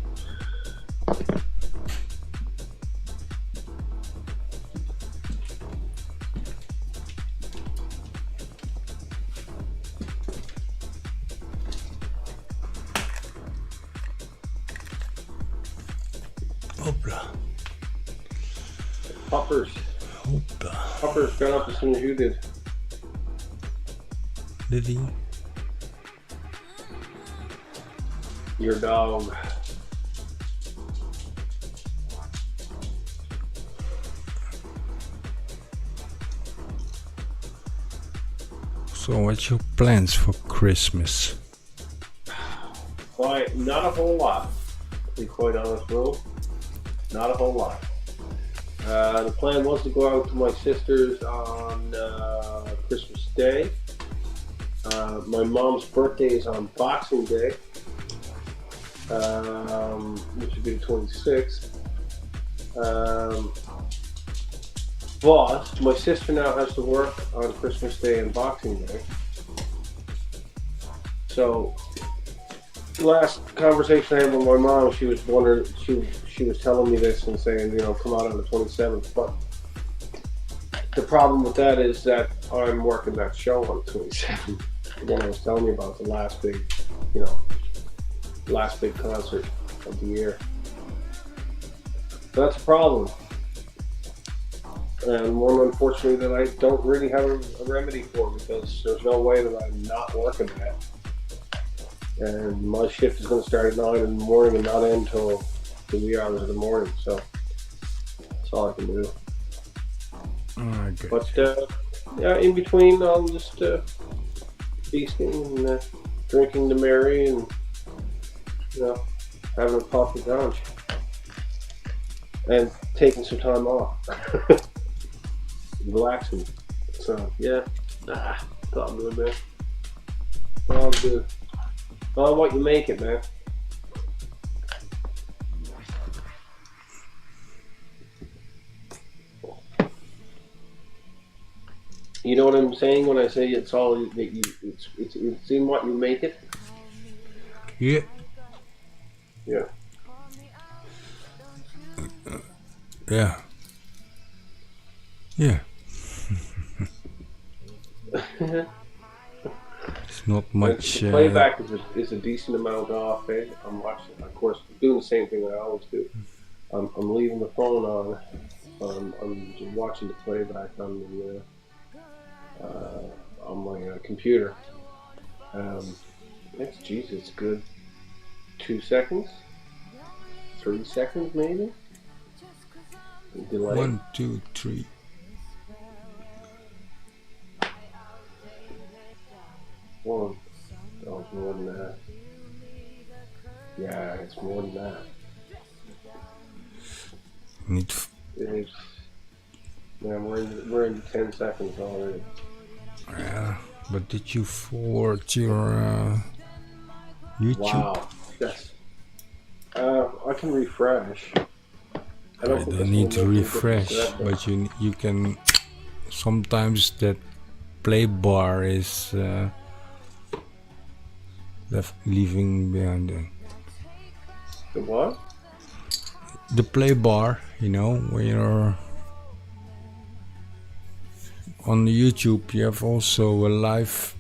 [SPEAKER 1] Hopla.
[SPEAKER 2] Poppers.
[SPEAKER 1] Hopla.
[SPEAKER 2] Poppers got up as soon as you did.
[SPEAKER 1] Did he?
[SPEAKER 2] Your dog.
[SPEAKER 1] So what's your plans for Christmas?
[SPEAKER 2] Why, not a whole lot, to be quite honest, bro. Not a whole lot. The plan was to go out to my sister's on Christmas Day. My mom's birthday is on Boxing Day, which would be the 26th. But my sister now has to work on Christmas Day and Boxing Day. So, the last conversation I had with my mom, she was wondering, she was telling me this and saying, you know, come out on the 27th. But the problem with that is that I'm working that show on the 27th. The one I was telling you about, the last big, you know, last big concert of the year. So that's a problem. And one, unfortunately, that I don't really have a remedy for, because there's no way that I'm not working that. And my shift is going to start at 9 in the morning and not end until the wee hours of the morning. So that's all I can do.
[SPEAKER 1] Okay.
[SPEAKER 2] But yeah, in between, I'll just feasting and drinking the merry and, you know, having a pop of lunch and taking some time off. Relaxing. So yeah, thought good, man. All good. All what you make it, man. You know what I'm saying when I say it's all that you, it's in what you make it.
[SPEAKER 1] Yeah.
[SPEAKER 2] Yeah.
[SPEAKER 1] Yeah. Yeah. It's not much.
[SPEAKER 2] The playback is a decent amount off. I'm watching, of course, doing the same thing I always do. I'm leaving the phone on. I'm just watching the playback on my computer. That's Jesus, good. 2 seconds, 3 seconds, maybe. Delay.
[SPEAKER 1] 1, 2, 3.
[SPEAKER 2] One. Oh, it's more than that. Yeah, it's more than that.
[SPEAKER 1] Need.
[SPEAKER 2] It's, yeah, we're in 10 seconds already.
[SPEAKER 1] Yeah, but did you forward your YouTube?
[SPEAKER 2] Wow. Yes. I can refresh. I
[SPEAKER 1] don't need to refresh, but you can. Sometimes that play bar is leaving behind there.
[SPEAKER 2] The what?
[SPEAKER 1] The play bar, you know, when you're on YouTube, you have also a live.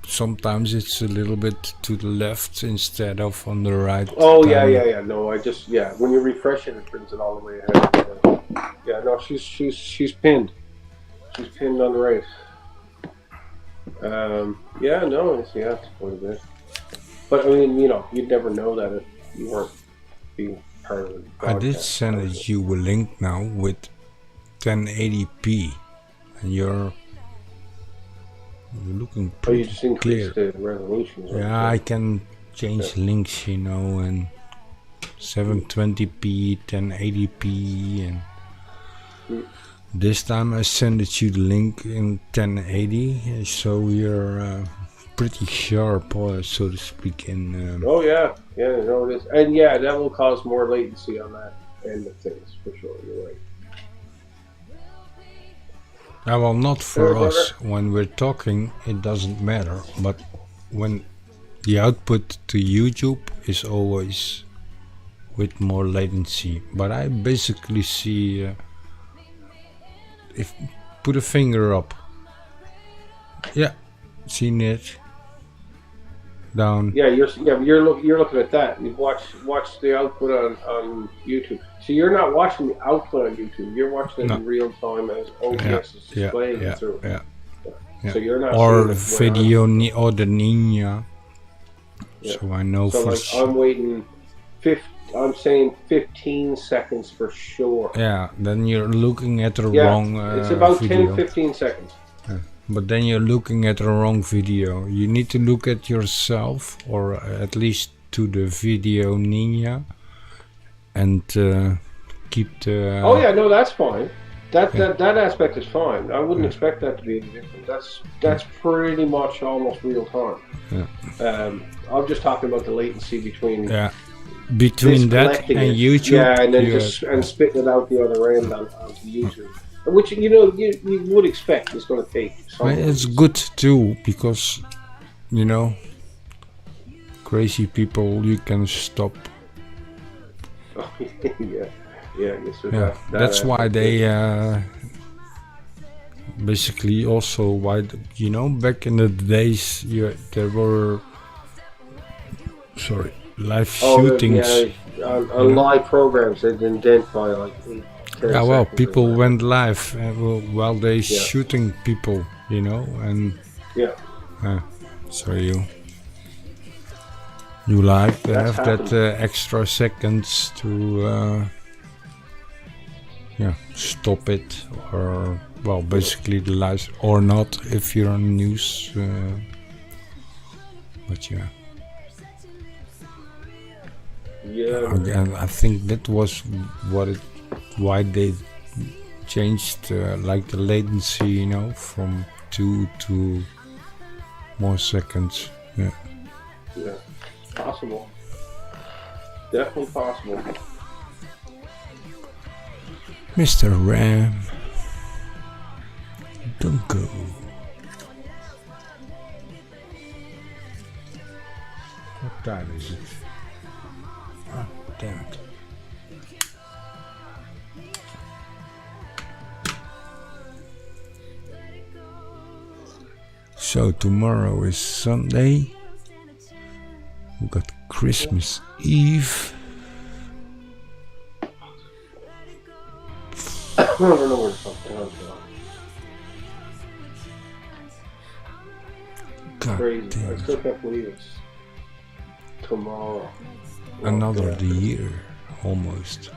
[SPEAKER 1] Sometimes it's a little bit to the left instead of on the right.
[SPEAKER 2] Oh yeah. No, when you refresh it, it brings it all the way ahead. Yeah, no, she's pinned. She's pinned on the right. Yeah, no, it's quite a bit. But I mean, you'd never know that if you weren't being part of it.
[SPEAKER 1] I did send you a link now with 1080p, and you're looking pretty
[SPEAKER 2] you just increased
[SPEAKER 1] clear.
[SPEAKER 2] The resolution.
[SPEAKER 1] Yeah, I can change links, and 720p, 1080p, and this time I sent you the link in 1080, so you're pretty sharp, so to speak. In
[SPEAKER 2] oh yeah, no, it is, and yeah, that will cause more latency on that end of things for sure. You're right.
[SPEAKER 1] Well, not for us. When we're talking, it doesn't matter. But when the output to YouTube is always with more latency. But I basically see, if put a finger up. Yeah, seen it. Down.
[SPEAKER 2] Yeah, you're looking at that. You've watched the output on YouTube. So you're not watching the output on YouTube. You're watching it in real time as OBS is displaying it through.
[SPEAKER 1] Yeah.
[SPEAKER 2] So you're not.
[SPEAKER 1] Or the video or the Ninja.
[SPEAKER 2] Yeah.
[SPEAKER 1] So I know
[SPEAKER 2] so
[SPEAKER 1] for.
[SPEAKER 2] Like I'm waiting. I'm saying 15 seconds for sure.
[SPEAKER 1] Yeah. Then you're looking at the wrong.
[SPEAKER 2] It's about
[SPEAKER 1] video.
[SPEAKER 2] 10-15 seconds.
[SPEAKER 1] But then you're looking at the wrong video. You need to look at yourself, or at least to the video Ninja, and keep the.
[SPEAKER 2] Oh yeah, no, that's fine. That aspect is fine. I wouldn't expect that to be any different. That's pretty much almost real time.
[SPEAKER 1] Yeah.
[SPEAKER 2] I'm just talking about the latency between.
[SPEAKER 1] Yeah. Between that and YouTube.
[SPEAKER 2] Yeah, and then spitting it out the other end onto YouTube. Which you would expect is going to take.
[SPEAKER 1] It's good too, because crazy people you can stop.
[SPEAKER 2] yeah.
[SPEAKER 1] That's why they basically also back in the days there were live shootings.
[SPEAKER 2] Live programs that indent by like 8.
[SPEAKER 1] Yeah, well, people went live while they shooting people, and so you like to have that extra seconds to stop it, or basically the live or not if you're on news, but again, I think that was why they changed like the latency, from 2 to more seconds. Yeah.
[SPEAKER 2] Possible. Definitely possible.
[SPEAKER 1] Mr. Ram, don't go. What time is it? Oh, damn it. So tomorrow is Sunday. We got Christmas Eve.
[SPEAKER 2] I don't know where the fuck time's gone.
[SPEAKER 1] God
[SPEAKER 2] Crazy. I
[SPEAKER 1] damn.
[SPEAKER 2] still can't believe it's tomorrow.
[SPEAKER 1] Another
[SPEAKER 2] Yeah.
[SPEAKER 1] year, almost.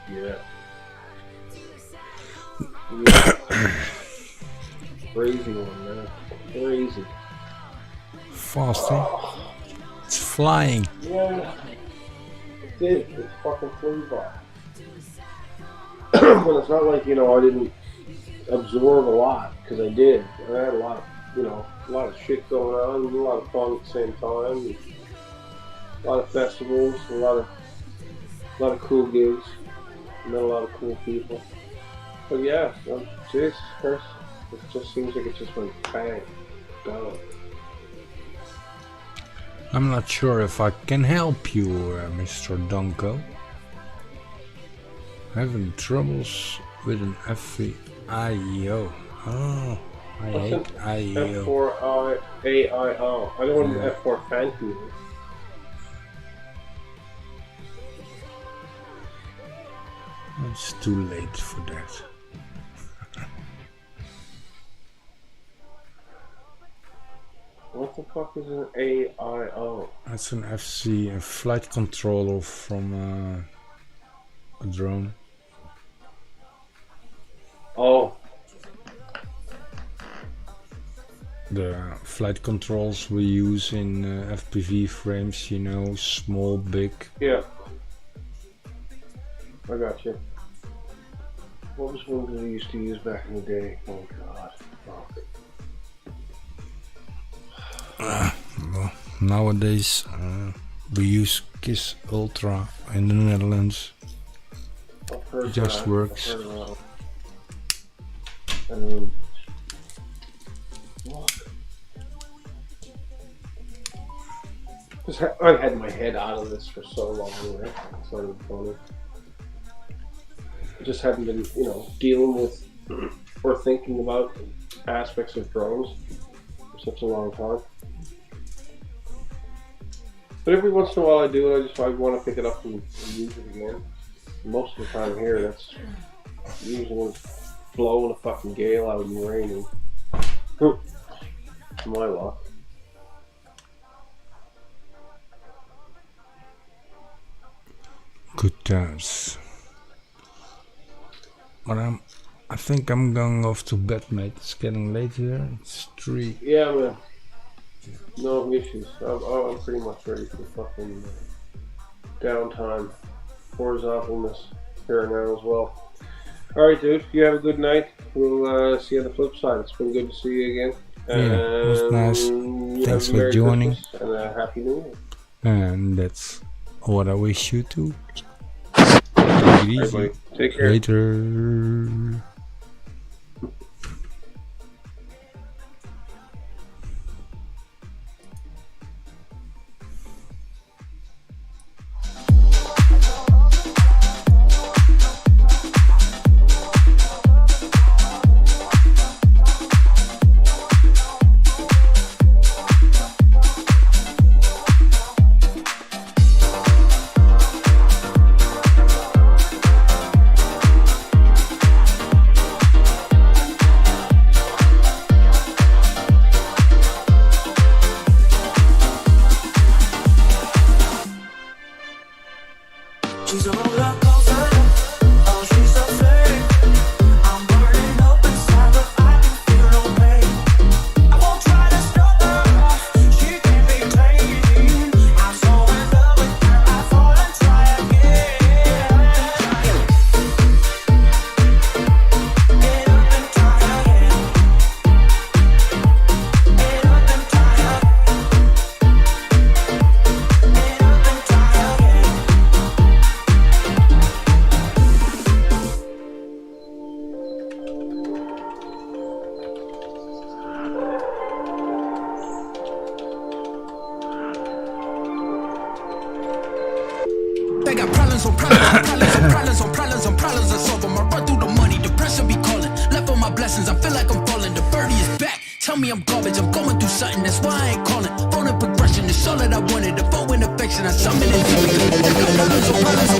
[SPEAKER 2] Yeah. Yeah. Crazy one, man. Crazy.
[SPEAKER 1] Fast, eh? It's flying.
[SPEAKER 2] Yeah. It did. It fucking flew by. But it's not like, I didn't absorb a lot, because I did. I had a lot of, a lot of shit going on, a lot of fun at the same time. A lot of festivals, a lot of cool gigs, met a lot of cool people. But yeah, Jesus Christ, it just seems like it just went bang, gone.
[SPEAKER 1] I'm not sure if I can help you, Mr. Donko. Having troubles with an FVIO. Oh, I hate IEO.
[SPEAKER 2] F4AIO. I don't want an F4 fan community.
[SPEAKER 1] It's too late for that.
[SPEAKER 2] What the fuck is an AIO?
[SPEAKER 1] That's an FC, a flight controller from a drone.
[SPEAKER 2] Oh,
[SPEAKER 1] The flight controls we use in FPV frames, small, big.
[SPEAKER 2] yeah. I got you. What was one that we used to use back in the day? Oh god. Fuck.
[SPEAKER 1] Well, nowadays we use KISS Ultra in the Netherlands.
[SPEAKER 2] I've heard
[SPEAKER 1] It just
[SPEAKER 2] that.
[SPEAKER 1] works.
[SPEAKER 2] I've heard what? I had my head out of this for so long, right? It's not even funny. I just hadn't been, dealing with or thinking about aspects of drones for such a long time. But every once in a while I do it, I want to pick it up and use it again. Most of the time here, that's usually when it's blowing a fucking gale out and raining. My luck.
[SPEAKER 1] Good times. But I think I'm going off to bed, mate. It's getting late here. It's 3.
[SPEAKER 2] Yeah, man. No issues. I'm pretty much ready for fucking downtime, horizontalness here now as well. Alright, dude. You have a good night. We'll see you on the flip side. It's been good to see you again.
[SPEAKER 1] Yeah, it was nice.
[SPEAKER 2] You
[SPEAKER 1] Thanks
[SPEAKER 2] have a
[SPEAKER 1] for
[SPEAKER 2] Merry
[SPEAKER 1] joining.
[SPEAKER 2] Christmas and a Happy New Year.
[SPEAKER 1] And that's what I wish you to. Take it easy.
[SPEAKER 2] Everybody, take care.
[SPEAKER 1] Later.
[SPEAKER 6] She's a roller coaster. Oh, she's so fake. I'm burning up inside, but I can feel no pain. I won't try to stop her. She can't be tamed. I'm so in love with her. I fall and try again. Get up and try again. Get up and try again. Get up and try again. They got problems on problems on problems on problems on problems on problems to solve 'em. I run through the money, the pressure be calling. Left on my blessings, I feel like I'm falling. The birdie is back. tell me I'm garbage. I'm going through something, that's why I ain't calling. Phone and progression, it's all that I wanted. The phone and affection, I summon it.